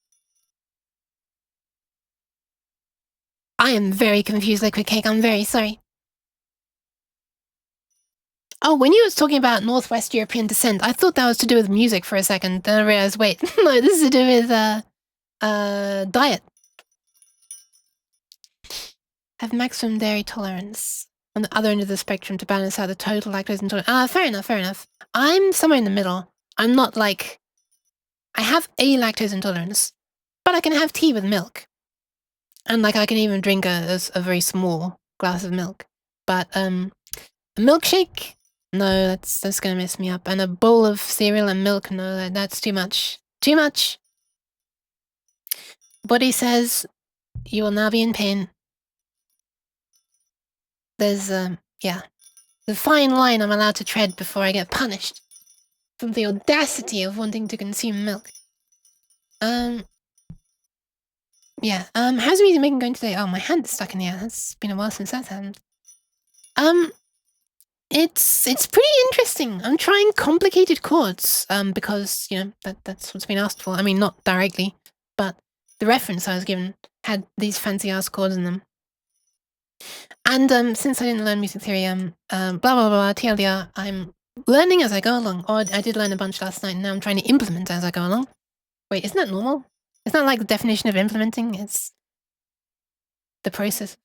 I am very confused, Liquid Cake, I'm very sorry. Oh, when you was talking about Northwest European descent, I thought that was to do with music for a second, then I realized, wait, no, this is to do with, diet. Have maximum dairy tolerance on the other end of the spectrum to balance out the total lactose intolerance. Fair enough, fair enough. I'm somewhere in the middle. I'm not like... I have a lactose intolerance, but I can have tea with milk. And like I can even drink a very small glass of milk. But a milkshake? No, that's gonna mess me up. And a bowl of cereal and milk? No, that's too much. Too much! Body says you will now be in pain. There's, yeah. The fine line I'm allowed to tread before I get punished. From the audacity of wanting to consume milk. Yeah, how's the music making going today? Oh, my hand is stuck in the air. It's been a while since that happened. It's pretty interesting. I'm trying complicated chords, because, you know, that's what's been asked for. I mean, not directly, but the reference I was given had these fancy-ass chords in them. And, since I didn't learn music theory, blah, blah, blah, TLDR, I'm learning as I go along. Or I did learn a bunch last night, and now I'm trying to implement as I go along. Wait, isn't that normal? It's not like the definition of implementing, it's the process.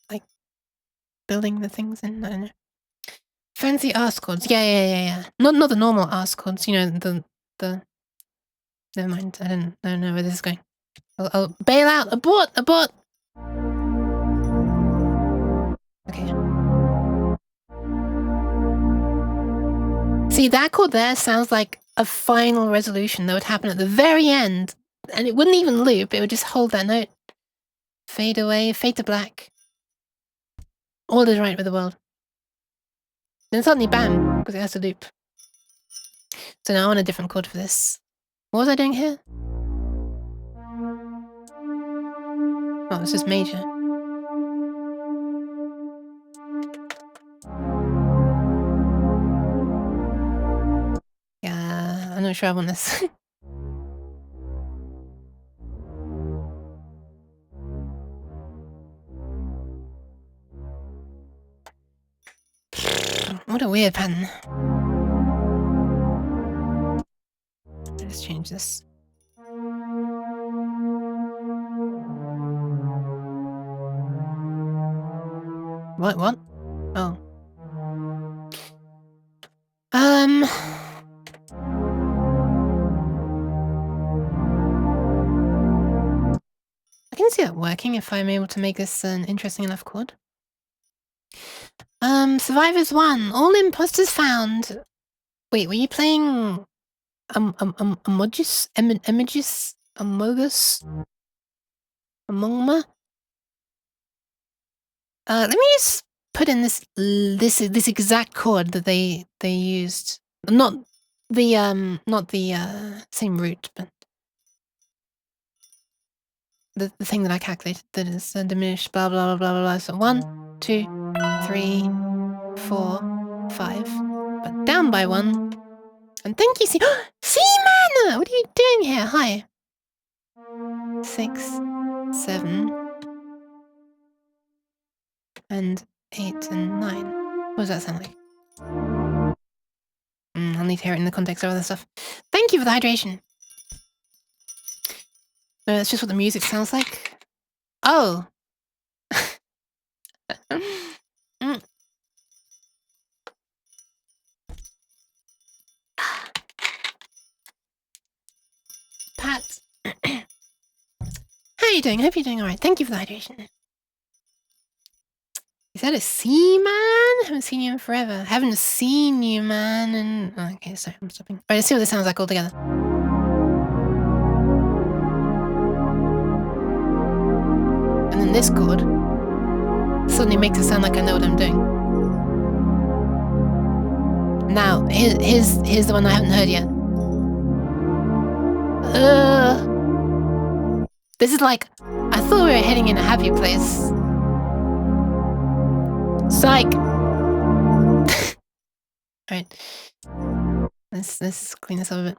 Like, building the things in, I don't know. Fancy ass chords, yeah. Not the normal ass chords, you know, the... Never mind, I don't know where this is going. I'll bail out, abort! Okay. See, that chord there sounds like a final resolution that would happen at the very end. And it wouldn't even loop, it would just hold that note. Fade away, fade to black. All is right with the world. Then suddenly, bam, because it has to loop. So now I want a different chord for this. What was I doing here? Oh, it's just major. Yeah, I'm not sure I want this. What a weird pattern. Let's change this. What? Oh. I can see that working if I'm able to make this an interesting enough chord. Survivors 1. All imposters found. Wait, were you playing Amogus? Amogus? Amongma? Let me just put in this exact chord that they used. Not the same root, but the thing that I calculated that is diminished, blah blah blah blah blah. So 1, 2, 3, 4, 5, but down by 1. And thank you, Mana! What are you doing here? Hi. 6, 7, and 8 and 9. What does that sound like? I'll need to hear it in the context of other stuff. Thank you for the hydration. No, that's just what the music sounds like. Oh. Pat. How are you doing? Hope you're doing alright. Thank you for the hydration. Is that a C, man? Haven't seen you in forever. Haven't seen you, man. And okay, sorry, I'm stopping. Right, let's see what this sounds like all together. And then this chord suddenly makes it sound like I know what I'm doing. Now, here's the one I haven't heard yet. This is like, I thought we were heading in a happy place. Psych! Alright. Let's clean this up a bit.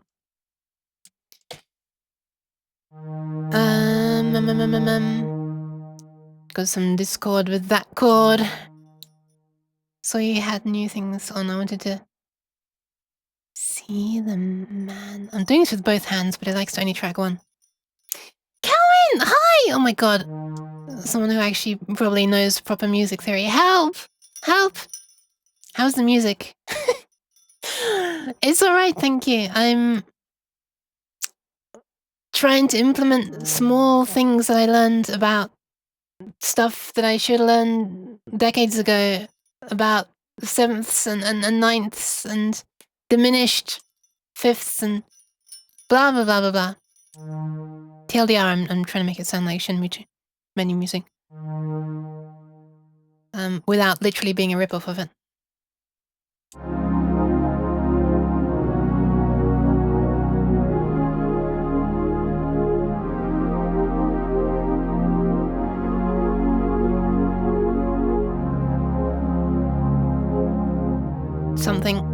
Got some Discord with that chord. So you had new things on. I wanted to see them, man. I'm doing this with both hands, but it likes to only track one. Calvin! Hi! Oh my god. Someone who actually probably knows proper music theory. Help! Help! How's the music? It's alright, thank you. I'm trying to implement small things that I learned about stuff that I should have learned decades ago about sevenths and ninths and diminished fifths and blah blah blah blah blah. TLDR, I'm trying to make it sound like Shenmue menu music. Without literally being a ripoff of it. Something.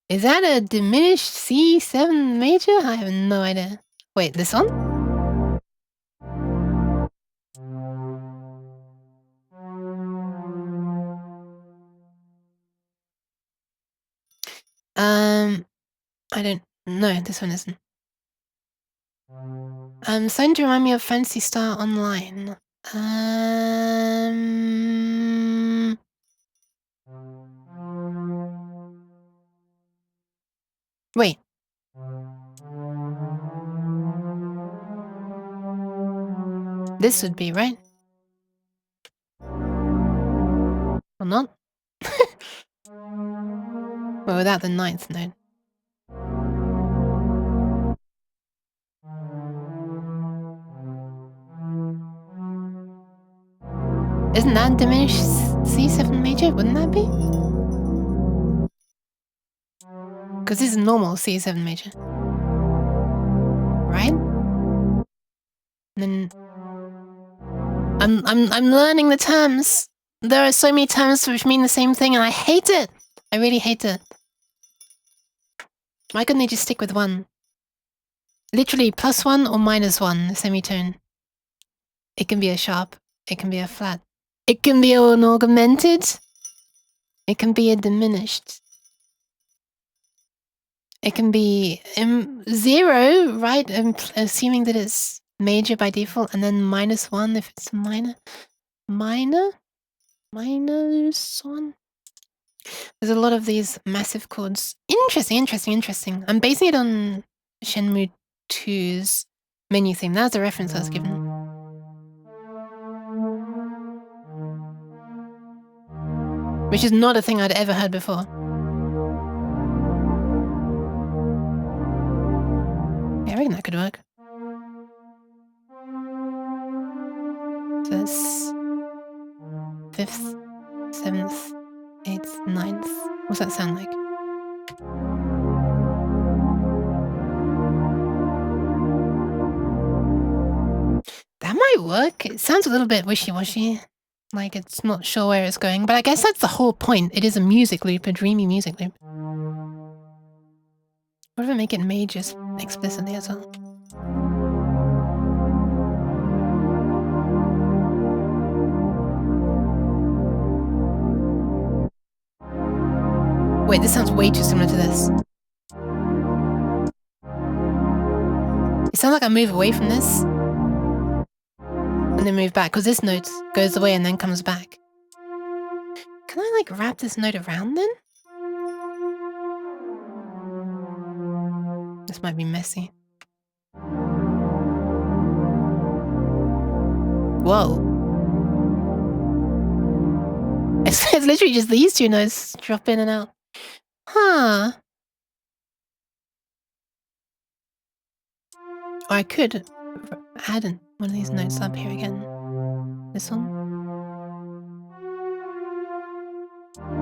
Is that a diminished C7 major? I have no idea. Wait, this one? I don't know, this one isn't. Starting to remind me of Fantasy Star Online. Wait. This would be, right? Or not? Well, without the ninth note. Isn't that diminished C7 major? Wouldn't that be? Because this is normal C7 major. Right? And then I'm learning the terms. There are so many terms which mean the same thing and I hate it. I really hate it. Why couldn't they just stick with one? Literally +1 or -1 semitone. It can be a sharp. It can be a flat. It can be an augmented. It can be a diminished. It can be 0, right? Assuming that it's major by default, and then -1 if it's minor. -1. There's a lot of these massive chords. Interesting. I'm basing it on Shenmue 2's Menu theme. That was the reference I was given. Which is not a thing I'd ever heard before. Yeah, I reckon that could work. So it's 5th, 7th, 8th, 9th. What's that sound like? That might work. It sounds a little bit wishy-washy. Like it's not sure where it's going. But I guess that's the whole point. It is a music loop, a dreamy music loop. What if I make it major explicitly as well? Wait, this sounds way too similar to this. It sounds like I move away from this and then move back, because this note goes away and then comes back. Can I like wrap this note around then? This might be messy. Whoa. It's literally just these two notes drop in and out. Huh. Or I could add one of these notes up here again. This one.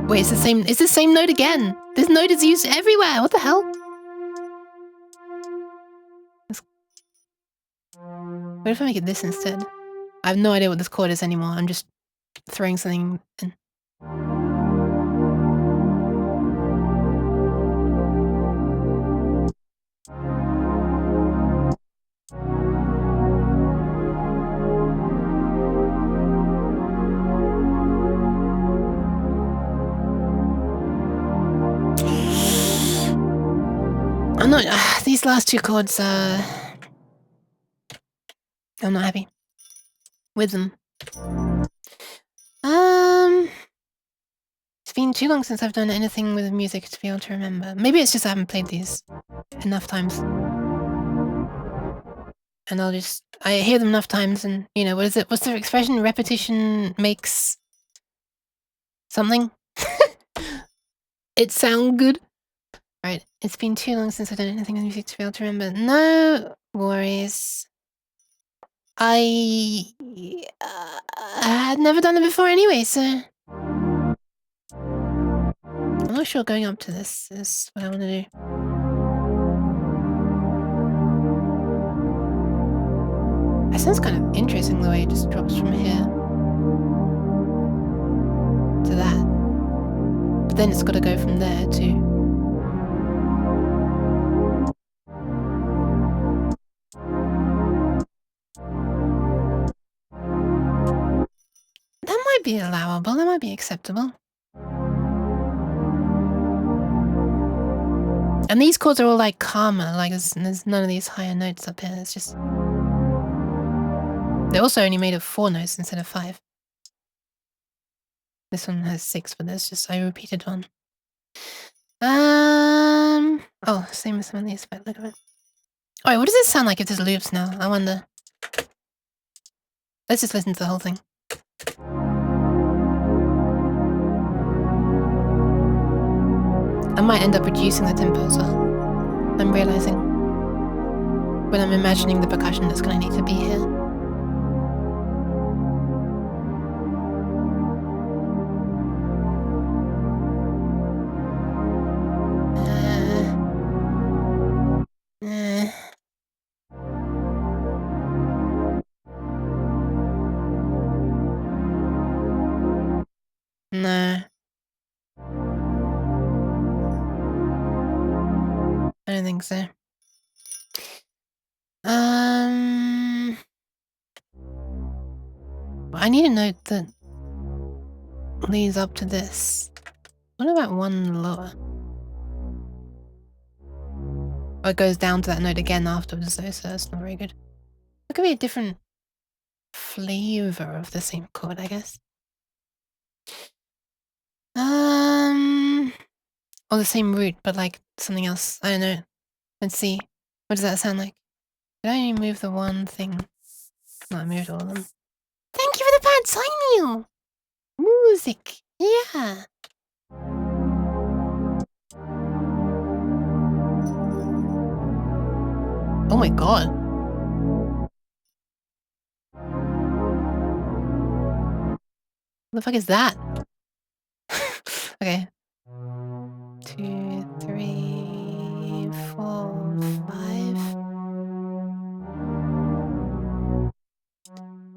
Wait, it's the same note again. This note is used everywhere. What the hell? What if I make it this instead? I have no idea what this chord is anymore. I'm just throwing something in. I'm not. These last two chords. I'm not happy with them. It's been too long since I've done anything with music to be able to remember. Maybe it's just I haven't played these enough times. And I hear them enough times and, you know, what is it? What's the expression? Repetition makes something? It sound good? Right, it's been too long since I've done anything with music to be able to remember. No worries. I had never done it before anyway, so... I'm not sure going up to this is what I want to do. That sounds kind of interesting the way it just drops from here to that. But then it's got to go from there to... That might be allowable, that might be acceptable. And these chords are all like calmer, like there's none of these higher notes up here, it's just... They're also only made of 4 notes instead of 5. This one has 6, but I repeated one. Oh, same as some of these, but look at it. Alright, what does it sound like if there's loops now? I wonder. Let's just listen to the whole thing. I might end up reducing the tempo as well. I'm realizing when I'm imagining the percussion that's going to need to be here. No. I don't think so. I need a note that leads up to this. What about one lower? Or it goes down to that note again afterwards though, so that's not very good. It could be a different flavor of the same chord, I guess. Or the same root, but like something else. I don't know. Let's see. What does that sound like? Did I only move the one thing? No, I moved all of them. Thank you for the pad, sign you! Music, yeah. Oh my god. What the fuck is that? Okay. 2, 3, 4, 5,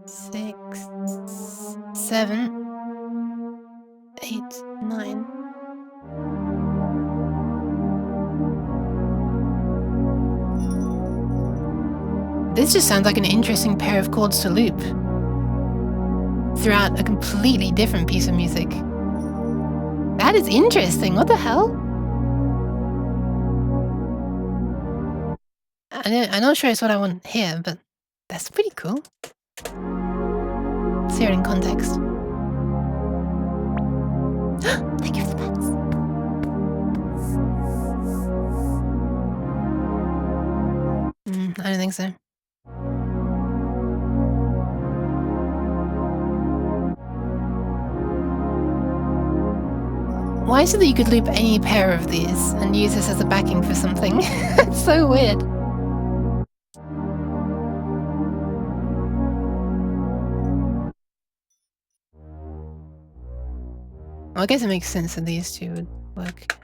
6, 7, 8, 9. This just sounds like an interesting pair of chords to loop throughout a completely different piece of music. That is interesting. What the hell? I'm not sure it's what I want here, but that's pretty cool. Let's hear it in context. Thank you for the pets. I don't think so. Why is it that you could loop any pair of these and use this as a backing for something? It's so weird. Well, I guess it makes sense that these two would work.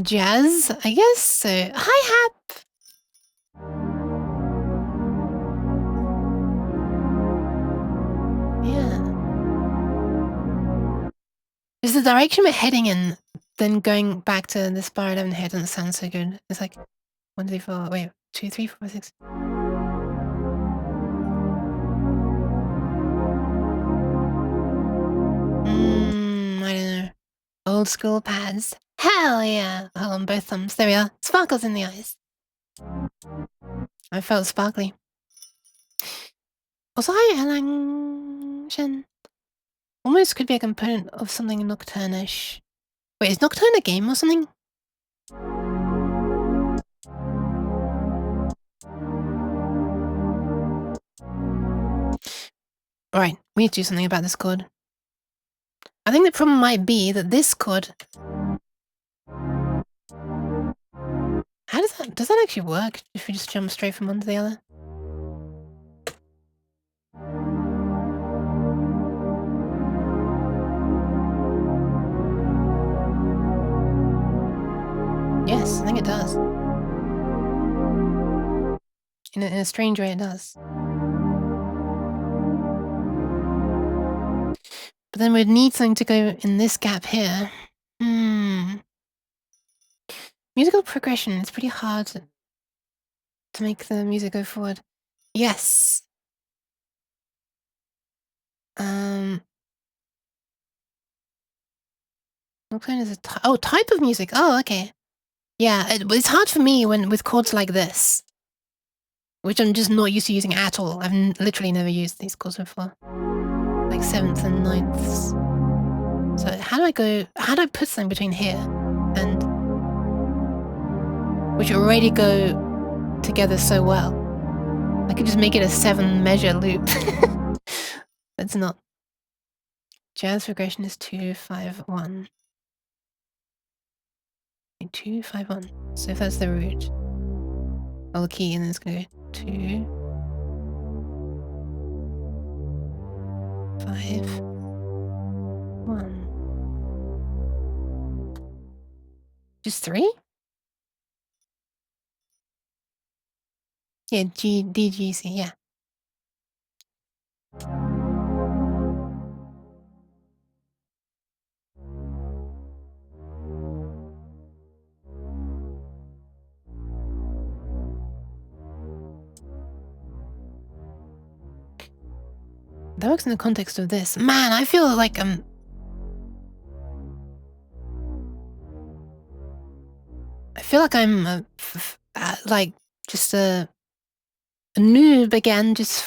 Jazz, I guess so. Hi-hat! Yeah. Is the direction we're heading in, then going back to this bar 11 here doesn't sound so good. It's like 1, 2, 4, wait, 2, 3, 4, 6. I don't know. Old school pads. Hell yeah! Hold on, both thumbs. There we are. Sparkles in the eyes. I felt sparkly. Also, hi, Alang Shen. Almost could be a component of something nocturnish. Wait, is Nocturne a game or something? Alright, we need to do something about this chord. I think the problem might be that this chord... How does that actually work if we just jump straight from one to the other? Yes, I think it does. In a strange way, it does. But then we'd need something to go in this gap here. Musical progression, it's pretty hard to make the music go forward. Yes. What kind is a type of music? Oh, okay. Yeah, it's hard for me with chords like this, which I'm just not used to using at all. I've literally never used these chords before. Like 7th and 9ths. So how do I put something between here and... which already go together so well. I could just make it a 7-measure loop. That's not. Jazz progression is 2, 5, 1. 2, 5, 1. So if that's the root, I'll key and then it's gonna go 2, 5, 1. Just 3? Yeah, G, D, G, C, yeah. That works in the context of this. Man, I feel like I'm like just a noob again, just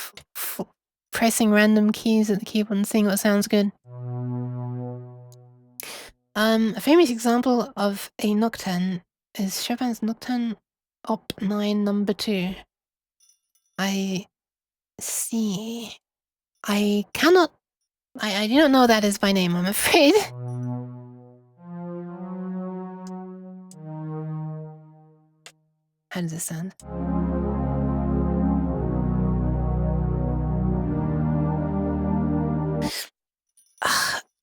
pressing random keys at the keyboard and seeing what sounds good. A famous example of a nocturne is Chopin's Nocturne Op. 9 number 2. I see. I cannot... I do not know that is by name, I'm afraid. How does it sound?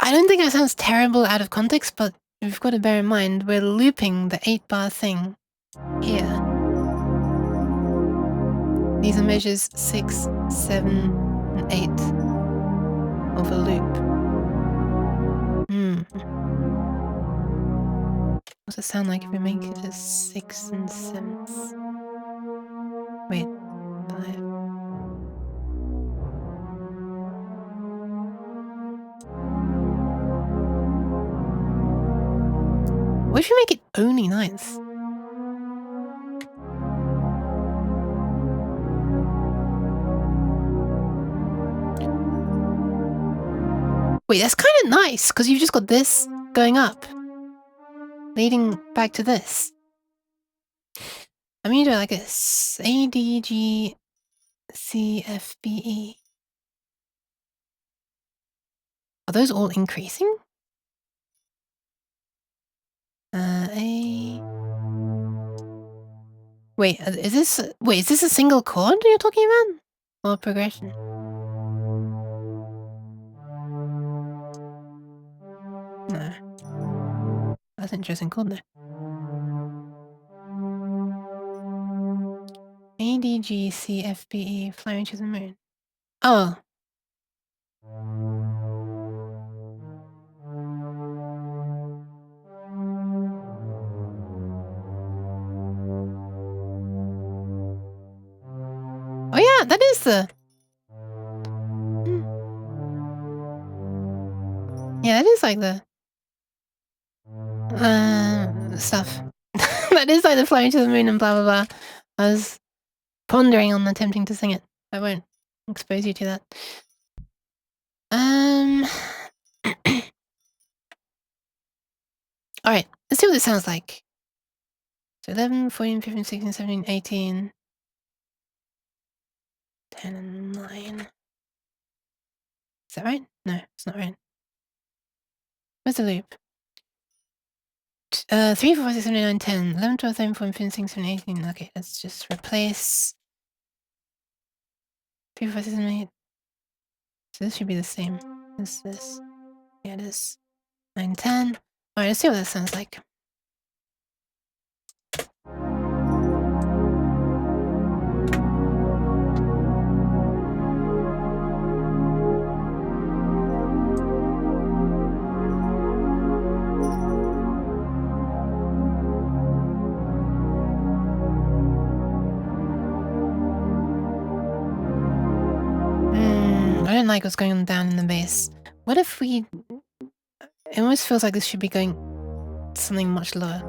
I don't think that sounds terrible out of context, but you've got to bear in mind we're looping the 8-bar thing here. These are measures 6, 7, and 8 of a loop. What's it sound like if we make it a 6 and 7th? Wait, 5. What if we make it only 9th? Wait, that's kind of nice, because you've just got this going up, leading back to this. I mean, do it like this. A, D, G, C, F, B, E. Are those all increasing? A... Wait, is this a single chord you're talking about? Or progression? No. That's an interesting chord there. A, D, G, C, F, B, E, flying to the moon. Oh. Oh yeah, that is the... Yeah, that is like the... stuff. That is like the flying to the moon and blah blah blah. I was pondering on attempting to sing it. I won't expose you to that. Alright, let's see what this sounds like. So 11, 14, 15, 16, 17, 18... 10 and 9. Is that right? No, it's not right. Where's the loop? 3, 4, 5, 6, 7, 8, 9, 10. 11, 12, 13, 14, 15, 16, 17, 18. Okay, let's just replace 3, 4, 5, 6, 7, 8. So this should be the same as this. Yeah, it is. 9, 10. Alright, let's see what that sounds like. I don't like what's going on down in the bass. What if we... It almost feels like this should be going something much lower.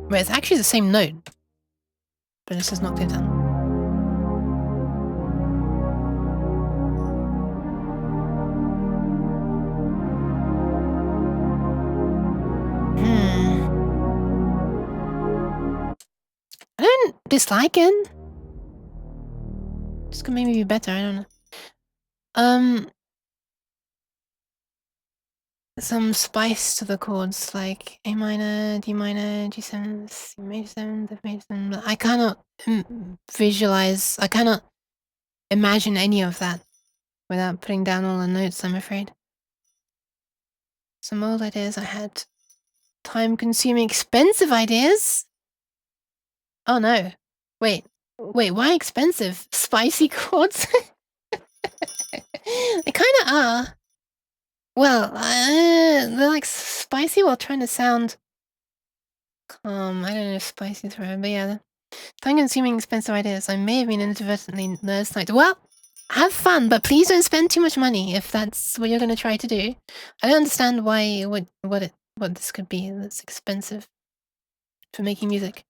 Wait, it's actually the same note. But it's just knocked it down. I don't dislike it. This could maybe be better, I don't know. Some spice to the chords, like A minor, D minor, G7, C major 7, F major 7. I cannot visualize, I cannot imagine any of that without putting down all the notes, I'm afraid. Some old ideas I had. Time-consuming, expensive ideas? Oh no. Wait, why expensive? Spicy chords? They kinda are. Well, they're like spicy while trying to sound calm. I don't know if spicy is right, but yeah. Time-consuming, expensive ideas. I may have been inadvertently nerd-sniped. Well, have fun, but please don't spend too much money if that's what you're going to try to do. I don't understand why what this could be that's expensive for making music.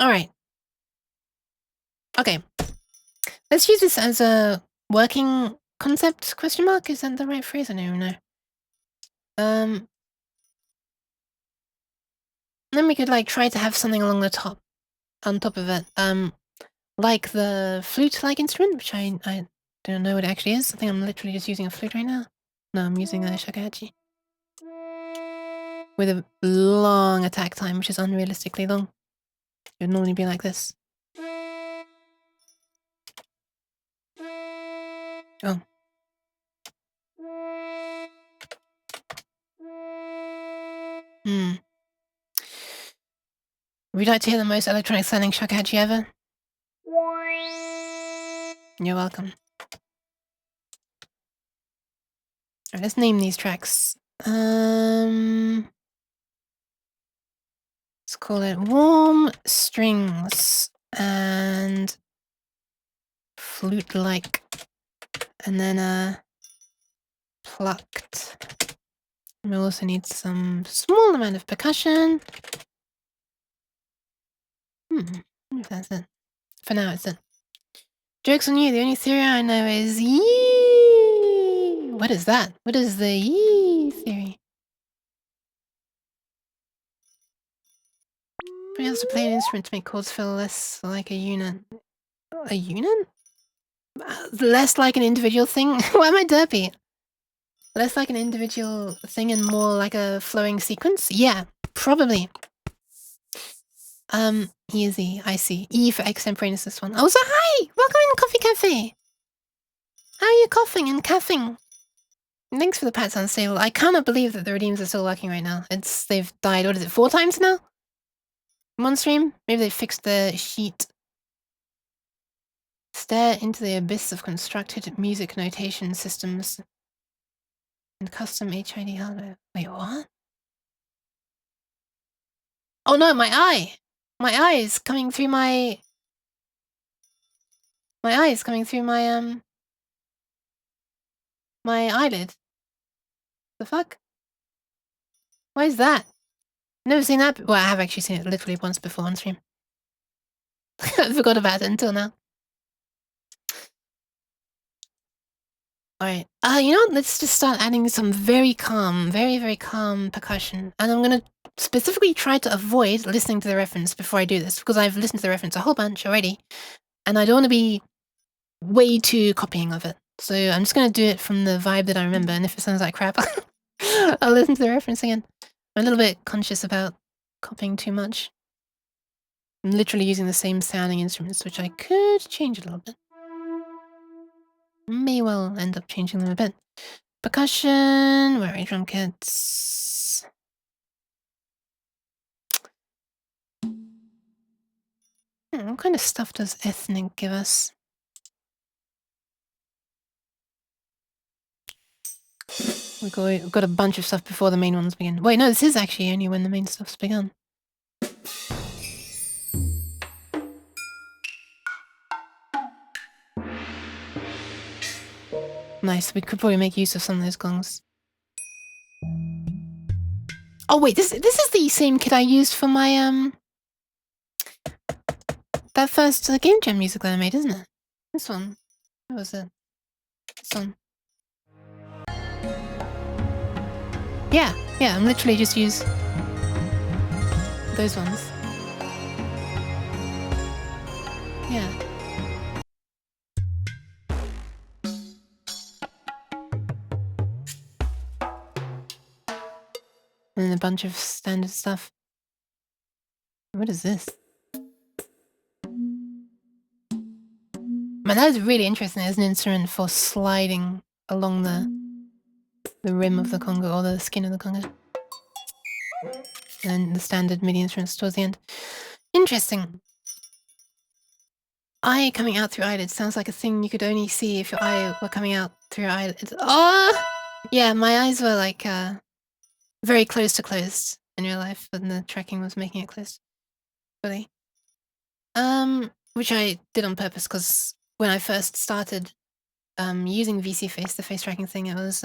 Alright. Okay. Let's use this as a working concept, question mark? Is that the right phrase? I don't even know. Then we could like try to have something along the top, on top of it. Like the flute-like instrument, which I don't know what it actually is. I think I'm literally just using a flute right now. No, I'm using a shakuhachi. With a long attack time, which is unrealistically long. It would normally be like this. Oh. Would you like to hear the most electronic sounding shakuhachi ever? You're welcome. Alright, let's name these tracks. Let's call it Warm Strings and Flute-like. And then Plucked. We also need some small amount of percussion. If that's it. For now, it's it. Joke's on you, the only theory I know is yee. What is that? What is the yee theory? We have to play an instrument to make chords feel less like a unit. A unit? Less like an individual thing? Why am I derpy? Less like an individual thing and more like a flowing sequence? Yeah, probably. Easy, I see. E for extemporaneous, this one. Oh, so hi! Welcome in Coffee Cafe! How are you coughing and caffing? Thanks for the pats on sale. I cannot believe that the redeems are still working right now. They've died, what is it, 4 times now? One stream? Maybe they fixed the sheet. Stare into the abyss of constructed music notation systems and custom HID hardware. Wait, what? Oh no, my eye! My eye is coming through my... My eye is coming through my, my eyelid. The fuck? Why is that? Never seen that. Well, I have actually seen it literally once before on stream. I forgot about it until now. Alright. You know what? Let's just start adding some very calm, very calm percussion. And I'm gonna specifically try to avoid listening to the reference before I do this, because I've listened to the reference a whole bunch already. And I don't want to be way too copying of it. So I'm just gonna do it from the vibe that I remember, and if it sounds like crap, I'll listen to the reference again. I'm a little bit conscious about copying too much. I'm literally using the same sounding instruments, which I could change a little bit. May well end up changing them a bit. Percussion, where are drum kits? What kind of stuff does ethnic give us? We've got a bunch of stuff before the main ones begin. Wait, no, this is actually only when the main stuff's begun. Nice, we could probably make use of some of those gongs. Oh wait, this is the same kit I used for my that first Game Jam music that I made, isn't it? This one. What was it? This one. Yeah, I'm literally just use those ones. Yeah. And then a bunch of standard stuff. What is this? Man, that is really interesting as an instrument for sliding along the rim of the conga or the skin of the conga. And the standard MIDI instruments towards the end. Interesting. Eye coming out through eyelids sounds like a thing you could only see if your eye were coming out through your eyelids. Oh! Yeah, my eyes were like very close to closed in real life, but the tracking was making it closed. Really. Which I did on purpose because when I first started using VC Face, the face tracking thing, it was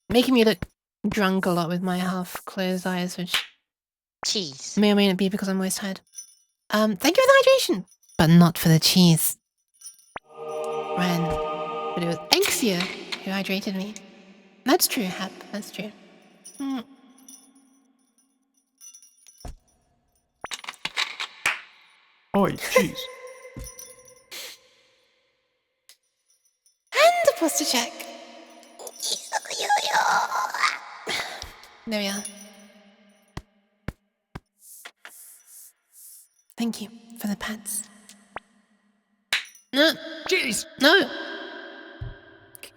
making me look drunk a lot with my half closed eyes, which Jeez. may or may not be because I'm always tired. Thank you for the hydration, but not for the cheese. Ryan, but it was Exia who hydrated me. That's true, Hap. That's true. Mm. Oi, cheese. And a posture check. There we are. Thank you for the pats. No. Cheese! No.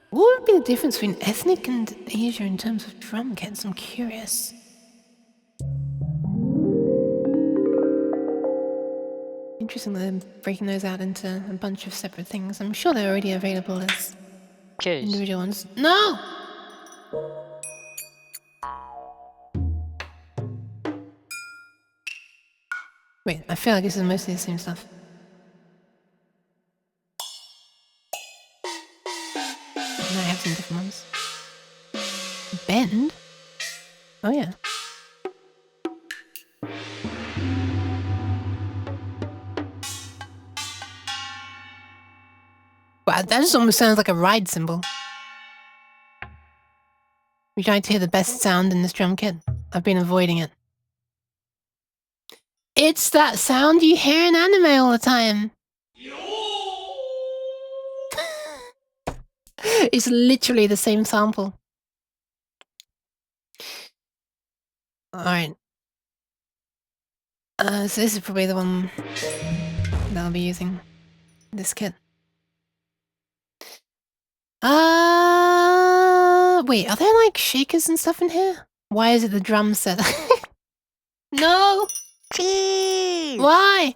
What would be the difference between ethnic and Asia in terms of drum kits? I'm curious. Interesting that they're breaking those out into a bunch of separate things. I'm sure they're already available as individual ones. No! Wait, I feel like this is mostly the same stuff. No, I have some different ones. Bend? Oh yeah. Wow, that just almost sounds like a ride cymbal. We tried to hear the best sound in this drum kit. I've been avoiding it. It's that sound you hear in anime all the time. It's literally the same sample. Alright. So this is probably the one that I'll be using. This kit. Wait, are there like shakers and stuff in here? Why is it the drum set? No! Cheese! Why?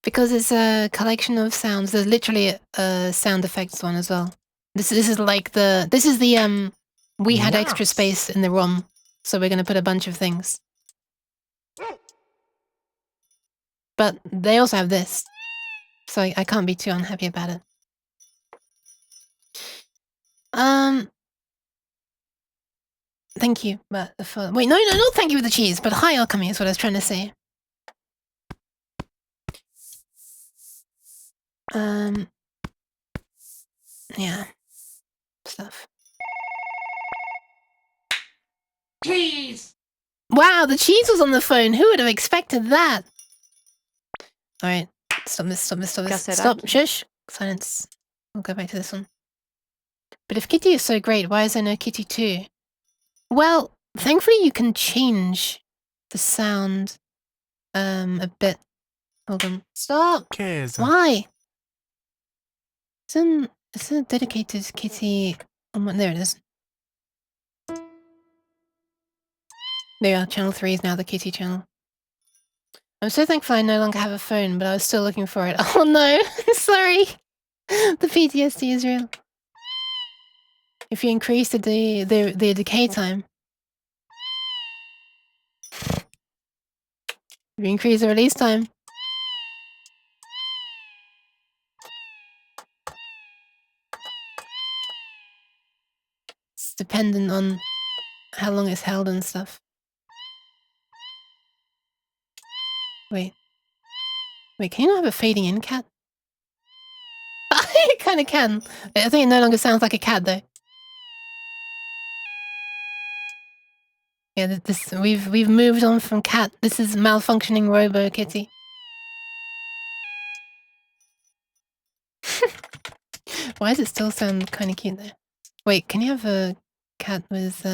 Because it's a collection of sounds. There's literally a sound effects one as well. This is like the we had extra Yes. space in the ROM, so we're gonna put a bunch of things. But they also have this, so I can't be too unhappy about it. Thank you, but for wait, no, not thank you for the cheese, but hi, Alchemy is what I was trying to say. Yeah, stuff. Cheese! Wow, the cheese was on the phone. Who would have expected that? All right, stop this. Stop, shush, silence. We'll go back to this one. But if Kitty is so great, why is there no Kitty 2? Well, thankfully you can change the sound a bit. Hold on. Stop! Cheers. Why? It's a dedicated Kitty... there it is. There you are, channel 3 is now the Kitty channel. I'm so thankful I no longer have a phone, but I was still looking for it. Oh no, sorry. The PTSD is real. If you increase the decay time. If you increase the release time. It's dependent on how long it's held and stuff. Wait, can you not have a fading in cat? It kind of can. I think it no longer sounds like a cat though. Yeah, we've moved on from cat. This is malfunctioning Robo Kitty. Why does it still sound kind of cute though? Wait, can you have a cat with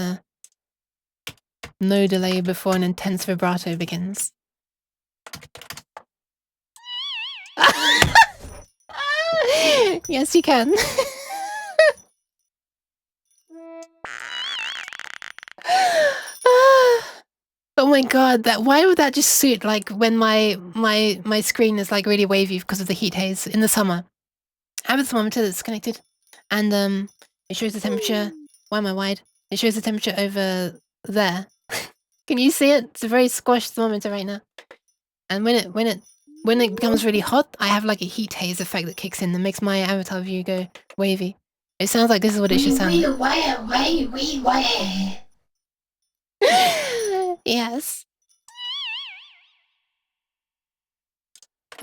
no delay before an intense vibrato begins? Yes, you can. Oh my god, why would that just suit like when my screen is like really wavy because of the heat haze in the summer? I have a thermometer that's connected and it shows the temperature. Why am I wide? It shows the temperature over there. Can you see it? It's a very squashed thermometer right now. And when it becomes really hot, I have like a heat haze effect that kicks in that makes my avatar view go wavy. It sounds like this is what it should sound like. Yes.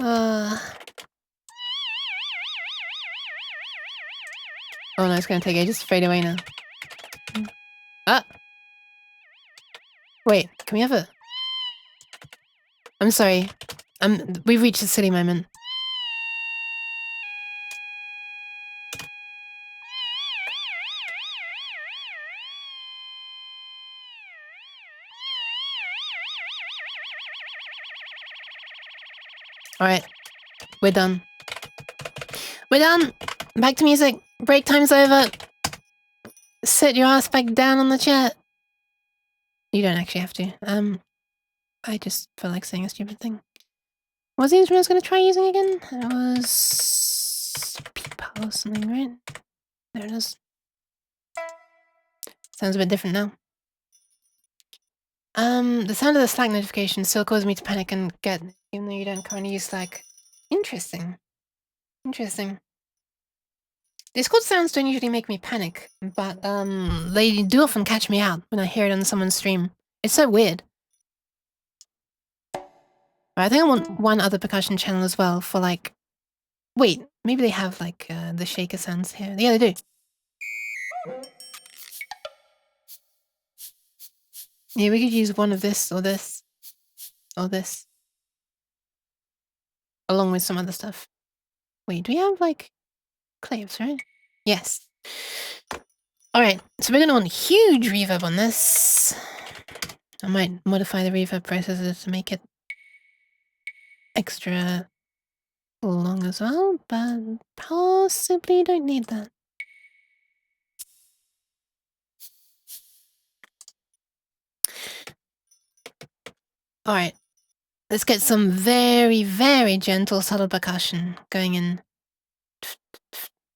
Oh no, it's gonna take ages to fade away now. Ah! Wait, can we have a... I'm sorry. We've reached a silly moment. Alright. We're done. We're done! Back to music. Break time's over. Sit your ass back down on the chair. You don't actually have to. I just felt like saying a stupid thing. What was the instrument I was going to try using again? It was... P-Power or something, right? There it is. Sounds a bit different now. The sound of the Slack notification still causes me to panic and get... Even though you don't currently use Slack. Interesting. Interesting. Discord sounds don't usually make me panic, but they do often catch me out when I hear it on someone's stream. It's so weird. I think I want one other percussion channel as well for like... Wait, maybe they have like the shaker sounds here. Yeah, they do. Yeah, we could use one of this or this or this along with some other stuff. Wait, do we have like claves, right? Yes. Alright, so we're gonna want huge reverb on this. I might modify the reverb processor to make it extra long as well, but possibly don't need that. Alright, let's get some very, very gentle subtle percussion going in.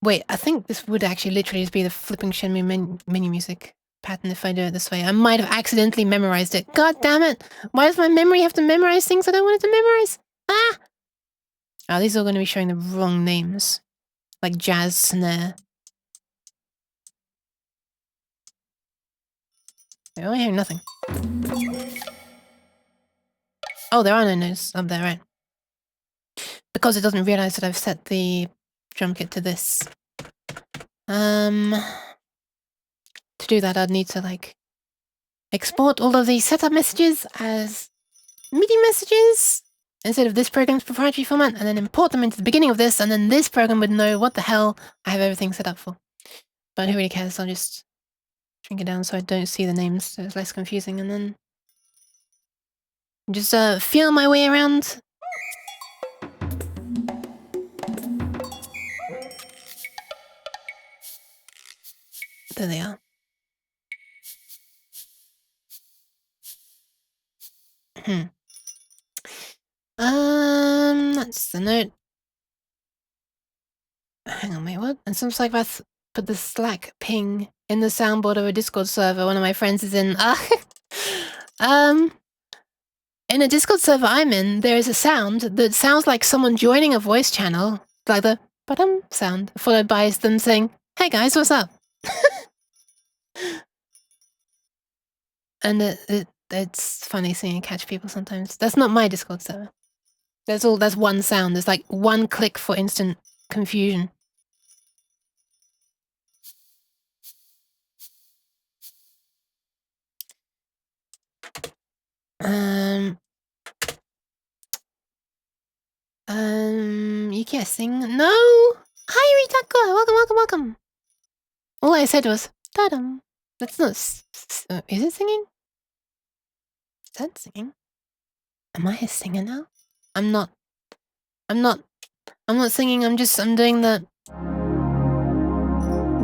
Wait, I think this would actually literally just be the flipping Shenmue menu music pattern if I do it this way. I might have accidentally memorized it. God damn it! Why does my memory have to memorize things I don't want it to memorize? Ah! Oh, these are going to be showing the wrong names. Like jazz snare. Oh, I hear nothing. Oh, there are no notes up there, right? Because it doesn't realize that I've set the drum kit to this. To do that, I'd need to, like, export all of the setup messages as MIDI messages instead of this program's proprietary format, and then import them into the beginning of this, and then this program would know what the hell I have everything set up for. But who really cares? I'll just shrink it down so I don't see the names, so it's less confusing, and then just feel my way around. There they are. That's the note. Hang on, wait, what? And some psychopath put the Slack ping in the soundboard of a Discord server one of my friends is in. In a Discord server I'm in, there is a sound that sounds like someone joining a voice channel, like the ba-dum sound, followed by them saying, "Hey guys, what's up?" And it's funny seeing it catch people sometimes. That's not my Discord server. That's one sound. There's like one click for instant confusion. You can't sing? No! Hi, Ritaka! Welcome, welcome, welcome! All I said was, ta-dum. That's not... is it singing? Is that singing? Am I a singer now? I'm not singing, I'm doing the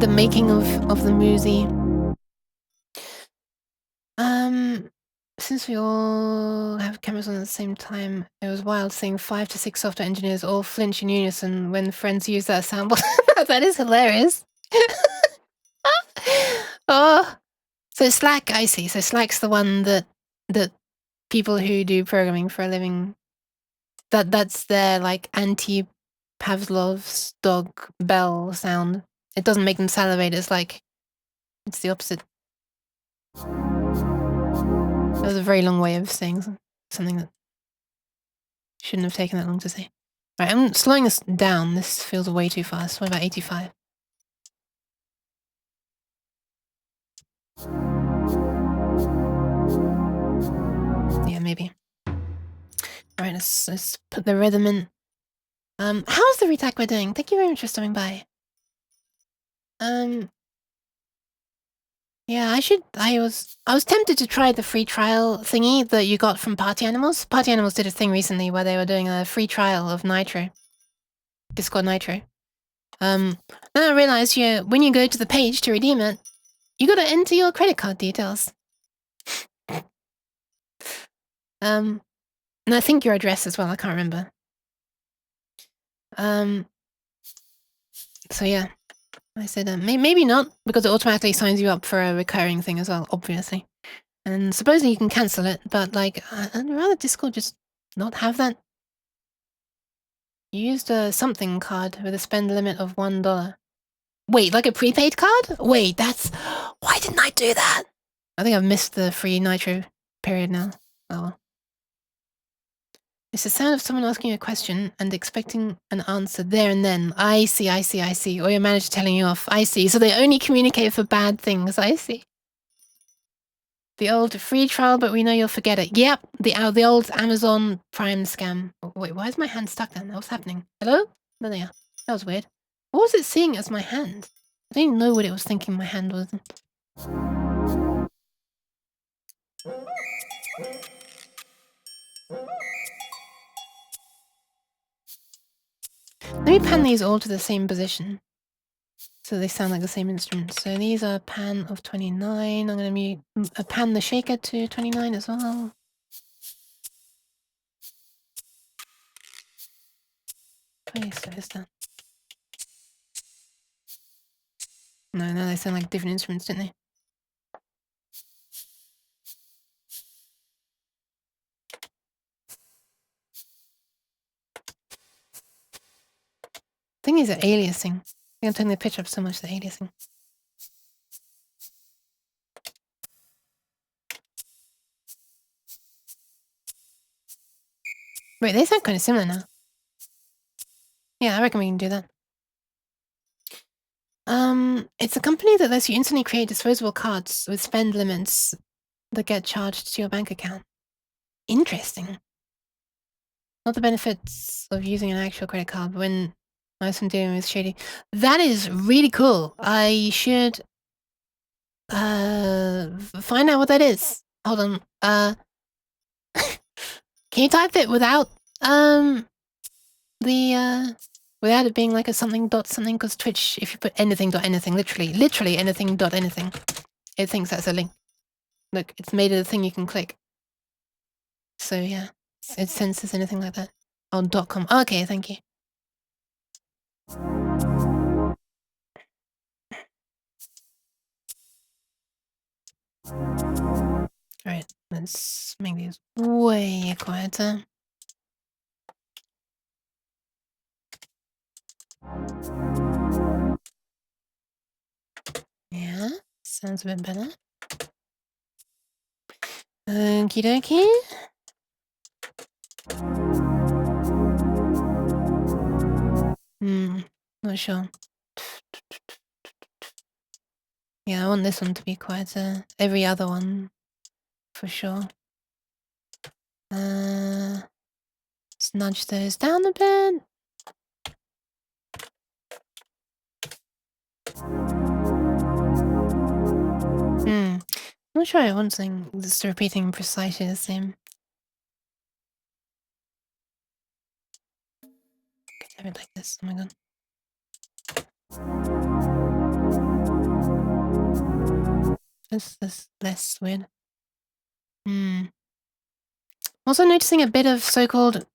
making of the music. Since we all have cameras on at the same time, it was wild seeing 5 to 6 software engineers all flinch in unison when friends use that soundboard. That is hilarious. Oh, so Slack, I see. So Slack's the one that people who do programming for a living, that's their like anti-Pavlov's dog bell sound. It doesn't make them salivate. It's like it's the opposite. That was a very long way of saying something that shouldn't have taken that long to say. Right, I'm slowing this down. This feels way too fast. What about 85? Yeah, maybe. Alright, let's put the rhythm in. How's the retack we're doing? Thank you very much for stopping by. Yeah, I was tempted to try the free trial thingy that you got from Party Animals. Party Animals did a thing recently where they were doing a free trial of Nitro. Discord Nitro. Then I realized when you go to the page to redeem it, you gotta enter your credit card details. And I think your address as well, I can't remember. So yeah. I said maybe not, because it automatically signs you up for a recurring thing as well, obviously. And supposedly you can cancel it, but like, I'd rather Discord just not have that. You used a something card with a spend limit of $1. Wait, like a prepaid card? Wait, why didn't I do that? I think I've missed the free Nitro period now. Oh well. It's the sound of someone asking you a question and expecting an answer there and then. I see. Or your manager telling you off. I see. So they only communicate for bad things. I see. The old free trial, but we know you'll forget it. Yep, the old Amazon Prime scam. Oh, wait, why is my hand stuck then? What's happening? Hello? No, there. That was weird. What was it seeing as my hand? I didn't know what it was thinking my hand was. Let me pan these all to the same position, so they sound like the same instrument. So these are pan of 29. I'm going to pan the shaker to 29 as well. So is that? No, they sound like different instruments, didn't they? I think these are aliasing. I think I'm turning the pitch up so much they're aliasing. Wait, they sound kind of similar now. Yeah, I reckon we can do that. It's a company that lets you instantly create disposable cards with spend limits that get charged to your bank account. Interesting. Not the benefits of using an actual credit card, but when nice and doing with shady. That is really cool. I should find out what that is. Hold on. Can you type it without without it being like a something dot something? Because Twitch, if you put anything dot anything, literally anything dot anything, it thinks that's a link. Look, it's made it a thing you can click. So yeah, it senses anything like that. Oh, .com. Okay, thank you. Alright, let's make these way quieter. Yeah, sounds a bit better. Okie dokie. Not sure. Yeah, I want this one to be quieter. Every other one, for sure. Let's nudge those down a bit. Not sure I want something that's repeating precisely the same. Could have it like this. Oh my god. This is less weird. Also noticing a bit of so-called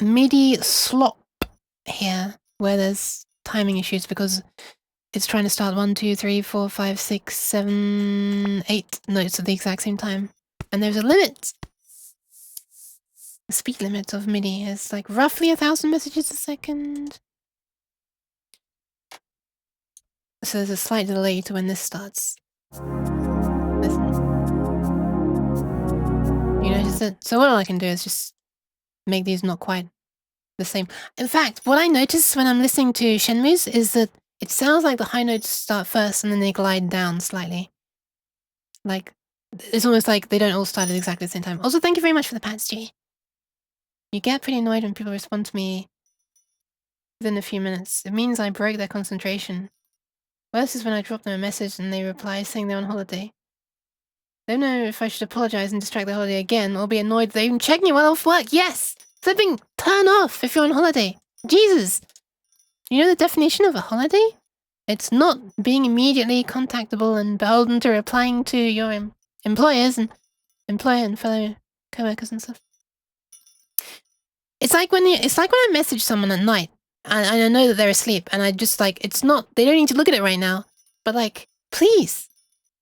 MIDI slop here, where there's timing issues because it's trying to start 1, 2, 3, 4, 5, 6, 7, 8 notes at the exact same time. And there's a limit. The speed limit of MIDI is like roughly 1,000 messages a second. So there's a slight delay to when this starts. Listen. You notice it? So what I can do is just make these not quite the same. In fact, what I notice when I'm listening to Shenmue's is that it sounds like the high notes start first and then they glide down slightly. Like, it's almost like they don't all start at exactly the same time. Also, thank you very much for the pats, G. You get pretty annoyed when people respond to me within a few minutes. It means I break their concentration. Worse is when I drop them a message and they reply saying they're on holiday. Don't know if I should apologize and distract the holiday again or be annoyed they even check me while off work. Yes! Flipping turn off if you're on holiday. Jesus! You know the definition of a holiday? It's not being immediately contactable and beholden to replying to your employers and employer and fellow co-workers and stuff. It's like when I message someone at night and I know that they're asleep and I just like, it's not, they don't need to look at it right now, but like, please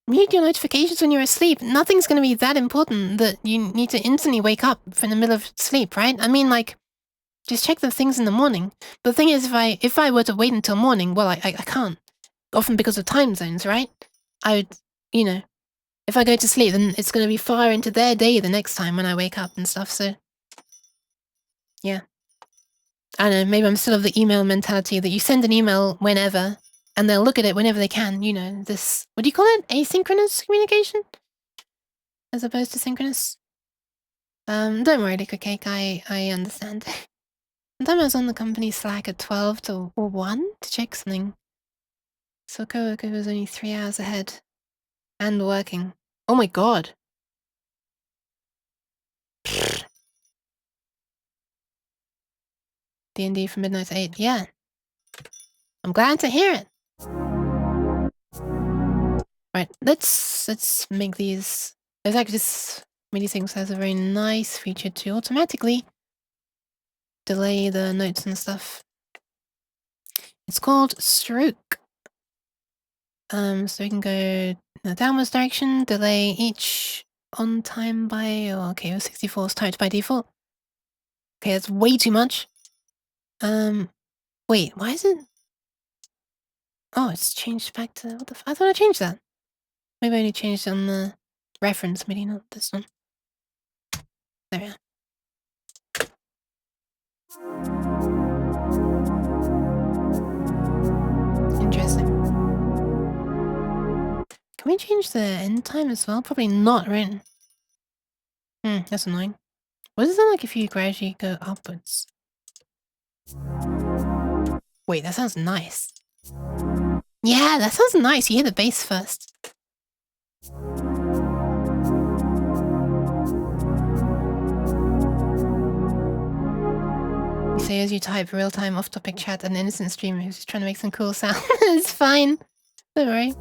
mute your notifications when you're asleep. Nothing's going to be that important that you need to instantly wake up from the middle of sleep, right? I mean, like, just check the things in the morning. But the thing is, if I were to wait until morning, well, I can't. Often because of time zones, right? I would, you know, if I go to sleep, then it's going to be far into their day the next time when I wake up and stuff, so... yeah. I don't know, maybe I'm still of the email mentality that you send an email whenever, and they'll look at it whenever they can, you know, this... what do you call it? Asynchronous communication? As opposed to synchronous? Don't worry, Liquor Cake, I understand. Sometimes I was on the company Slack at 12 to or 1 to check something. So coworker was only 3 hours ahead. And working. Oh my god. D&D from midnight to 8. Yeah. I'm glad to hear it. Right, let's make these... there's actually this MiniSyncs has a very nice feature to automatically delay the notes and stuff. It's called Stroke. So we can go in the downwards direction, delay each on time by... oh, okay, it was 64 is typed by default. Okay, that's way too much. Wait, why is it... oh, it's changed back to... what the I thought I changed that. Maybe I only changed it on the reference, maybe not this one. There we are. Interesting. Can we change the end time as well? Probably not, right? That's annoying. What does it sound like if you gradually go upwards? Wait, that sounds nice. Yeah, that sounds nice. You hear the bass first. You say as you type real-time off-topic chat an innocent streamer who's just trying to make some cool sound. It's fine. Don't worry.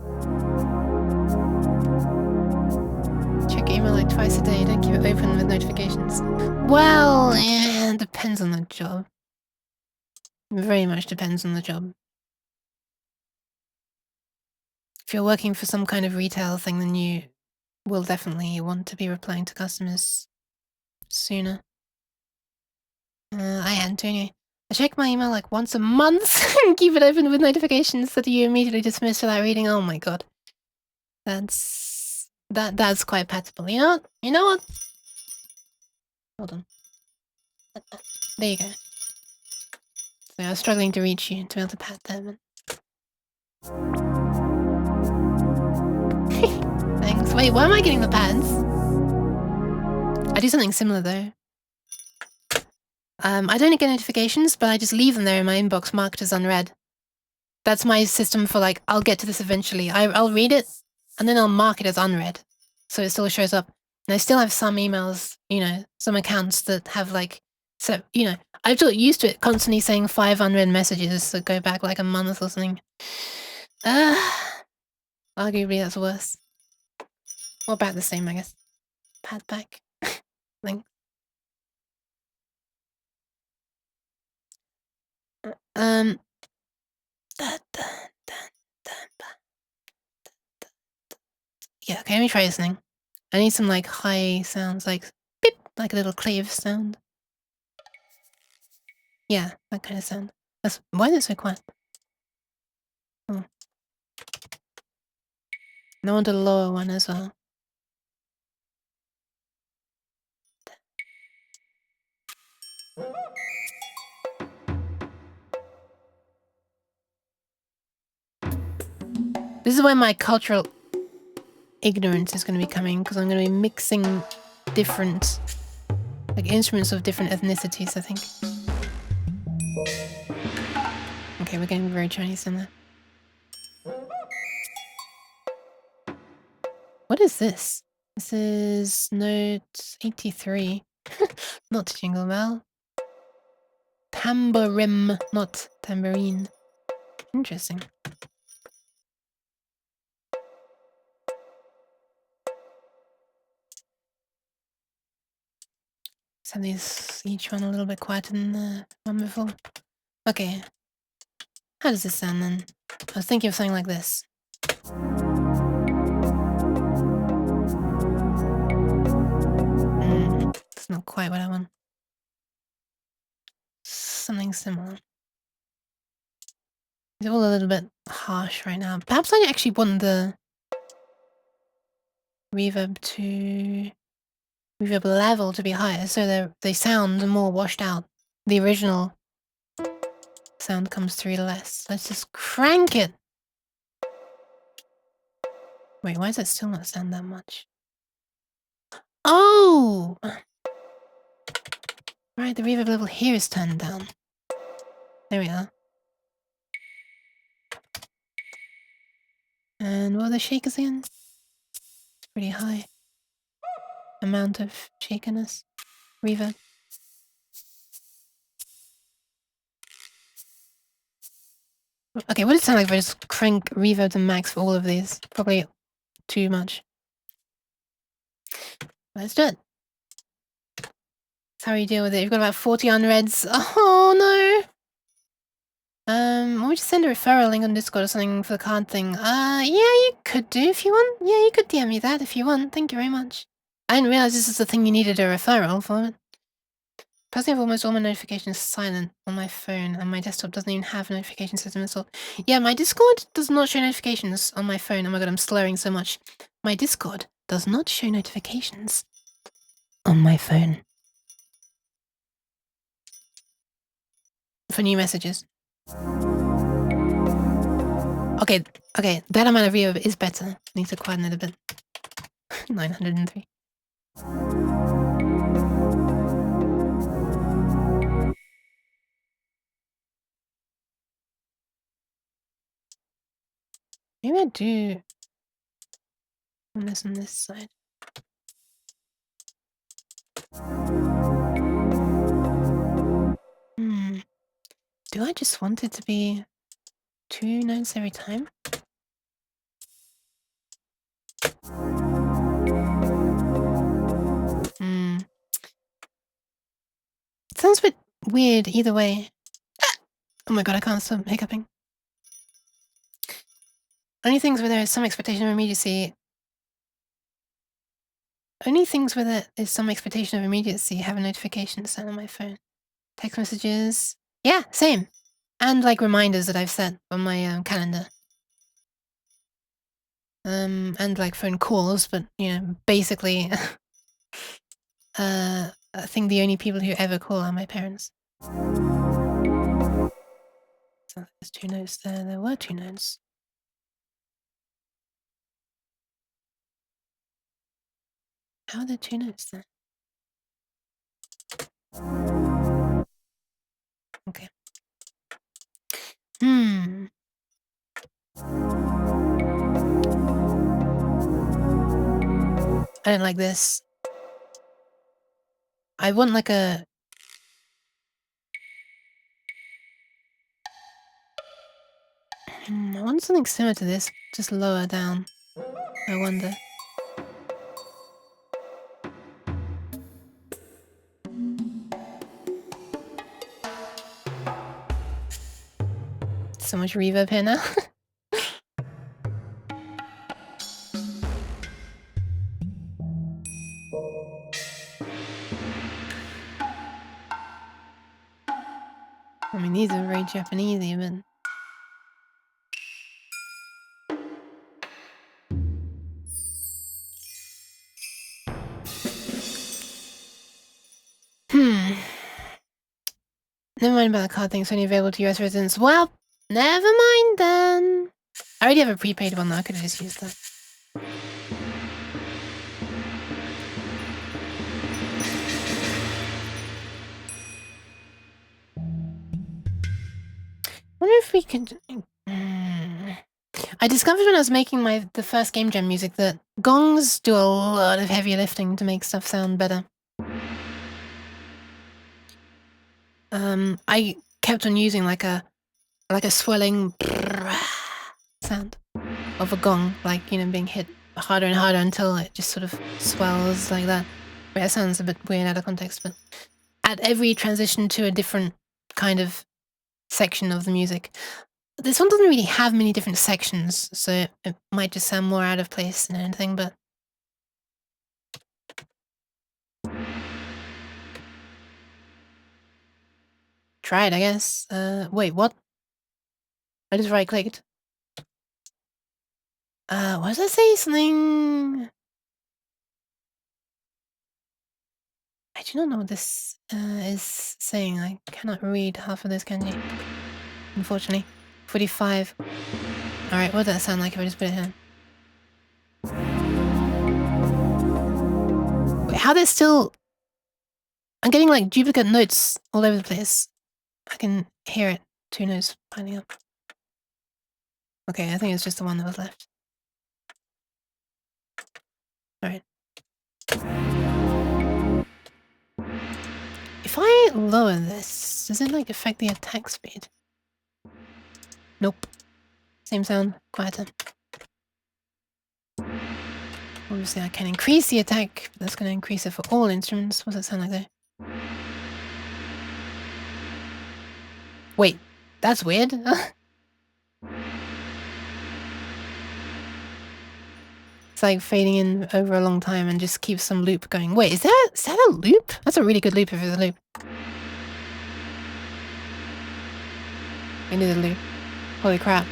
Check email like twice a day. Don't keep it open with notifications. Well, yeah, it depends on the job. Very much depends on the job. If you're working for some kind of retail thing, then you will definitely want to be replying to customers sooner. I hadn't to anyway. I check my email like once a month and keep it open with notifications that you immediately dismiss without reading. Oh my god. That's quite patable. You know what? You know what? Hold on. There you go. So I was struggling to reach you to be able to pat them. Thanks. Wait, why am I getting the pads? I do something similar though. I don't get notifications, but I just leave them there in my inbox marked as unread. That's my system for like, I'll get to this eventually. I'll read it, and then I'll mark it as unread. So it still shows up. And I still have some emails, you know, some accounts that have like, so, you know, I've got used to it constantly saying 5 unread messages that go back like a month or something. Arguably that's worse. Or about the same, I guess. Pad back. Thing. Yeah, okay, let me try this thing. I need some like high sounds, like beep, like a little clave sound. Yeah, that kind of sound. That's why is it so quiet? Oh. And I want a lower one as well. This is where my cultural ignorance is going to be coming, because I'm going to be mixing different, like, instruments of different ethnicities, I think. Okay, we're getting very Chinese in there. What is this? This is note 83. Not Jingle Bell. Tamborim, not tambourine. Interesting. Some of these each one a little bit quieter than the one before. Okay. How does this sound then? I was thinking of something like this. It's not quite what I want. Something similar. It's all a little bit harsh right now. Perhaps I actually want the reverb level to be higher, so they sound more washed out. The original sound comes through less. Let's just crank it. Wait, why does it still not sound that much? Oh! Right, the reverb level here is turned down. There we are. And what are the shakers again? Pretty high amount of shakiness. Reverb. Okay, what does it sound like if I just crank reverb to max for all of these? Probably too much. Let's do it. That's how you deal with it. You've got about 40 unreads. Oh no! Why don't you send a referral link on Discord or something for the card thing? Yeah, you could do if you want. Yeah, you could DM me that if you want. Thank you very much. I didn't realize this is the thing you needed a referral for. Personally, I have almost all my notifications silent on my phone, and my desktop doesn't even have a notification system installed. Yeah, my Discord does not show notifications on my phone. Oh my god, I'm slurring so much. My Discord does not show notifications on my phone. For new messages. Okay, that amount of reverb is better. I need to quieten it a bit. 903. Maybe I do this on this side. Do I just want it to be 2 notes every time? It sounds a bit weird either way. Oh my god, I can't stop hiccuping. Only things where there is some expectation of immediacy have a notification sound on my phone. Text messages. Yeah, same. And like reminders that I've set on my calendar. And like phone calls, but you know, basically I think the only people who ever call are my parents. So there's 2 notes there. There were 2 notes. How are there 2 notes there? Okay. I don't like this. I want like a... I want something similar to this, just lower down. I wonder. So much reverb here now. I mean, these are very Japanese even. Never mind about the card thing, it's only available to US residents. Well, never mind then. I already have a prepaid one though, I could have just used that. Wonder if we could... I discovered when I was making the first game jam music that gongs do a lot of heavy lifting to make stuff sound better. I kept on using like a swelling sound of a gong, like, you know, being hit harder and harder until it just sort of swells like that. Wait, that sounds a bit weird out of context, but at every transition to a different kind of section of the music. This one doesn't really have many different sections, so it might just sound more out of place than anything, but... Try it, I guess. Wait, what? I just right-clicked. What does that say? Something... I do not know what this is saying. I cannot read half of this kanji. Unfortunately. 45. Alright, what does that sound like if I just put it here? Wait, how there's still... I'm getting like duplicate notes all over the place. I can hear it. 2 notes piling up. Okay, I think it's just the one that was left. Alright. If I lower this, does it like affect the attack speed? Nope. Same sound, quieter. Obviously I can increase the attack, but that's going to increase it for all instruments. What does that sound like though? Wait, that's weird. It's like fading in over a long time and just keeps some loop going. Wait, is that a loop? That's a really good loop if it's a loop. I need a loop. Holy crap.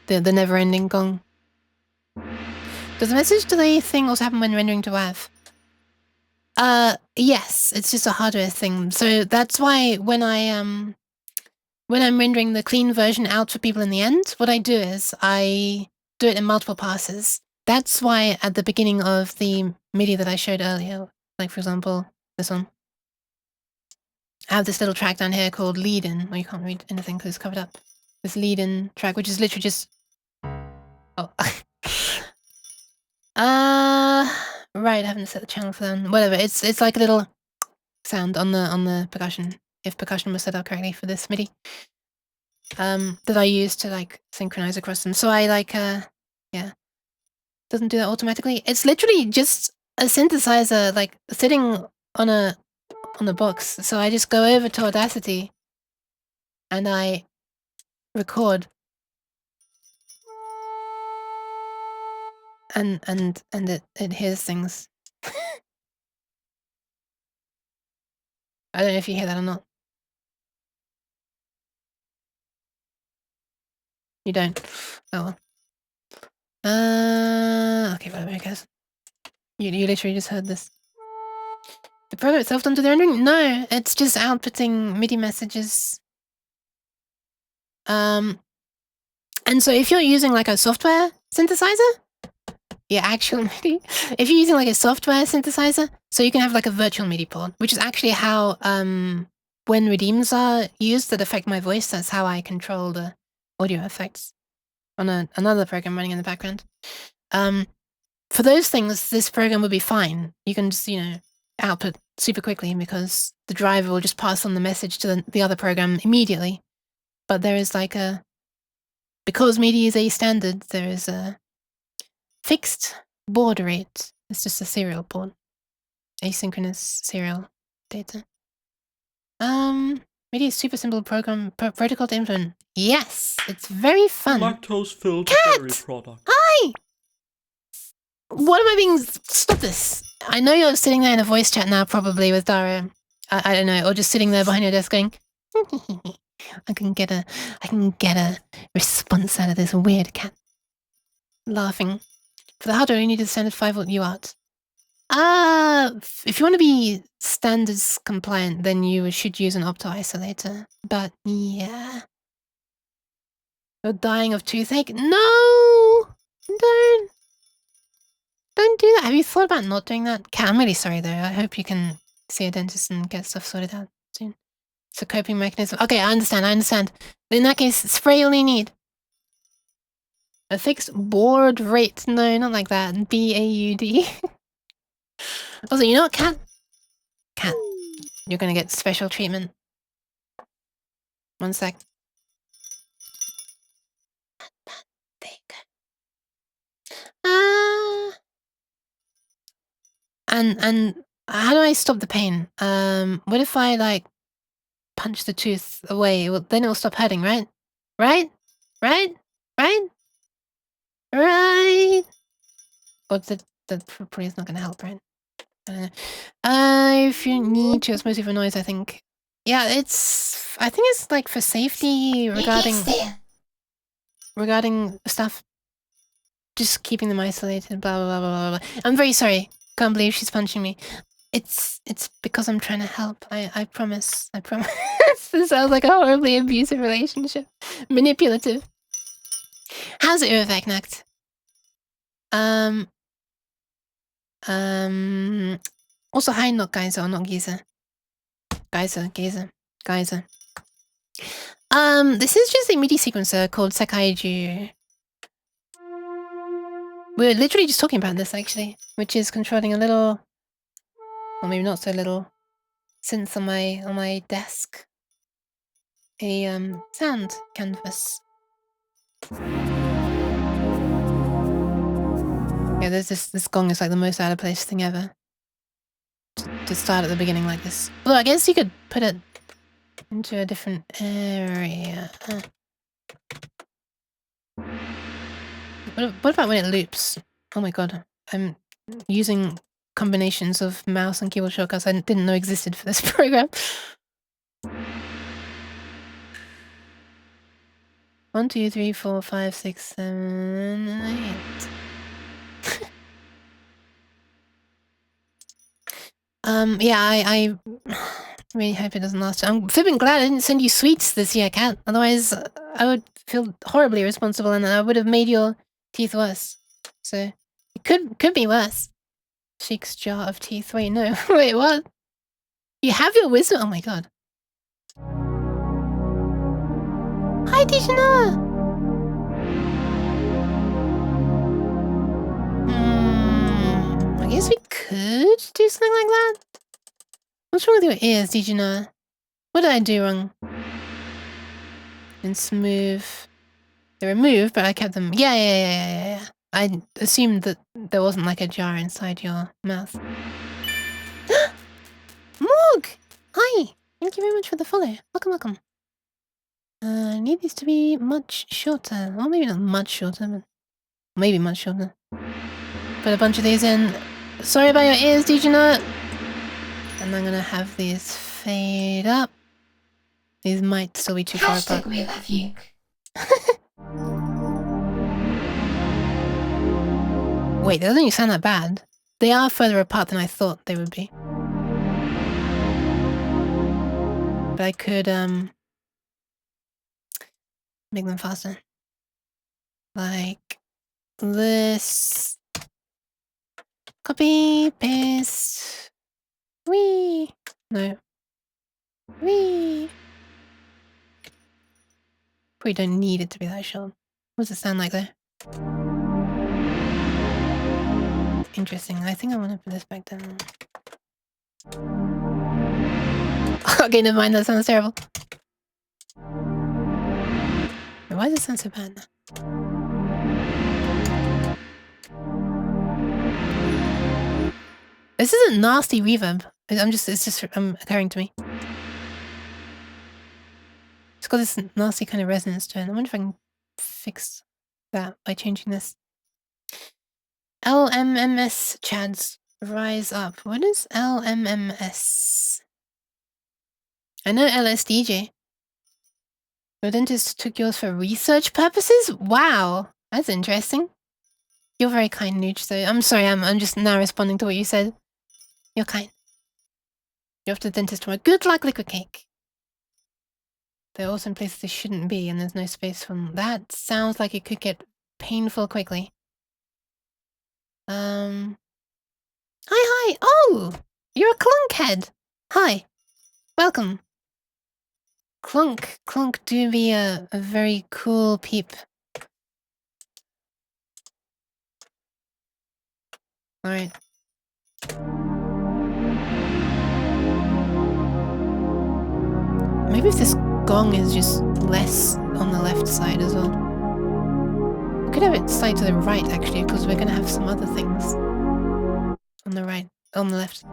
The never-ending gong. Does the message delay thing also happen when rendering to WAV? Yes, it's just a hardware thing. So that's why when I'm rendering the clean version out for people in the end, what I do is I do it in multiple passes. That's why at the beginning of the MIDI that I showed earlier, like for example, this one, I have this little track down here called lead in, well, you can't read anything because it's covered up. This lead in track, which is literally just... Oh. Right, I haven't set the channel for them. Whatever, it's like a little sound on the percussion, if percussion was set up correctly for this MIDI. That I use to like synchronize across them. So I like yeah. Doesn't do that automatically. It's literally just a synthesizer like sitting on a box. So I just go over to Audacity and I record. And it hears things. I don't know if you hear that or not. You don't. Oh well. Okay, whatever, I guess. You literally just heard this. The program itself doesn't do the rendering? No, it's just outputting MIDI messages. And so if you're using like a software synthesizer, yeah, actual MIDI. If you're using like a software synthesizer, so you can have like a virtual MIDI port, which is actually how when redeems are used that affect my voice, that's how I control the audio effects on another program running in the background. For those things, this program would be fine. You can just, you know, output super quickly because the driver will just pass on the message to the other program immediately. But there is like because MIDI is a standard, there is a fixed baud rate. It's just a serial port. Asynchronous serial data. MIDI is super simple protocol to implement. Yes, it's very fun. Lactose-filled Kaat! dairy product. Hi! What am I being... Stop this. I know you're sitting there in a voice chat now, probably, with Dara. I don't know, or just sitting there behind your desk going... I can get a response out of this weird cat. Laughing. For the hardware, you need a standard 5-volt UART. If you want to be standards compliant, then you should use an opto isolator. But yeah. You're dying of toothache? No! Don't do that. Have you thought about not doing that? Kat, I'm really sorry though. I hope you can see a dentist and get stuff sorted out soon. It's a coping mechanism. Okay, I understand. In that case, spray all you need. A fixed board rate. No, not like that. B-A-U-D. Also, you know what, Kat? Kat, you're gonna get special treatment. One sec. There you go. And how do I stop the pain? What if I like punch the tooth away? Well, then it'll stop hurting, right? Right? But that probably is not gonna help, right? If you need to, it's mostly for noise, I think. Yeah, I think it's like for safety regarding stuff. Just keeping them isolated, blah, blah, blah, blah, blah. I'm very sorry. Can't believe she's punching me. It's because I'm trying to help. I promise. This sounds like a horribly abusive relationship. Manipulative. How's it Urvagnacht? Also, hi, not Geyser, not Geyser. Geyser. This is just a MIDI sequencer called Sakaiju. We were literally just talking about this, actually, which is controlling a little, or maybe not so little, synth on my desk. A sound canvas. Yeah, there's this gong is like the most out of place thing ever. To start at the beginning like this. Although I guess you could put it into a different area. What about when it loops? Oh my god, I'm using combinations of mouse and keyboard shortcuts I didn't know existed for this program. 1, 2, 3, 4, 5, 6, 7, 8. Yeah, I really hope it doesn't last. I'm flipping glad I didn't send you sweets this year, Kat. Otherwise, I would feel horribly irresponsible and I would have made your teeth worse. So, it could be worse. Sheik's jar of teeth. Wait, no. Wait, what? You have your wisdom? Oh my god. Hi, Dijana! I guess we could do something like that. What's wrong with your ears, Dijana? What did I do wrong? And smooth. They were moved, but I kept them. Yeah. I assumed that there wasn't like a jar inside your mouth. Morg! Hi! Thank you very much for the follow. Welcome. I need these to be much shorter. Well, maybe not much shorter, but maybe much shorter. Put a bunch of these in. Sorry about your ears, Dijana. And I'm gonna have these fade up. These might still be too far apart. We love you. Wait, that doesn't even sound that bad. They are further apart than I thought they would be. But I could, make them faster. Like this. Copy, paste. Wee. No. Wee. Probably don't need it to be that short. What does it sound like though? Interesting. I think I want to put this back down. Okay, never mind. That sounds terrible. Why does it sound so bad now? This isn't nasty reverb. It's just occurring to me. It's got this nasty kind of resonance to it. I wonder if I can fix that by changing this. LMMS Chads, rise up. What is LMMS? I know LSDJ. Your dentist took yours for research purposes? Wow, that's interesting. You're very kind, Nooch, though. I'm sorry, I'm just now responding to what you said. You're kind. You're off to the dentist tomorrow. Good luck, liquid cake. They're also in places they shouldn't be, and there's no space for them. That sounds like it could get painful quickly. Hi, hi! Oh! You're a clunkhead! Hi. Welcome. Clunk do be a very cool peep. Alright. Maybe if this gong is just less on the left side as well. We could have it slide to the right, actually, because we're gonna have some other things on the right, on the left.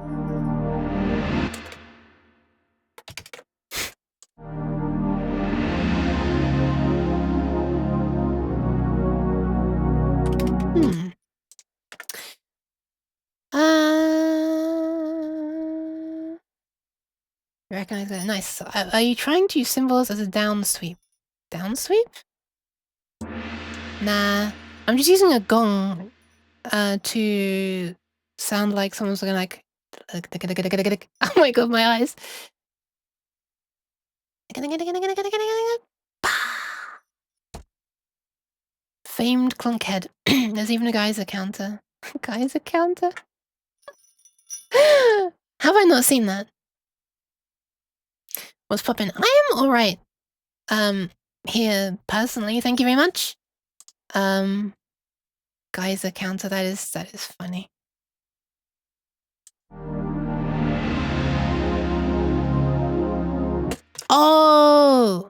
Recognize that. Nice. So, are you trying to use symbols as a down sweep? Down sweep? Nah. I'm just using a gong to sound like someone's going like... Oh my god, my eyes. Famed clunkhead. There's even a geyser counter. Geyser counter? Have I not seen that? What's poppin'? I am alright. Here, personally, thank you very much. Geyser counter, that is funny. Oh!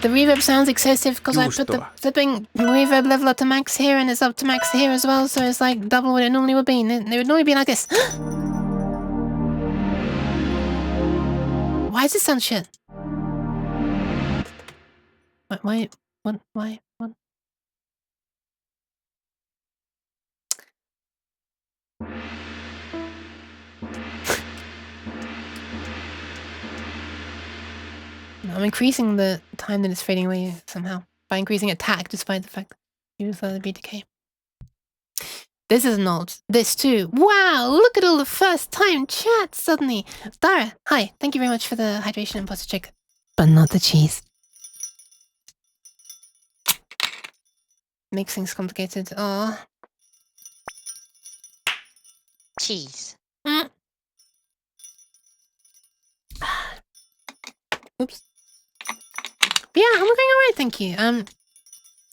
The reverb sounds excessive because I put the flipping reverb level up to max here and it's up to max here as well, so it's like double what it normally would be. And it would normally be like this. Why does it sound shit? Why? What? Why? What? I'm increasing the time that it's fading away somehow by increasing attack, despite the fact that you use the BTK. This is an old. This too. Wow! Look at all the first time chat suddenly. Dara, hi. Thank you very much for the hydration and pasta chick, but not the cheese. Makes things complicated. Oh. Cheese. Oops. But yeah, I'm looking alright, thank you.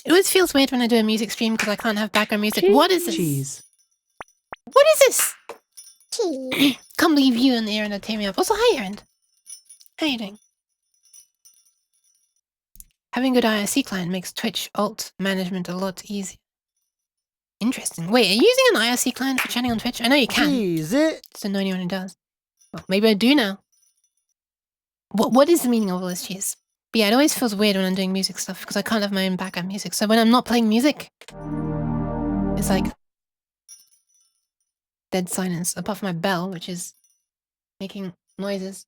It always feels weird when I do a music stream because I can't have background music. Cheese. What is this? Cheese. What is this? Cheese. Can't believe you and Aaron are teaming up. Also, hi, Aaron. How you doing? Having a good IRC client makes Twitch alt management a lot easier. Interesting. Wait, are you using an IRC client for chatting on Twitch? I know you can. Cheese it. Just don't know anyone who does. Well, maybe I do now. What is the meaning of all this cheese? But yeah, it always feels weird when I'm doing music stuff because I can't have my own background music. So when I'm not playing music, it's like dead silence, apart from my bell, which is making noises.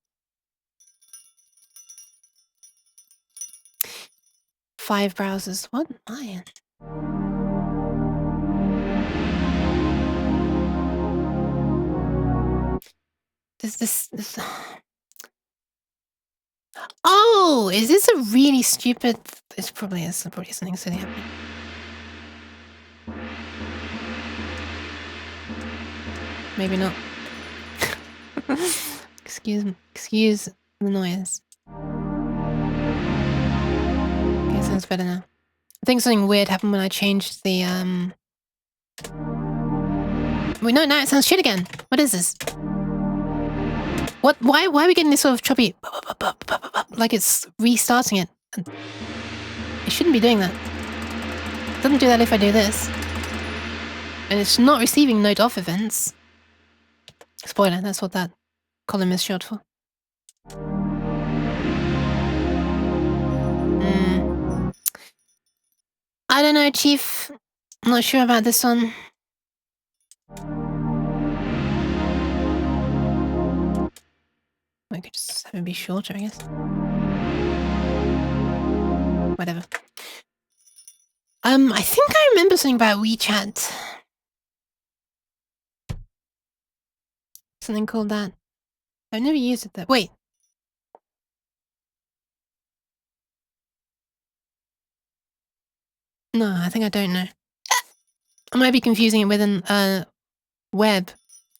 5 browsers. What am I in? This. Oh, is this a really stupid? It probably is. Probably something silly happening. Maybe not. Excuse the noise. Okay, sounds better now. I think something weird happened when I changed the Wait, no, now it sounds shit again. What is this? What? Why are we getting this sort of choppy? Like it's restarting it. It shouldn't be doing that. It doesn't do that if I do this. And it's not receiving note off events. Spoiler, that's what that column is short for. I don't know, Chief. I'm not sure about this one. I could just have it be shorter, I guess. Whatever. I think I remember something about WeChat. Something called that. I've never used it though. Wait. No, I think I don't know. I might be confusing it with an web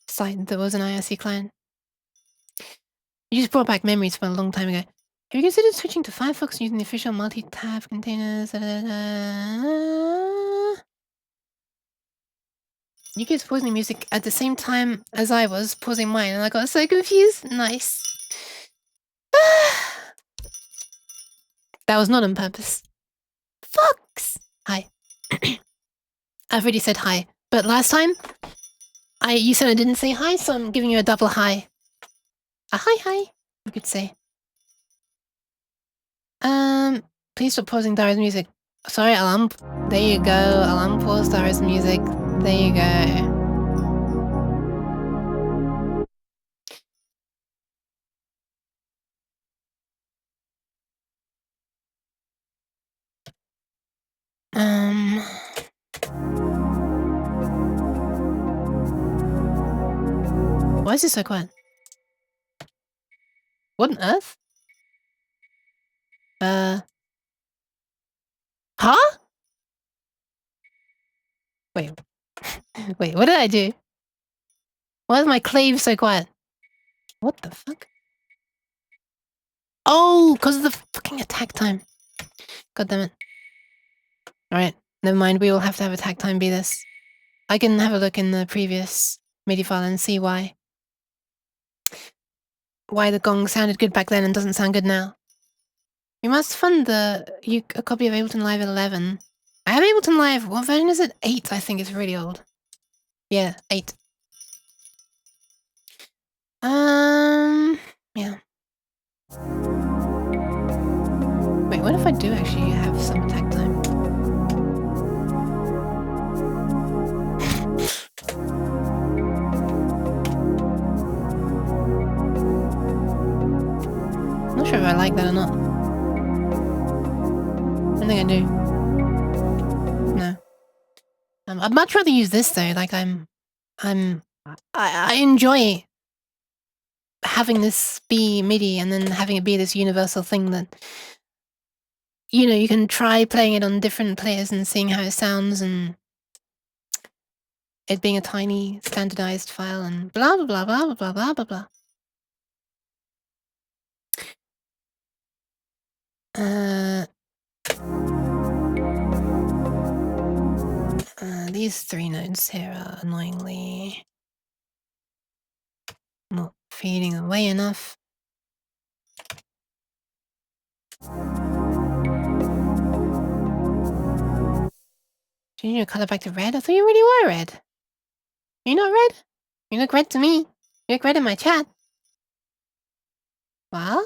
site that was an IRC client. You just brought back memories from a long time ago. Have you considered switching to Firefox using the official multi-tab containers? You kids pausing music at the same time as I was pausing mine, and I got so confused. Nice. That was not on purpose. Fox! Hi. I've already said hi, but last time, you said I didn't say hi, so I'm giving you a double hi. A hi, you could say. Please stop pausing Dara's music. Sorry, I'll there you go. I'll unpause Dara's music. There you go. Why is it so quiet? What on earth? Huh? Wait. Wait, what did I do? Why is my clave so quiet? What the fuck? Oh, because of the fucking attack time. God damn it. Alright, never mind. We will have to have attack time be this. I can have a look in the previous MIDI file and see why. Why the gong sounded good back then and doesn't sound good now. You must fund a copy of Ableton Live 11. I have Ableton Live. What version is it? 8, I think. It's really old. Yeah, 8. Yeah. Wait, what if I do actually have some attack time? I'm not sure if I like that or not. I don't think I do. No. I'd much rather use this though. Like I enjoy having this be MIDI and then having it be this universal thing that, you know, you can try playing it on different players and seeing how it sounds, and it being a tiny standardized file and blah blah blah blah blah blah blah blah. These 3 notes here are annoyingly not feeding away enough. Change your color back to red? I thought you already were red. You're not red? You look red to me. You look red in my chat. Well?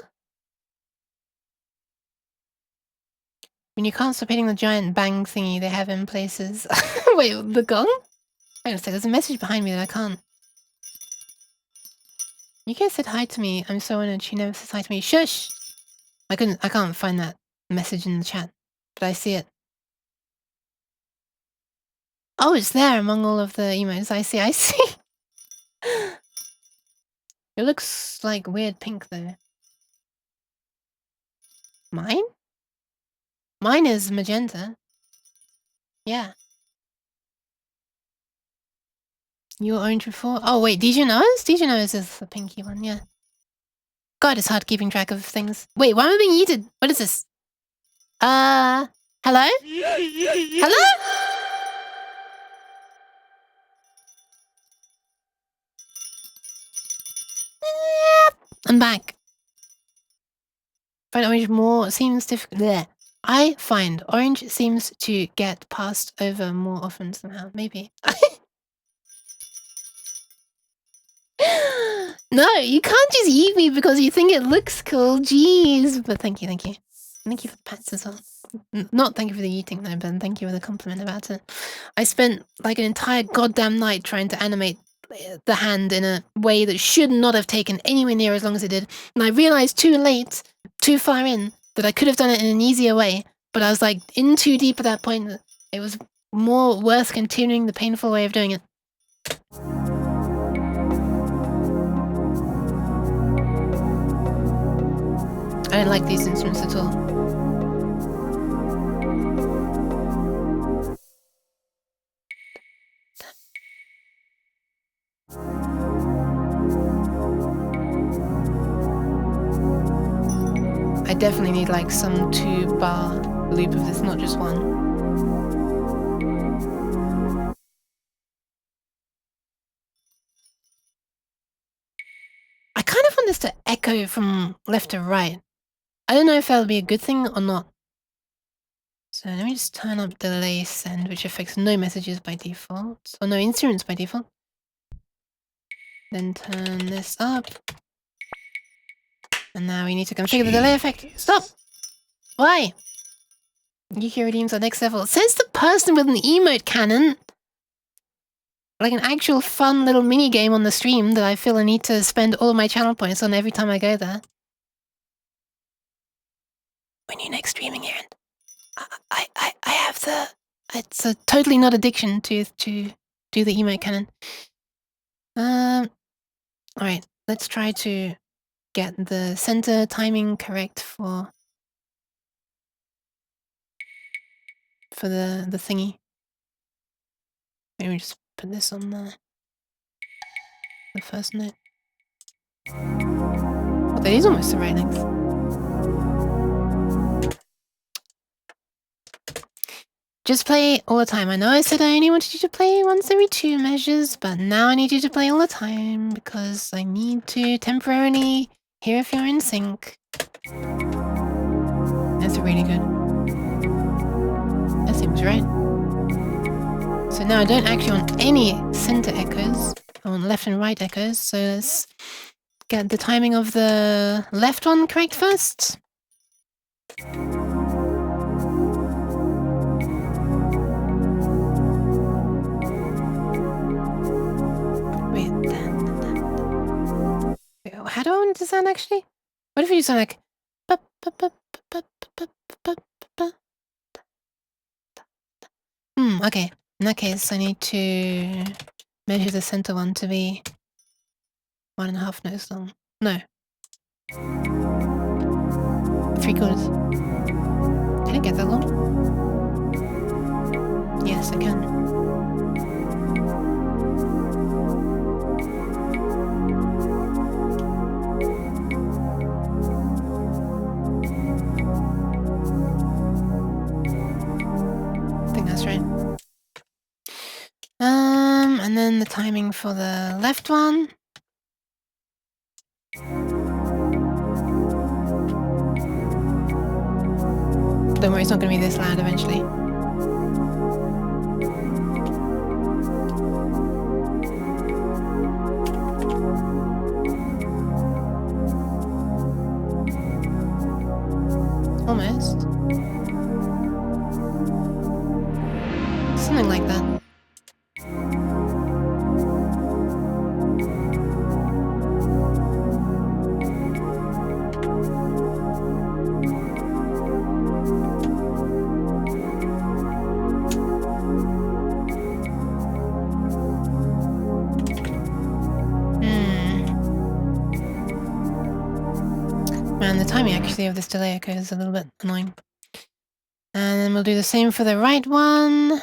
When you can't stop hitting the giant bang thingy they have in places. Wait, the gong? Wait a second, there's a message behind me that I can't. You guys said hi to me. I'm so honored. She never says hi to me. Shush! I can't find that message in the chat, but I see it. Oh, it's there among all of the emotes. I see. It looks like weird pink though. Mine? Mine is magenta. Yeah. You were orange before? Oh wait, DJ Knows? DJ Knows is the pinky one, yeah. God, it's hard keeping track of things. Wait, why am I being yeeted? What is this? Hello? Hello? I'm back. Find orange more seems difficult. Bleh. I find orange seems to get passed over more often somehow. Maybe. No, you can't just eat me because you think it looks cool. Jeez. But thank you. Thank you for the pats as well. Not thank you for the eating though, but thank you for the compliment about it. I spent like an entire goddamn night trying to animate the hand in a way that should not have taken anywhere near as long as it did. And I realized too late, too far in, that I could have done it in an easier way. But I was like in too deep at that point. It was more worth continuing the painful way of doing it. I don't like these instruments at all. I definitely need like some 2-bar loop of this, not just one. I kind of want this to echo from left to right. I don't know if that'll be a good thing or not. So let me just turn up delay send, which affects no messages by default, or no instruments by default. Then turn this up. And now we need to configure the delay effect. Stop! Why? Yuki redeems our next level. Says the person with an emote cannon. Like an actual fun little mini game on the stream that I feel I need to spend all of my channel points on every time I go there. When you next streaming, Aaron, I have the. It's a totally not addiction to do the emote cannon. All right, let's try to get the center timing correct for the thingy. Maybe just put this on the first note. Oh, that is almost the right length. Just play all the time. I know I said I only wanted you to play once every 2 measures, but now I need you to play all the time because I need to temporarily hear if you're in sync. That's really good. That seems right. So now I don't actually want any center echoes. I want left and right echoes. So let's get the timing of the left one correct first. Wait, how do I want it to sound actually? What if you sound like... okay. In that case, I need to measure the center one to be 1.5 notes long. No. 3/4. Can I get that long? Yes, I can. I think that's right. And then the timing for the left one. Don't worry, it's not going to be this loud eventually. Almost. Something like that. Man, the timing accuracy of this delay echo is a little bit annoying. And then we'll do the same for the right one.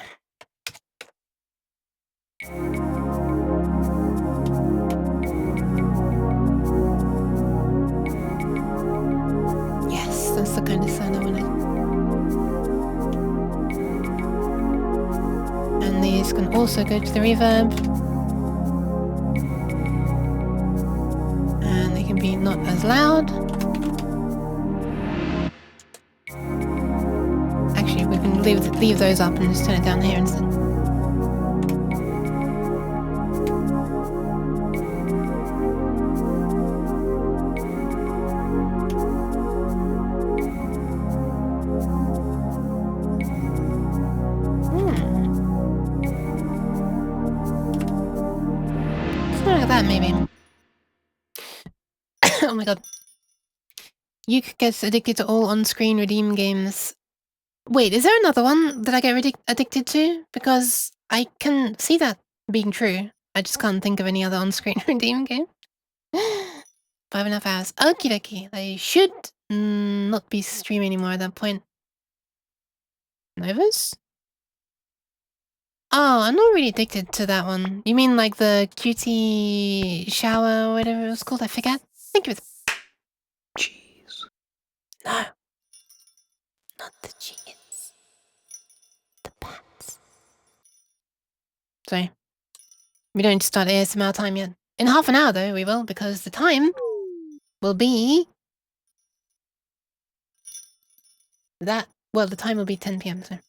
Yes, that's the kind of sound I wanted. And these can also go to the reverb. And they can be not as loud. Actually, we can leave those up and just turn it down here instead. Something like that, maybe. Oh my god. Yuke gets addicted to all on-screen redeem games. Wait, is there another one that I get addicted to? Because I can see that being true. I just can't think of any other on-screen redeem game. 5.5 hours. Okie dokie. I should not be streaming anymore at that point. Novas? Oh, I'm not really addicted to that one. You mean like the cutie shower or whatever it was called? I forget. I think it was... Cheese. No. Not the chickens. The bats. Sorry. We don't start ASMR time yet. In half an hour, though, we will, because the time will be... that... Well, the time will be 10 p.m., so...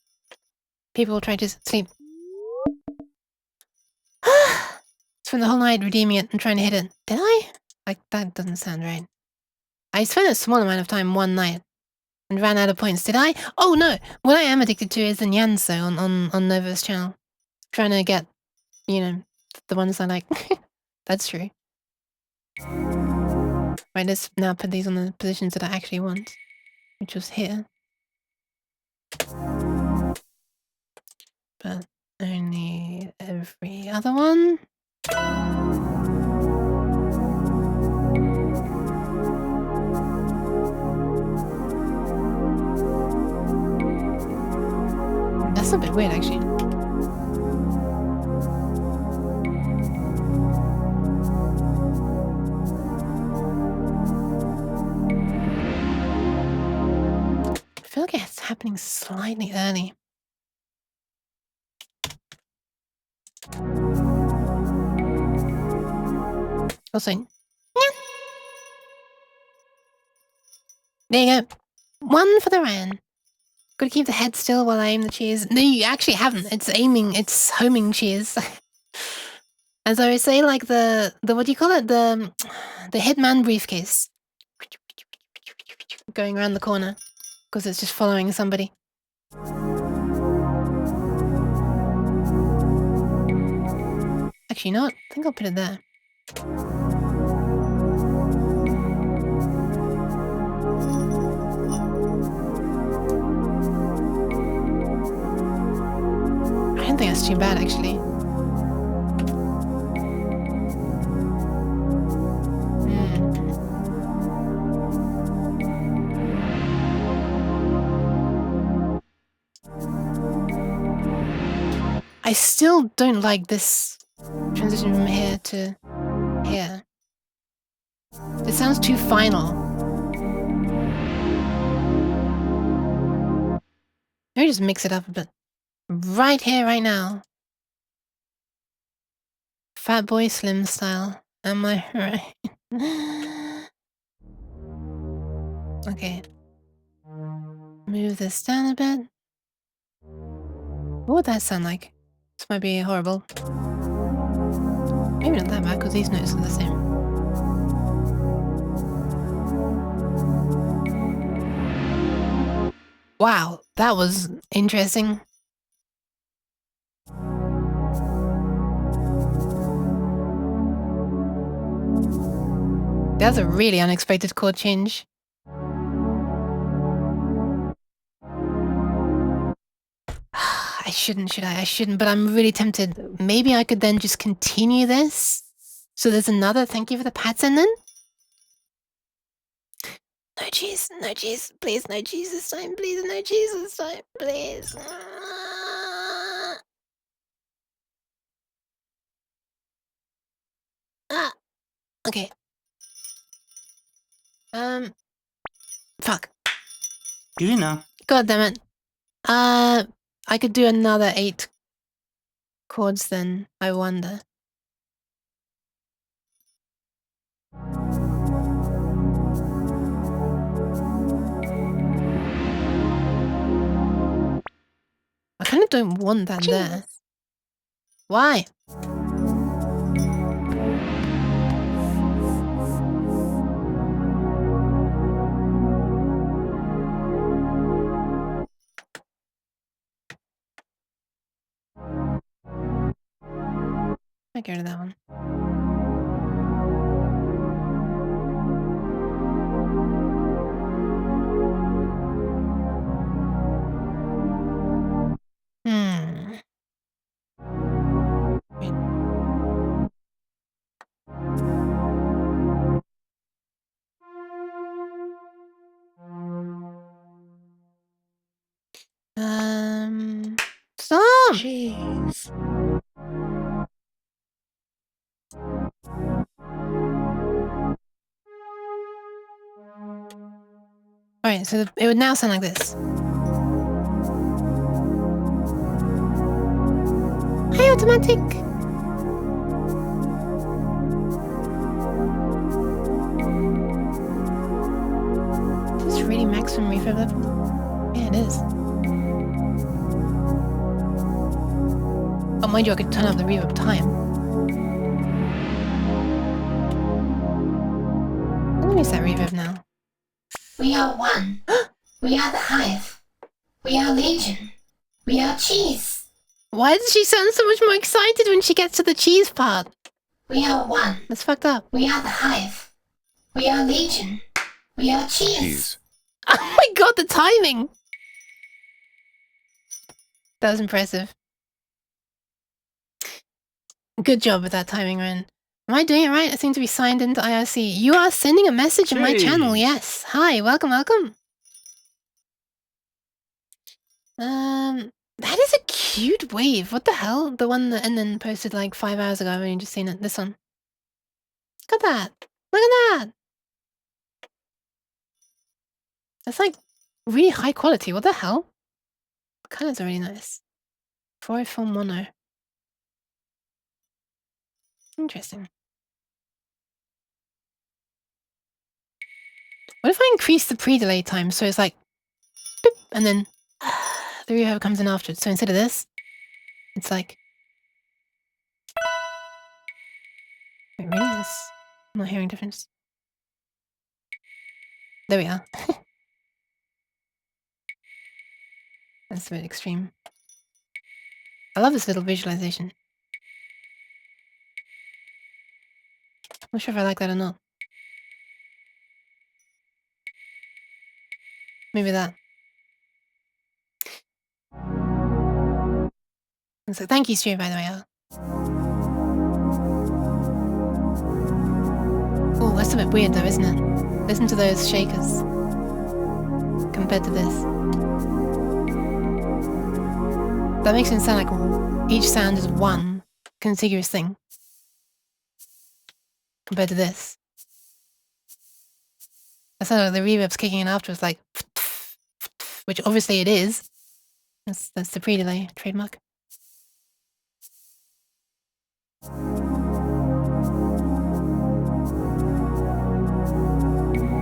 people will try to sleep. Spent the whole night redeeming it and trying to hit it. Did I? Like, that doesn't sound right. I spent a small amount of time one night and ran out of points. Did I? Oh, no! What I am addicted to is the Nyanso on Nova's channel. Trying to get, you know, the ones I like. That's true. Right, let's now put these on the positions that I actually want. Which was here. But only every other one. That's a bit weird, actually. I feel like it's happening slightly early. Also, there you go. One for the Ran. Gotta keep the head still while I aim the cheers. No, you actually haven't. It's aiming, it's homing cheers. As I would say, like the what do you call it? The Hitman briefcase. Going around the corner. Because it's just following somebody. Actually, you know what? I think I'll put it there. I don't think that's too bad, actually. I still don't like this transition from here to here. It sounds too final. Maybe just mix it up a bit. Right here, right now. Fat Boy Slim style. Am I right? Okay. Move this down a bit. What would that sound like? This might be horrible. Maybe not that bad, because these notes are the same. Wow, that was interesting. That's a really unexpected chord change. I shouldn't, should I? I shouldn't, but I'm really tempted. Maybe I could then just continue this. So there's another thank you for the pats and then? No cheese, no cheese, please, no cheese this time, please, no cheese this time, please. Ah, okay. Fuck. You know. God damn it. I could do another 8 chords then, I wonder. I kind of don't want that there. Why? I get rid of that one. Wait. Stop! Jeez. Alright, so it would now sound like this. Hey, automatic! Is this really maximum reverb level? Yeah, it is. Oh, mind you, I could turn up the reverb time. I'm gonna use that reverb now. We are one. We are the hive. We are legion. We are cheese. Why does she sound so much more excited when she gets to the cheese part? We are one. That's fucked up. We are the hive. We are legion. We are cheese. Oh my god, the timing! That was impressive. Good job with that timing, Ren. Am I doing it right? I seem to be signed into IRC. You are sending a message in my channel, yes. Hi, welcome, welcome. That is a cute wave. What the hell? The one that Enden posted like 5 hours ago. I've only just seen it. This one. Look at that. Look at that. That's like really high quality. What the hell? The colors are really nice. 404 mono. Interesting. What if I increase the pre-delay time so it's like boop, and then the reverb comes in afterwards. So instead of this, it's like wait, really? I'm not hearing difference. There we are. That's a bit extreme. I love this little visualization. Not sure if I like that or not. Maybe that. And so thank you, Stu, by the way. Oh, that's a bit weird though, isn't it? Listen to those shakers compared to this. That makes it sound like each sound is one contiguous thing compared to this. I sound like the reverb's kicking in afterwards, like, which obviously it is. That's the pre-delay trademark.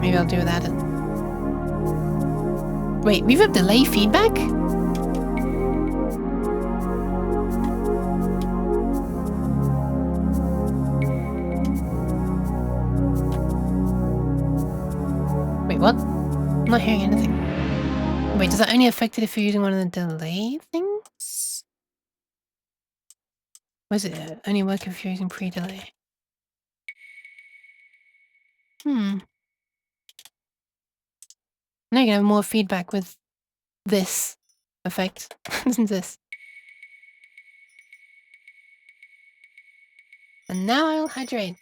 Maybe I'll do without it. Wait, reverb delay feedback? Wait, what? I'm not hearing anything. Wait, does that only affect it if you're using one of the delay things? Or does it only work if you're using pre-delay? Now you can have more feedback with this effect. Listen to this. And now I'll hydrate.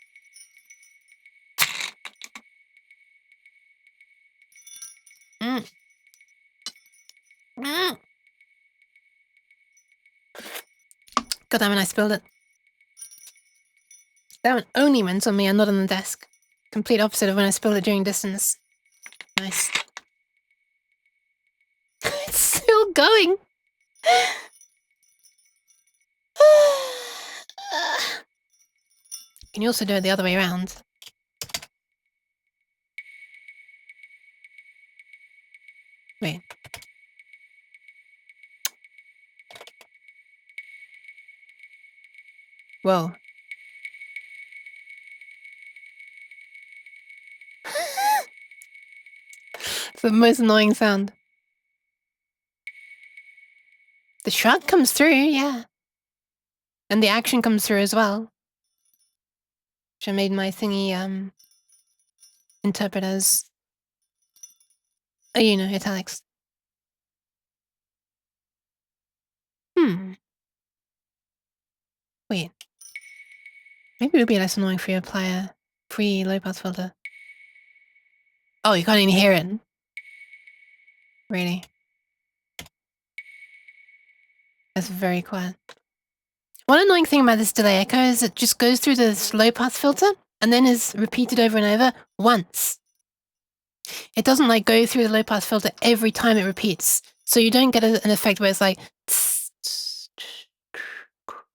God damn it, I spilled it. That one only went on me and not on the desk. Complete opposite of when I spilled it during distance. Nice. It's still going. Can you also do it the other way around? Wait. Whoa. It's the most annoying sound. The shrug comes through, yeah. And the action comes through as well. Which I made my thingy, interpret as, you know, italics. Wait. Maybe it would be less annoying for you to apply a pre-low pass filter. Oh, you can't even hear it. Really? That's very quiet. One annoying thing about this delay echo is it just goes through the low pass filter and then is repeated over and over once. It doesn't like go through the low pass filter every time it repeats. So you don't get an effect where it's like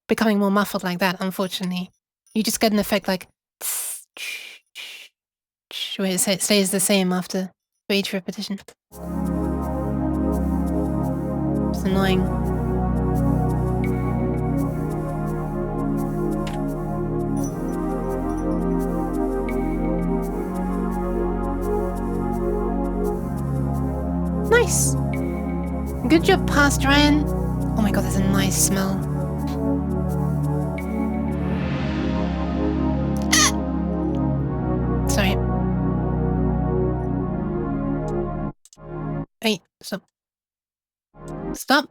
becoming more muffled like that, unfortunately. You just get an effect like where it stays the same after for each repetition. It's annoying. Nice. Good job, past Ryan. Oh my god, there's a nice smell. Ah! Sorry. Wait, stop. Stop.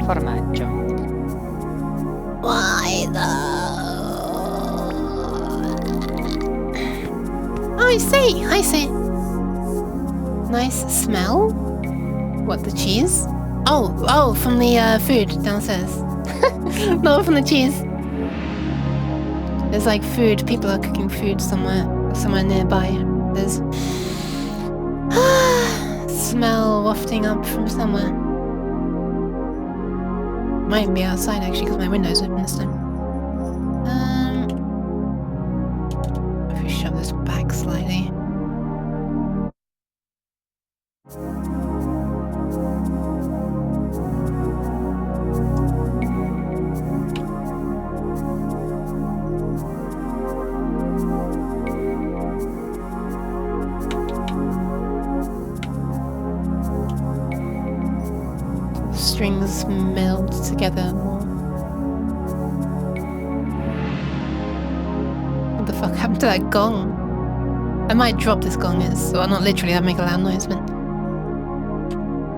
Formaggio. Why though? Oh, I see. Nice smell. What, the cheese? Oh, from the food downstairs. No, from the cheese. There's like food. People are cooking food somewhere nearby. There's smell wafting up from somewhere. Might be outside actually because my window's open this time. If we shove this back slightly. Strings meld together more. What the fuck happened to that gong? I might drop this gong, well, not literally, that'd make a loud noise, but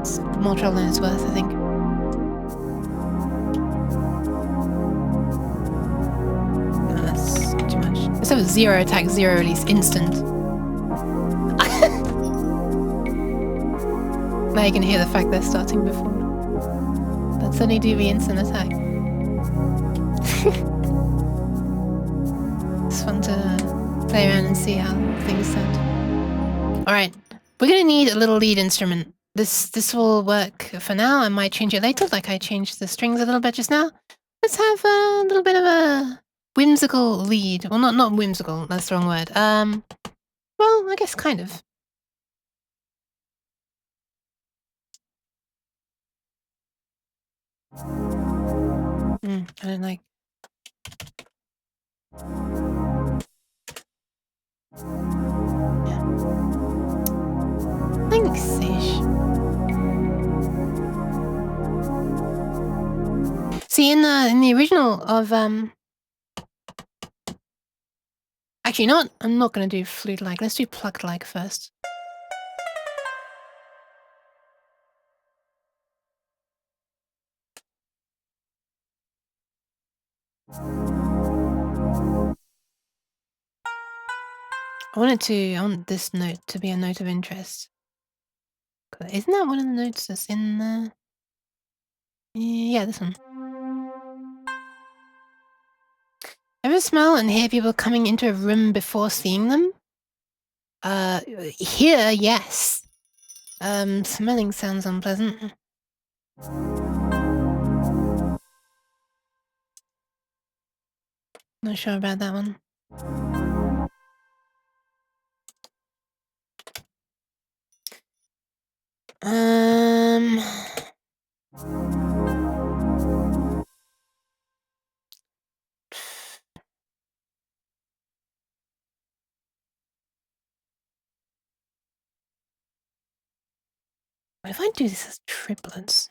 it's more trouble than it's worth, I think. No, that's too much. Let's have a 0 attack, 0 release, instant. Now you can hear the fact they're starting before. That's only do the instant attack. It's fun to play around and see how things sound. Alright, we're gonna need a little lead instrument. This will work for now. I might change it later, like I changed the strings a little bit just now. Let's have a little bit of a whimsical lead. Well, not whimsical, that's the wrong word. Well, I guess kind of. I don't like. Yeah. Thanks-ish. See, in the original of actually, you know what? I'm not gonna do flute-like. Let's do plucked-like first. I want this note to be a note of interest. Isn't that one of the notes that's in the... Yeah, this one. Ever smell and hear people coming into a room before seeing them? Here, yes. Smelling sounds unpleasant. Not sure about that one. What if I do this as triplets?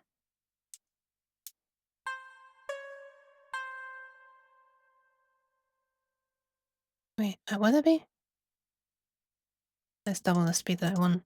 Wait, what would that be? Let's double the speed that I want.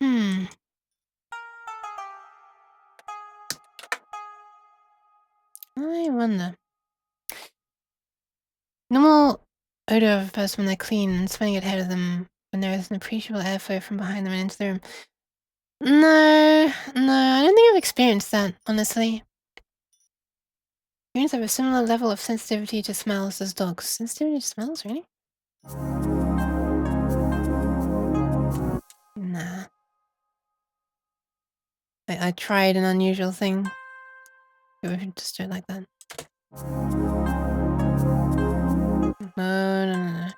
Hmm. wonder. Normal odor of a person when they're clean and smelling it ahead of them when there is an appreciable airflow from behind them and into the room. No, I don't think I've experienced that, honestly. Humans have a similar level of sensitivity to smells as dogs. Sensitivity to smells, really? Nah. I tried an unusual thing. Maybe we should just do it like that. No.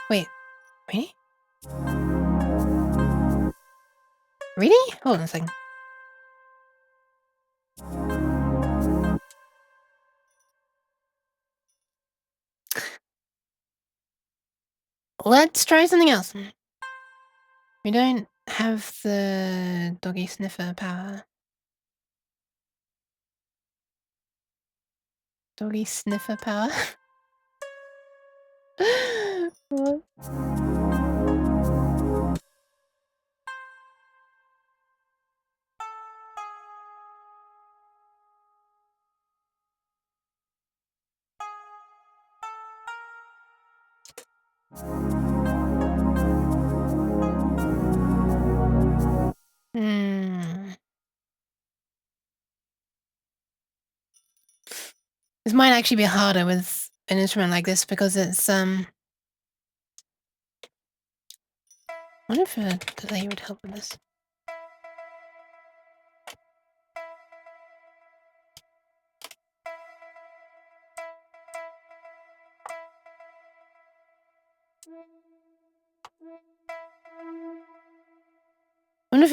Wait, really? Really? Hold on a second. Let's try something else. We don't have the doggy sniffer power. Doggy sniffer power? What? This might actually be harder with an instrument like this because it's I wonder if a delay would help with this. I wonder if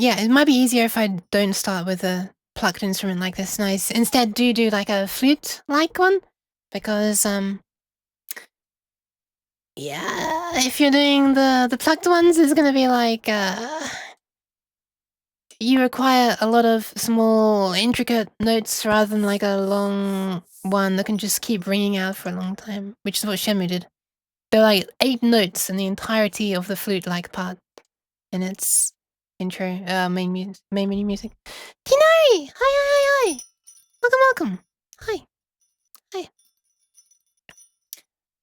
yeah, it might be easier if I don't start with a plucked instrument like this. Nice. Instead do like a flute-like one. Because yeah, if you're doing the plucked ones, it's gonna be like you require a lot of small, intricate notes rather than like a long one that can just keep ringing out for a long time, which is what Shenmue did. There are like 8 notes in the entirety of the flute-like part in its intro, main menu music. Tinari! Hi! Welcome! Hi.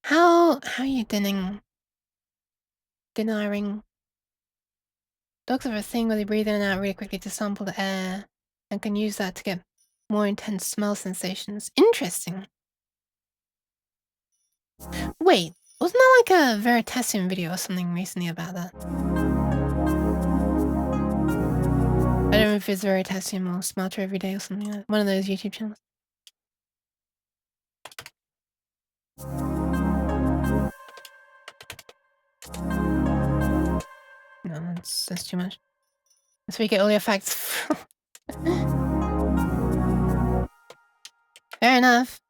How are you dining? Dogs have a thing where they breathe in and out really quickly to sample the air and can use that to get more intense smell sensations. Interesting. Wait, wasn't there like a Veritasium video or something recently about that? I don't know if it's Veritasium or Smarter Everyday or something like that. One of those YouTube channels. No, that's too much. That's where you get all your facts from. Fair enough.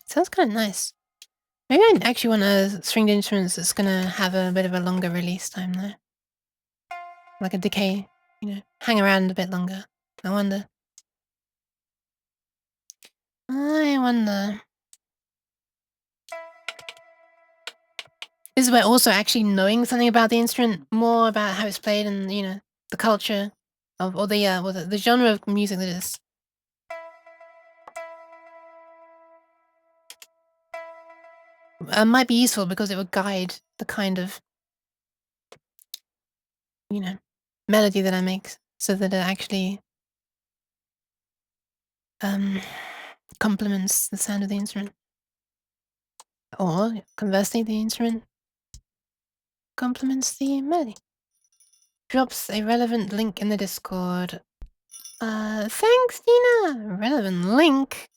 Sounds kind of nice. Maybe I actually want a stringed instrument that's gonna have a bit of a longer release time though. Like a decay, you know, hang around a bit longer. I wonder. This is where also actually knowing something about the instrument, more about how it's played and, you know, the culture of, or the genre of music that it is. Might be useful because it would guide the kind of, you know, melody that I make so that it actually complements the sound of the instrument. Or conversely, the instrument complements the melody. Drops a relevant link in the Discord. Thanks, Dina! Relevant link?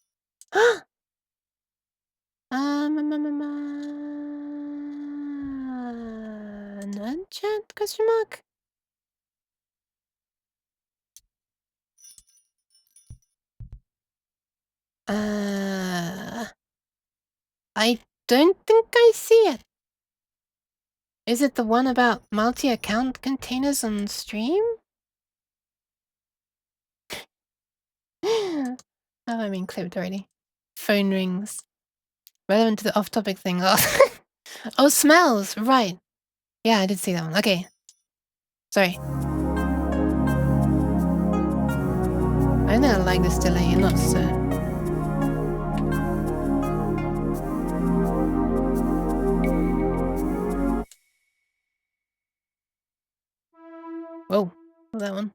Nerd chat? Question mark? I don't think I see it. Is it the one about multi-account containers on stream? Have I been clipped already? Phone rings. Relevant to the off-topic thing. Oh, smells! Right. Yeah, I did see that one. Okay. Sorry. I think I like this delay, not so. Whoa. That one.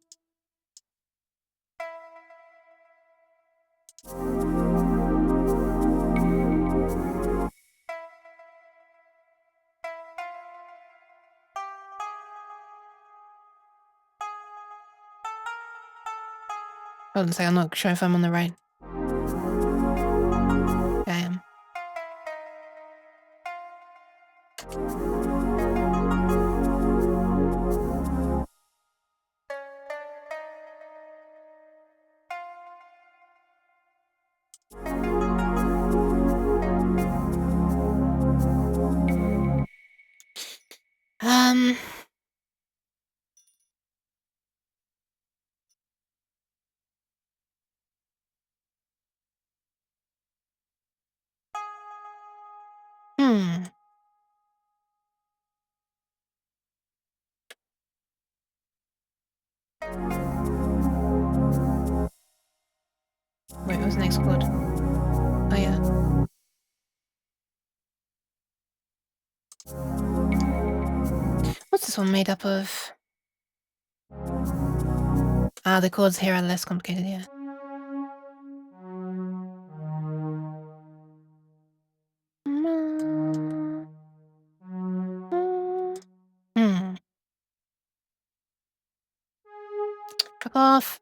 Hold on a second, I'm not sure if I'm on the right. I am. Wait, what's the next chord? Oh, yeah. What's this one made up of? Ah, the chords here are less complicated, yeah. Fuck off.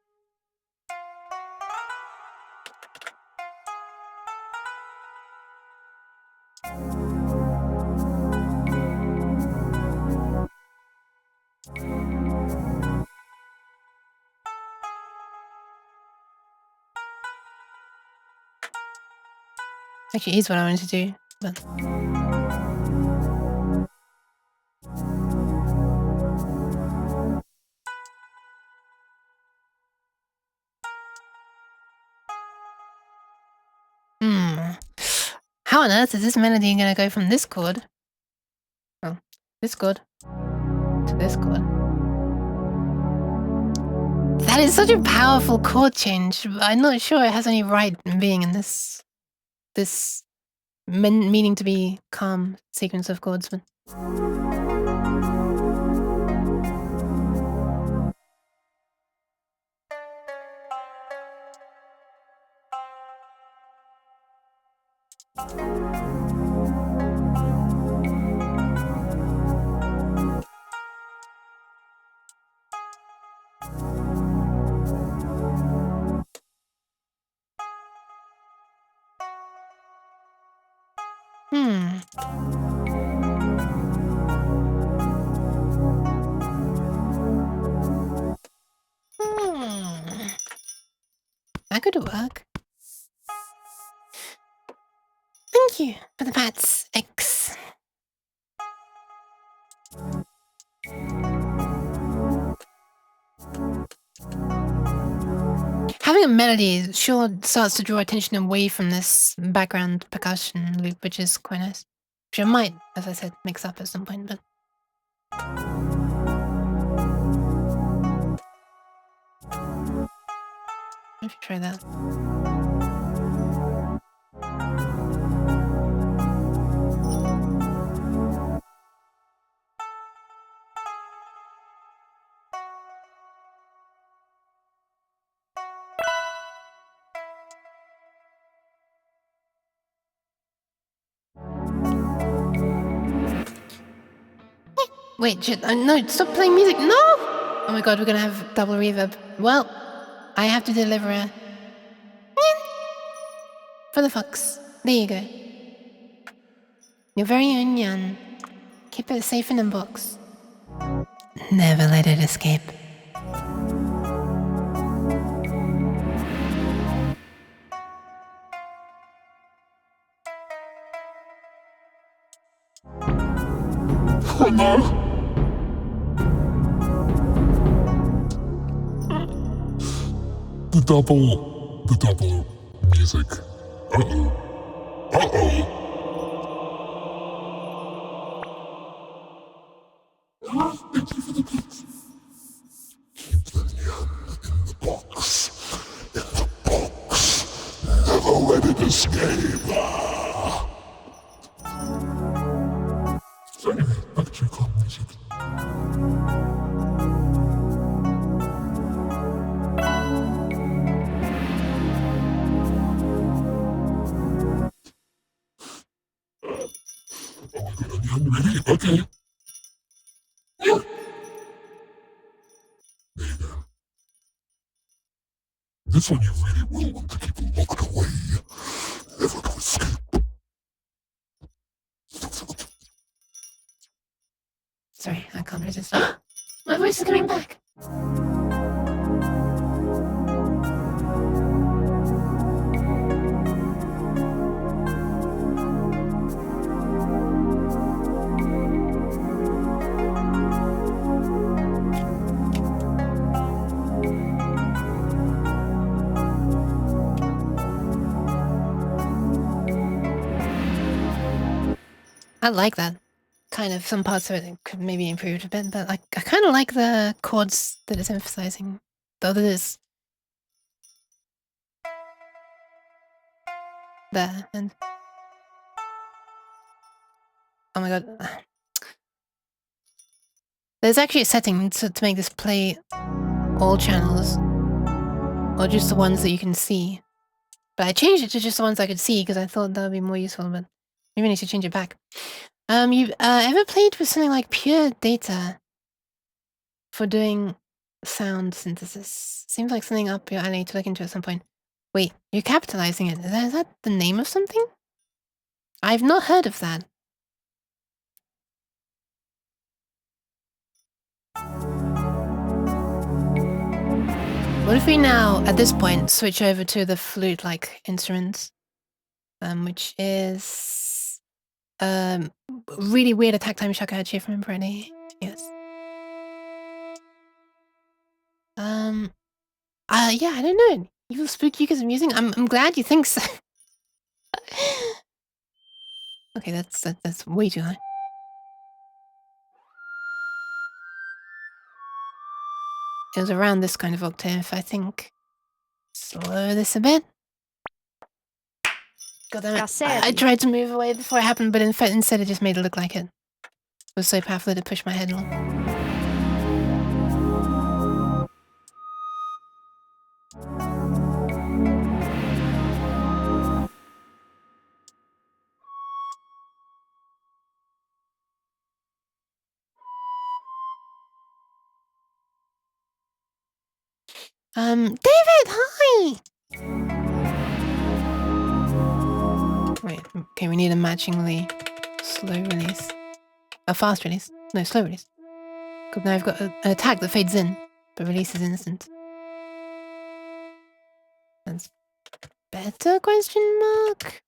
Actually, is what I wanted to do, but... How on earth is this melody gonna go from this chord? Oh, this chord to this chord. That is such a powerful chord change. I'm not sure it has any right in being in this meaning to be calm sequence of chords, but... That could work. Thank you for the pats, X. Having a melody sure starts to draw attention away from this background percussion loop, which is quite nice. Which I might, as I said, mix up at some point, but... I should try that. Wait, shit, no, stop playing music, no! Oh my god, we're gonna have double reverb. Well, I have to deliver a... for the fox. There you go. Your very own Yan. Keep it safe in a box. Never let it escape. Oh no! The double music. Uh-oh. Uh-oh. Keep the Yan in the box. In the box. Never let it escape. So anyway, back to your calm music. Oh my god, Yan, ready? Okay. There you go. This one you really will want to keep locked away. Never to escape. Sorry, I can't resist. My voice is coming back. I like that. Kind of, some parts of it could maybe improve a bit, but I kind of like the chords that it's emphasizing. Though that is there, and oh my god. There's actually a setting to make this play all channels, or just the ones that you can see. But I changed it to just the ones I could see because I thought that would be more useful, but maybe I need to change it back. You ever played with something like pure data for doing sound synthesis? Seems like something up your alley to look into at some point. Wait, you're capitalizing it. Is that the name of something? I've not heard of that. What if we now, at this point, switch over to the flute-like instruments, which is really weird attack time shock I had from Brady. Yes. Yeah, I don't know. Evil spooky because amusing. I'm glad you think so. Okay, that's way too high. It was around this kind of octave, I think. Slow this a bit. God damn it. I tried to move away before it happened, but in fact, instead it just made it look like it was so powerful that it pushed my head along. David, hi! Wait, okay, we need a matchingly slow release. A fast release. No, slow release. Because now I've got an attack that fades in, but releases instant. That's better, question mark?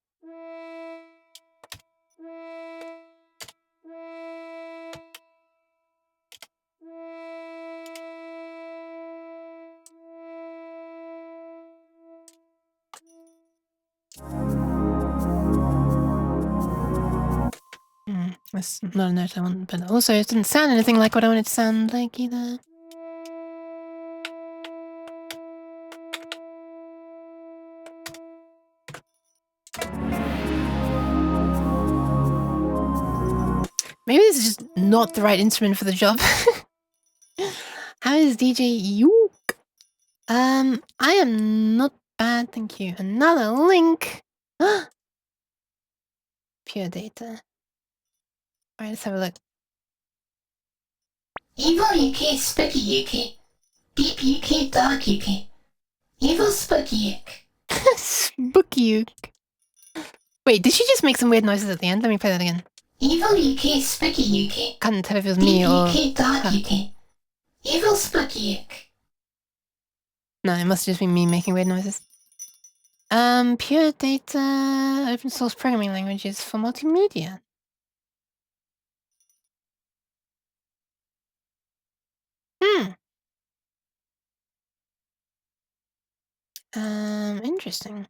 That's not a note I want, but also it didn't sound anything like what I wanted it to sound like either. Maybe this is just not the right instrument for the job. How is DJ Yook? I am not bad, thank you. Another link. Pure data. Alright, let's have a look. Evil Yuki, spooky Yuki. Deep Yuki, dark Yuki. Evil spooky Yuki. Spooky. Wait, did she just make some weird noises at the end? Let me play that again. Evil Yuki, spooky Yuki. Can't tell if it was Deep me or Yuki, dark her. Yuki. Evil spooky Yuki. No, it must just be me making weird noises. Pure data open source programming languages for multimedia. Interesting.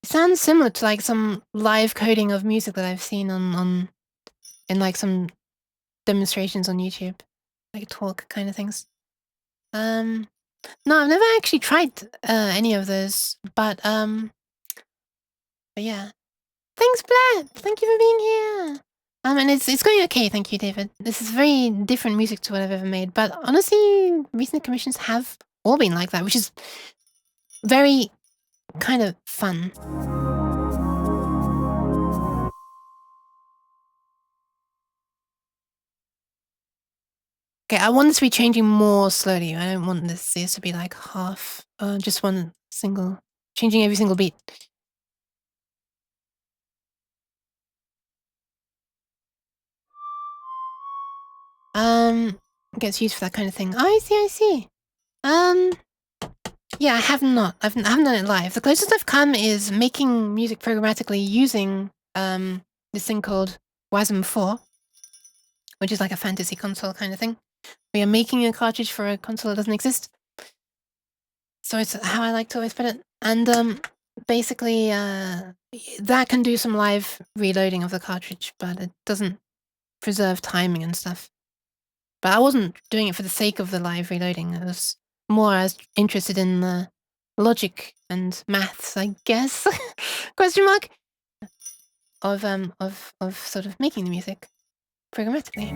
It sounds similar to like some live coding of music that I've seen in like some demonstrations on YouTube, like talk kind of things. No, I've never actually tried any of those, but yeah. Thanks, Blair. Thank you for being here. And it's going okay, thank you, David. This is very different music to what I've ever made, but honestly, recent commissions have all been like that, which is very kind of fun. Okay, I want this to be changing more slowly. I don't want this to be like half, just one single, changing every single beat. Gets used for that kind of thing. I see. Yeah, I have not. I haven't done it live. The closest I've come is making music programmatically using this thing called WASM 4, which is like a fantasy console kind of thing. We are making a cartridge for a console that doesn't exist. So it's how I like to always put it. And basically, that can do some live reloading of the cartridge, but it doesn't preserve timing and stuff. But I wasn't doing it for the sake of the live reloading. It was more I was interested in the logic and maths, I guess, question mark, of sort of making the music programmatically.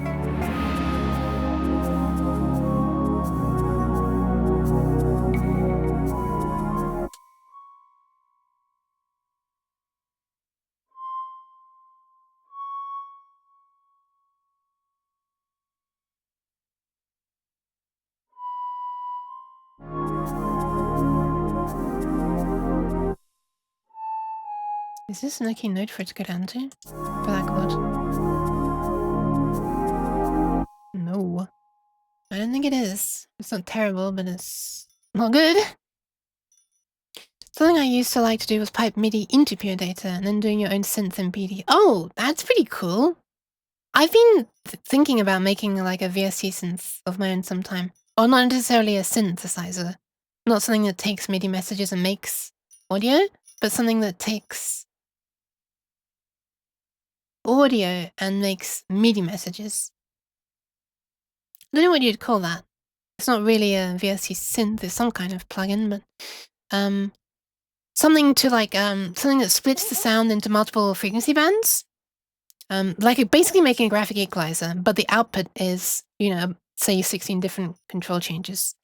Is this an okay note for it to go down to? For that chord? No. I don't think it is. It's not terrible, but it's not good. Something I used to like to do was pipe MIDI into Pure Data and then doing your own synth in PD. Oh, that's pretty cool. I've been thinking about making like a VST synth of my own sometime. Or not necessarily a synthesizer. Not something that takes MIDI messages and makes audio, but something that takes audio and makes MIDI messages. I don't know what you'd call that. It's not really a VST synth, it's some kind of plugin, but something to like something that splits the sound into multiple frequency bands. Like basically making a graphic equalizer, but the output is, you know, say 16 different control changes.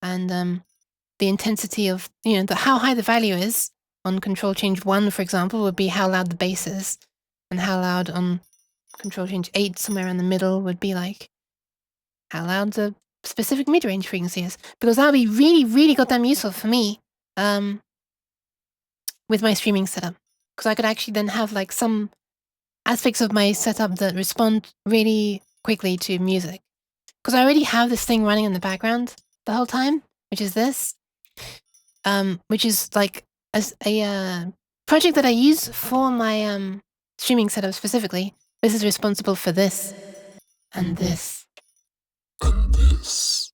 And the intensity of, you know, how high the value is on control change 1, for example, would be how loud the bass is. And how loud on control change 8, somewhere in the middle, would be like how loud the specific mid-range frequency is. Because that would be really, really goddamn useful for me with my streaming setup. Because I could actually then have like some aspects of my setup that respond really quickly to music. Because I already have this thing running in the background the whole time, which is this. Which is like a project that I use for my streaming setup specifically. This is responsible for this and this. And this.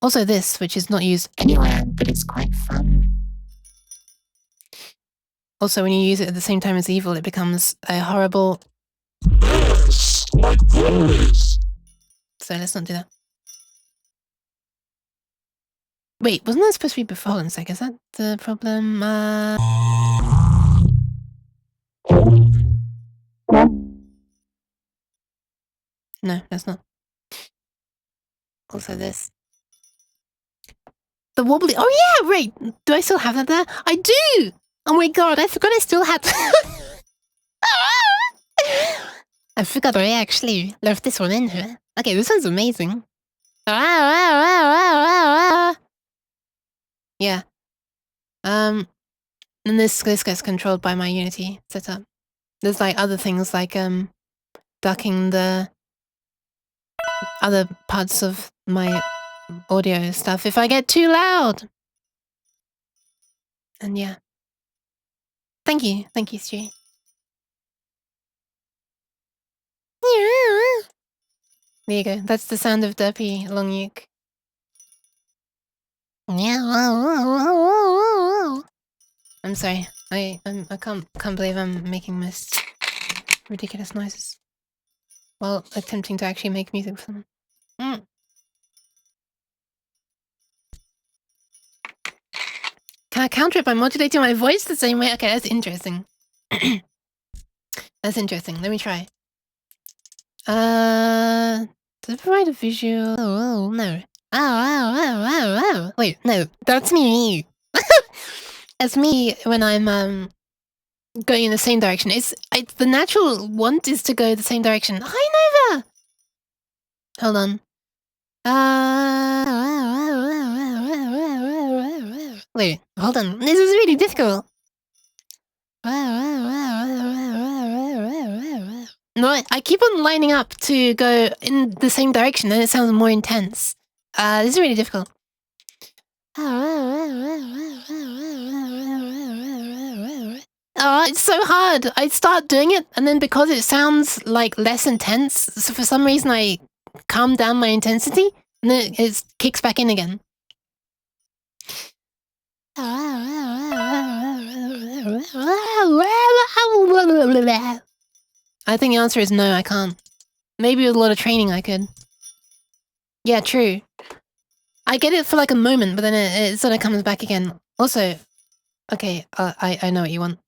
Also this, which is not used anywhere, but it's quite fun. Also, when you use it at the same time as evil, it becomes a horrible... Yes, like this. So let's not do that. Wait, wasn't that supposed to be before? Hold on a sec, is that the problem? No, that's not. Also this. The wobbly... Oh yeah, right! Do I still have that there? I do! Oh my god, I forgot I still had... I forgot I actually left this one in here. Okay, this one's amazing. Yeah. And this gets controlled by my Unity setup. There's like other things like ducking the other parts of my audio stuff if I get too loud. And yeah. Thank you, Stu. There you go. That's the sound of Derpy Long Uke. I'm sorry. I can't believe I'm making this ridiculous noises while attempting to actually make music for them. Can I counter it by modulating my voice the same way? Okay, that's interesting. That's interesting. Let me try. Does it provide a visual? Oh, no. Oh. Wait, no. That's me. That's me when I'm going in the same direction. It's the natural want is to go the same direction. Hi, Nova! Hold on. Wait, hold on. This is really difficult. No, I keep on lining up to go in the same direction and it sounds more intense. This is really difficult. Oh, it's so hard. I start doing it and then because it sounds like less intense, so for some reason I calm down my intensity and then it kicks back in again. I think the answer is no, I can't. Maybe with a lot of training I could. Yeah, true. I get it for like a moment, but then it sort of comes back again. Also, okay, I know what you want.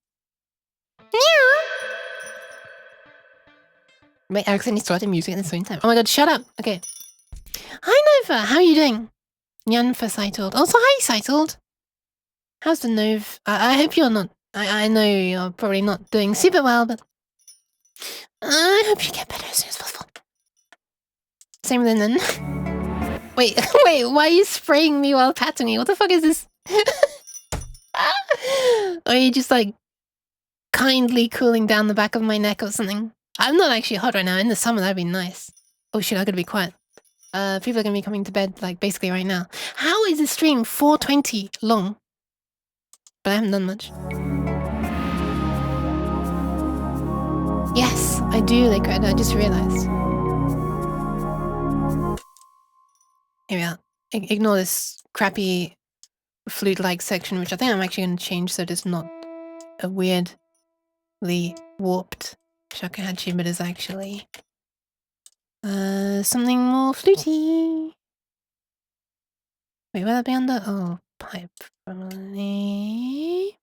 Wait, I accidentally started music at the same time. Oh my god, shut up! Okay. Hi Nova, how are you doing? Nyan for Sightled. Also, hi Sightled! How's the Nov? I hope you're not... I know you're probably not doing super well, but... I hope you get better as soon as possible. Same with then. Wait, why are you spraying me while patting me? What the fuck is this? Or are you just like kindly cooling down the back of my neck or something? I'm not actually hot right now. In the summer, that'd be nice. Oh shit, I gotta be quiet. People are gonna be coming to bed like basically right now. How is this stream 4:20 long? But I haven't done much. Yes, I do, Liquid. I just realized. Here we are. Ignore this crappy flute-like section, which I think I'm actually going to change so it's not a weirdly warped shakuhachi, but is actually something more fluty. Wait, will that be under? Oh, pipe, probably.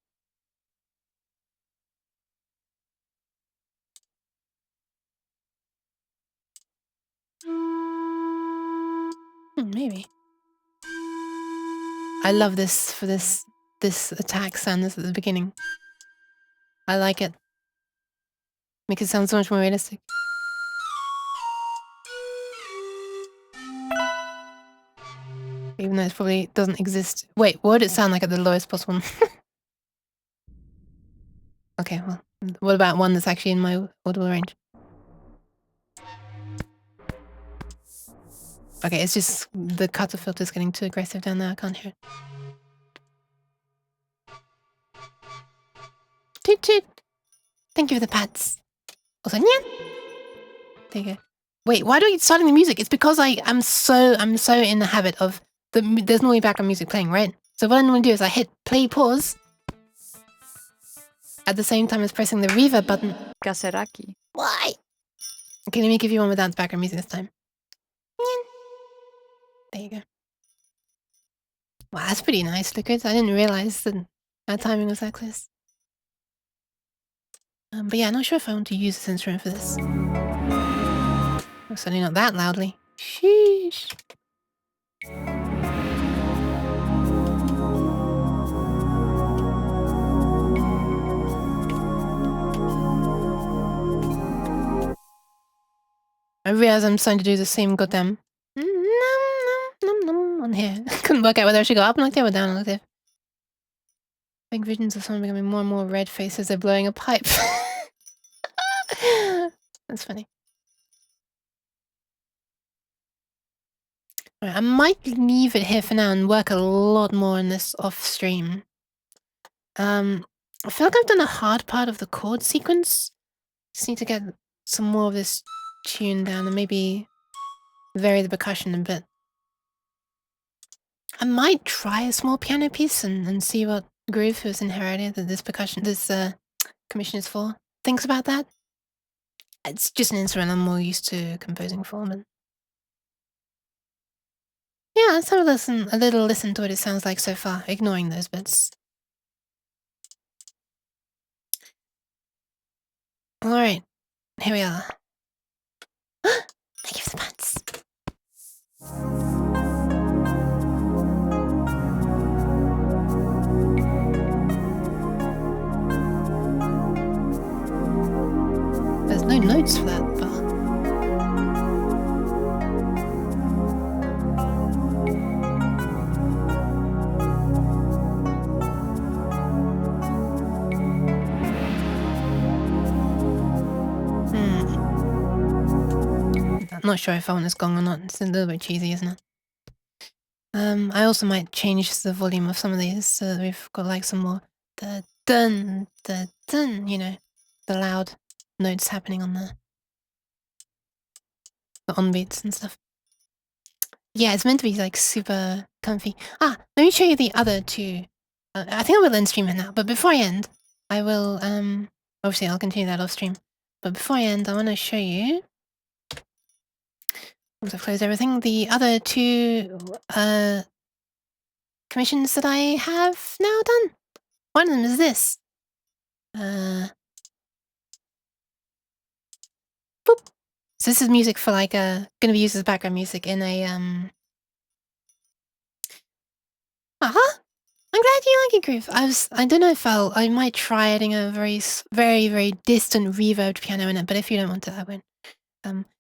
Maybe. I love this for this attack sound at the beginning. I like it. Makes it sound so much more realistic. Even though it probably doesn't exist. Wait, what would it sound like at the lowest possible? Okay, well, what about one that's actually in my audible range? Okay, it's just the cutter filter's getting too aggressive down there. I can't hear it. Toot toot! Thank you for the pats. Also, yeah. There you go. Wait, why do I keep starting the music? It's because I'm so in the habit of there's normally background music playing, right? So what I'm going to do is I hit play pause at the same time as pressing the reverb button. Kaseraki. Why? Okay, let me give you one without background music this time. There you go. Wow, that's pretty nice, Liquid. I didn't realize that our timing was that close. But yeah, I'm not sure if I want to use this instrument for this. Certainly not that loudly. Sheesh. I realize I'm starting to do the same goddamn on here. Couldn't work out whether I should go up an octave or down an octave. Big visions of someone becoming more and more red faced as they're blowing a pipe. That's funny. Right, I might leave it here for now and work a lot more on this off stream. I feel like I've done a hard part of the chord sequence. Just need to get some more of this tune down and maybe vary the percussion a bit. I might try a small piano piece and see what groove was inherited that this commission is for. Thinks about that. It's just an instrument I'm more used to composing for, but yeah, let's have a little listen to what it sounds like so far, ignoring those bits. Alright, here we are. Thank you for the pants. There's no notes for that bar. I'm not sure if I want this gong or not. It's a little bit cheesy, isn't it? I also might change the volume of some of these so that we've got like some more the dun, you know, the loud notes happening on the on beats and stuff. Yeah, it's meant to be like super comfy. Let me show you the other two. I think I will end stream it now, but before I end, I will obviously I'll continue that off stream. But before I end, I want to show you, once I've closed everything, the other two commissions that I have now done. One of them is this. Boop. So this is music for like gonna be used as background music in a I'm glad you like it, Groove. I don't know if I might try adding a very distant reverbed piano in it, but if you don't want it, I won't.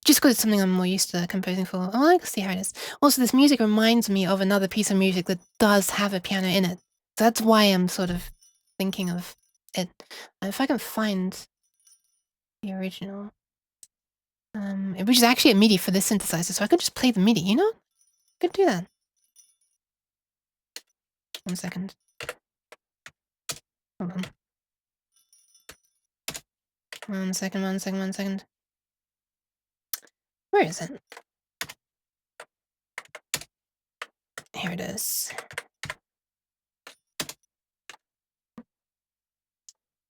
Just because it's something I'm more used to composing for. Oh, I can see how it is. Also, this music reminds me of another piece of music that does have a piano in it. That's why I'm sort of thinking of it. If I can find the original, which is actually a MIDI for this synthesizer, so I could just play the MIDI, you know? I could do that. 1 second. Hold on. 1 second, 1 second, 1 second. Where is it? Here it is.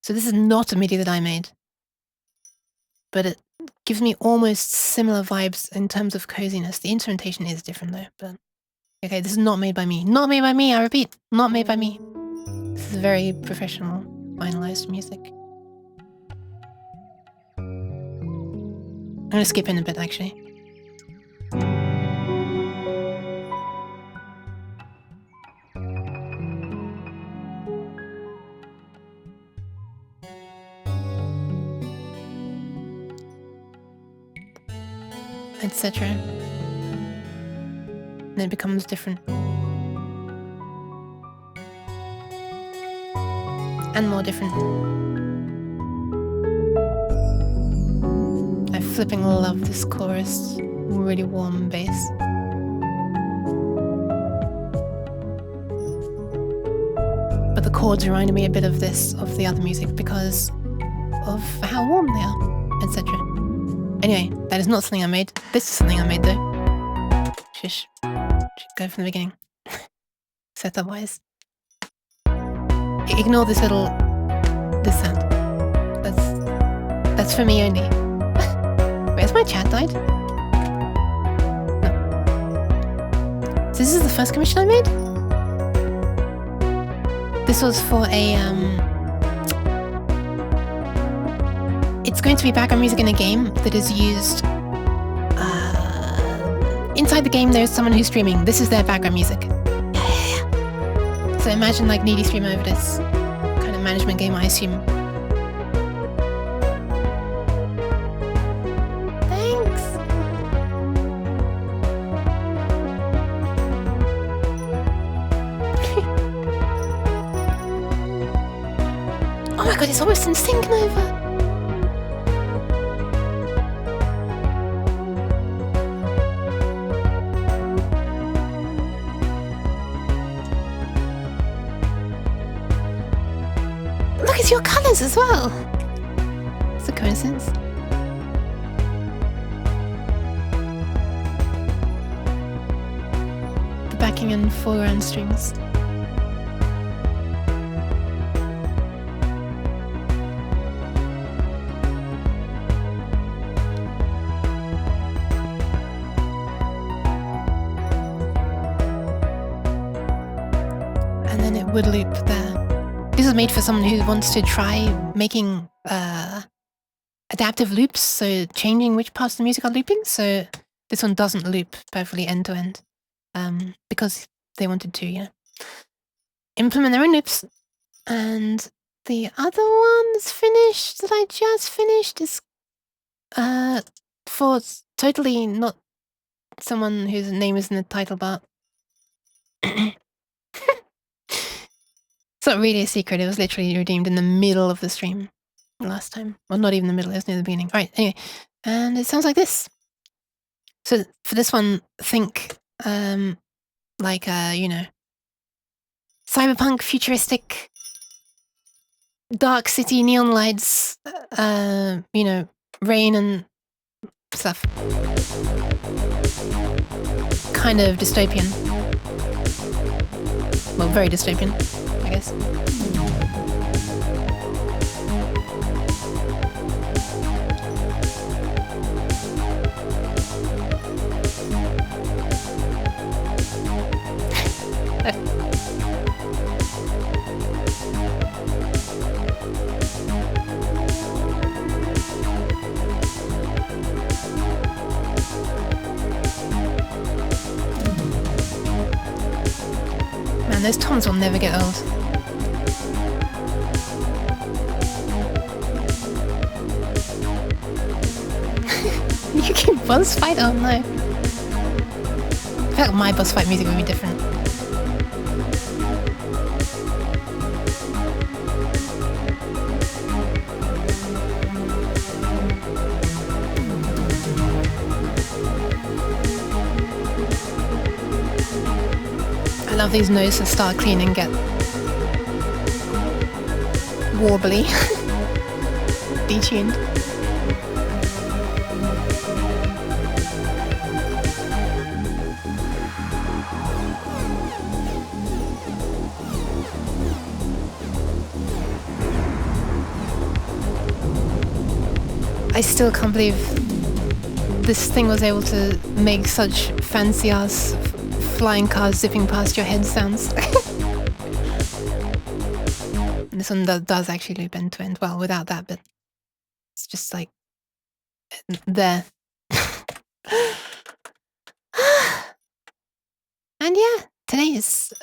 So this is not a MIDI that I made, but it gives me almost similar vibes in terms of coziness. The instrumentation is different though, but okay, this is not made by me. Not made by me, I repeat, not made by me. This is very professional, finalized music. I'm gonna skip in a bit actually. Etc. And it becomes different. And more different. I flipping love this chorus. Really warm bass. But the chords reminded me a bit of the other music because of how warm they are, etc. Anyway, that is not something I made. This is something I made though. Shush. Should go from the beginning. Setup wise. Ignore this sound. That's for me only. Wait, has my chat died? No. So this is the first commission I made? This was for a it's going to be background music in a game that is used inside the game. There's someone who's streaming. This is their background music. Yeah. So imagine like Needy stream over this kind of management game, I assume. Thanks. god, it's almost in sync, Nova! Look, it's your colours as well! It's a coincidence. The backing and foreground strings. And then it would loop there. This is made for someone who wants to try making adaptive loops, so changing which parts of the music are looping. So this one doesn't loop perfectly end to end, because they wanted to, yeah, implement their own loops. And the other one that's finished, that I just finished, is for totally not someone whose name is in the title bar. It's not really a secret, it was literally redeemed in the middle of the stream last time. Well, not even the middle, it was near the beginning. Alright, anyway. And it sounds like this. So for this one, think like you know, cyberpunk, futuristic, dark city, neon lights, you know, rain and stuff. Kind of dystopian. Well, very dystopian, I guess. Man, those toms will never get old. You can boss fight? Oh no. I feel like my boss fight music would be different. I love these notes that start clean and get warbly, detuned. I still can't believe this thing was able to make such fancy ass flying cars zipping past your head sounds. This one does actually loop end to end. Well, without that, but it's just like there. And yeah, today is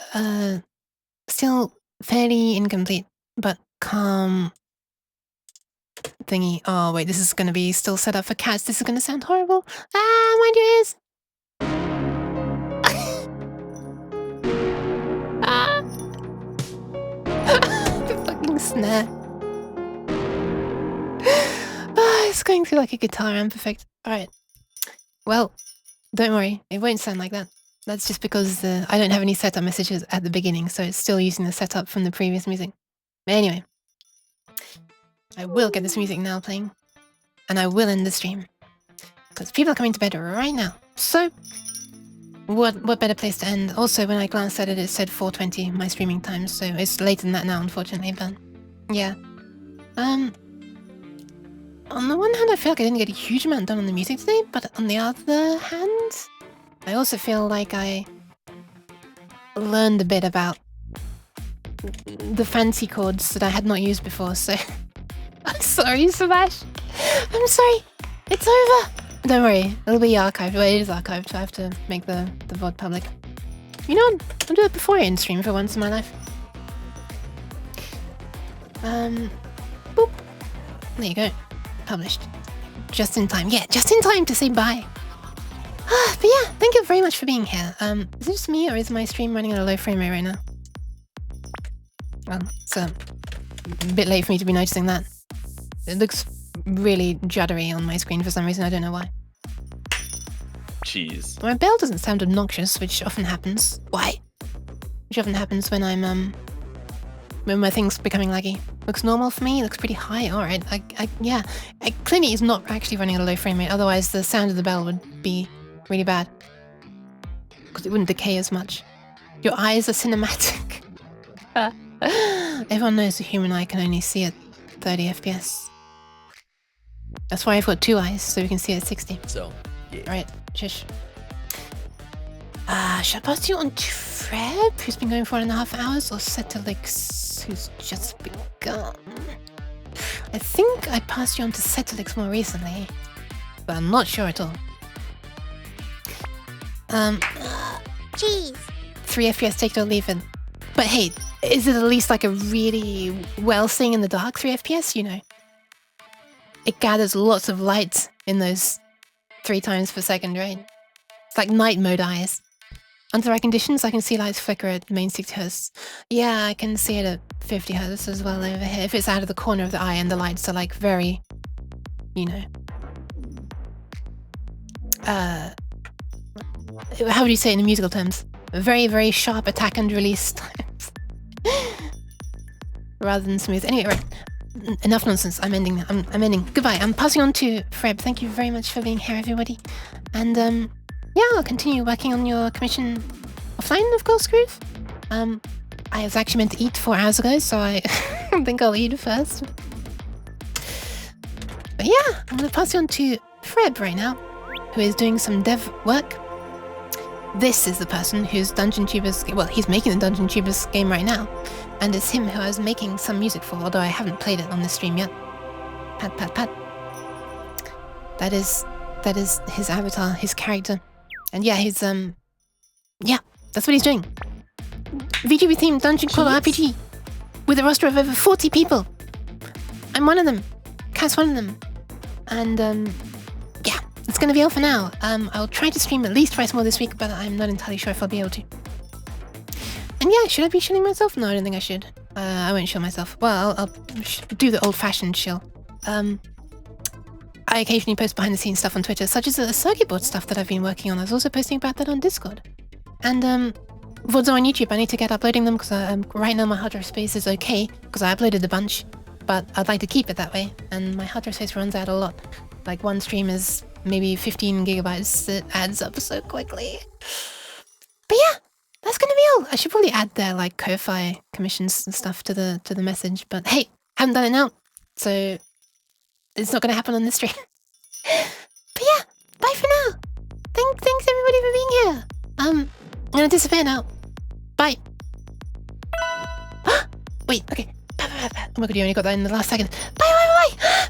still fairly incomplete, but calm thingy. Oh wait, this is going to be still set up for cats. This is going to sound horrible. Ah, mind your ears. Ah. The fucking snare. Ah, it's going through like a guitar amp effect. Alright. Well, don't worry, it won't sound like that. That's just because I don't have any setup messages at the beginning, so it's still using the setup from the previous music. But anyway, I will get this music now playing, and I will end the stream, because people are coming to bed right now. So, what better place to end? Also, when I glanced at it, it said 4:20 my streaming time, so it's later than that now, unfortunately, but yeah. On the one hand, I feel like I didn't get a huge amount done on the music today, but on the other hand, I also feel like I learned a bit about the fancy chords that I had not used before, so I'm sorry, Smash. I'm sorry. It's over. Don't worry, it'll be archived. Well, it is archived, so I have to make the VOD public. You know what? I'll do it before I end stream for once in my life. Boop. There you go. Published. Just in time. Yeah, just in time to say bye. But yeah, thank you very much for being here. Is it just me or is my stream running at a low frame rate right now? Well, so a bit late for me to be noticing that. It looks really juddery on my screen for some reason. I don't know why. Jeez. My bell doesn't sound obnoxious, which often happens. Why? Which often happens when I'm when my thing's becoming laggy. Looks normal for me. Looks pretty high. All right. Yeah. Clearly, it's not actually running at a low frame rate. Otherwise, the sound of the bell would be really bad because it wouldn't decay as much. Your eyes are cinematic. Everyone knows the human eye can only see at 30 FPS. That's why I've got two eyes, so we can see at 60. So, yeah. Alright, shush. Should I pass you on to Fred, who's been going for 1.5 hours, or Cetelix, who's just begun? I think I passed you on to Cetelix more recently, but I'm not sure at all. Cheese. 3 FPS, take it or leave it. But hey, is it at least like a really well seeing in the dark 3 FPS, you know? It gathers lots of light in those 3 times per second, right? It's like night mode eyes. Under the right conditions, I can see lights flicker at main 60 Hz. Yeah, I can see it at 50 Hz as well over here. If it's out of the corner of the eye and the lights are like very, you know. How would you say it in musical terms? Very, very sharp attack and release times. Rather than smooth. Anyway, right. Enough nonsense. I'm ending. I'm ending. Goodbye. I'm passing on to Freb. Thank you very much for being here, everybody. And yeah, I'll continue working on your commission offline, of course, Groove. I was actually meant to eat 4 hours ago, so I think I'll eat first. But yeah, I'm gonna pass you on to Freb right now, who is doing some dev work. This is the person who's Dungeon Tubers, well, he's making the Dungeon Tubers game right now. And it's him who I was making some music for, although I haven't played it on this stream yet. Pat, pat, pat. That is his avatar, his character. And yeah, he's, yeah, that's what he's doing. VTuber themed Dungeon Crawler RPG. With a roster of over 40 people. I'm one of them. Kaat's one of them. And, yeah. It's gonna be all for now. I'll try to stream at least twice more this week, but I'm not entirely sure if I'll be able to. And yeah, should I be shilling myself? No, I don't think I should. I won't shill myself. Well, I'll do the old-fashioned shill. I occasionally post behind-the-scenes stuff on Twitter, such as the circuit board stuff that I've been working on. I was also posting about that on Discord. And VODs are on YouTube. I need to get uploading them because right now my hard drive space is okay because I uploaded a bunch, but I'd like to keep it that way. And my hard drive space runs out a lot. Like one stream is maybe 15 gigabytes. It adds up so quickly. But yeah, that's gonna be all. I should probably add their like Ko-Fi commissions and stuff to the message. But hey, haven't done it now, so it's not gonna happen on this stream. But yeah, bye for now. Thanks everybody for being here. I'm gonna disappear now. Bye. Wait, okay. Bye. Oh my god, you only got that in the last second. Bye.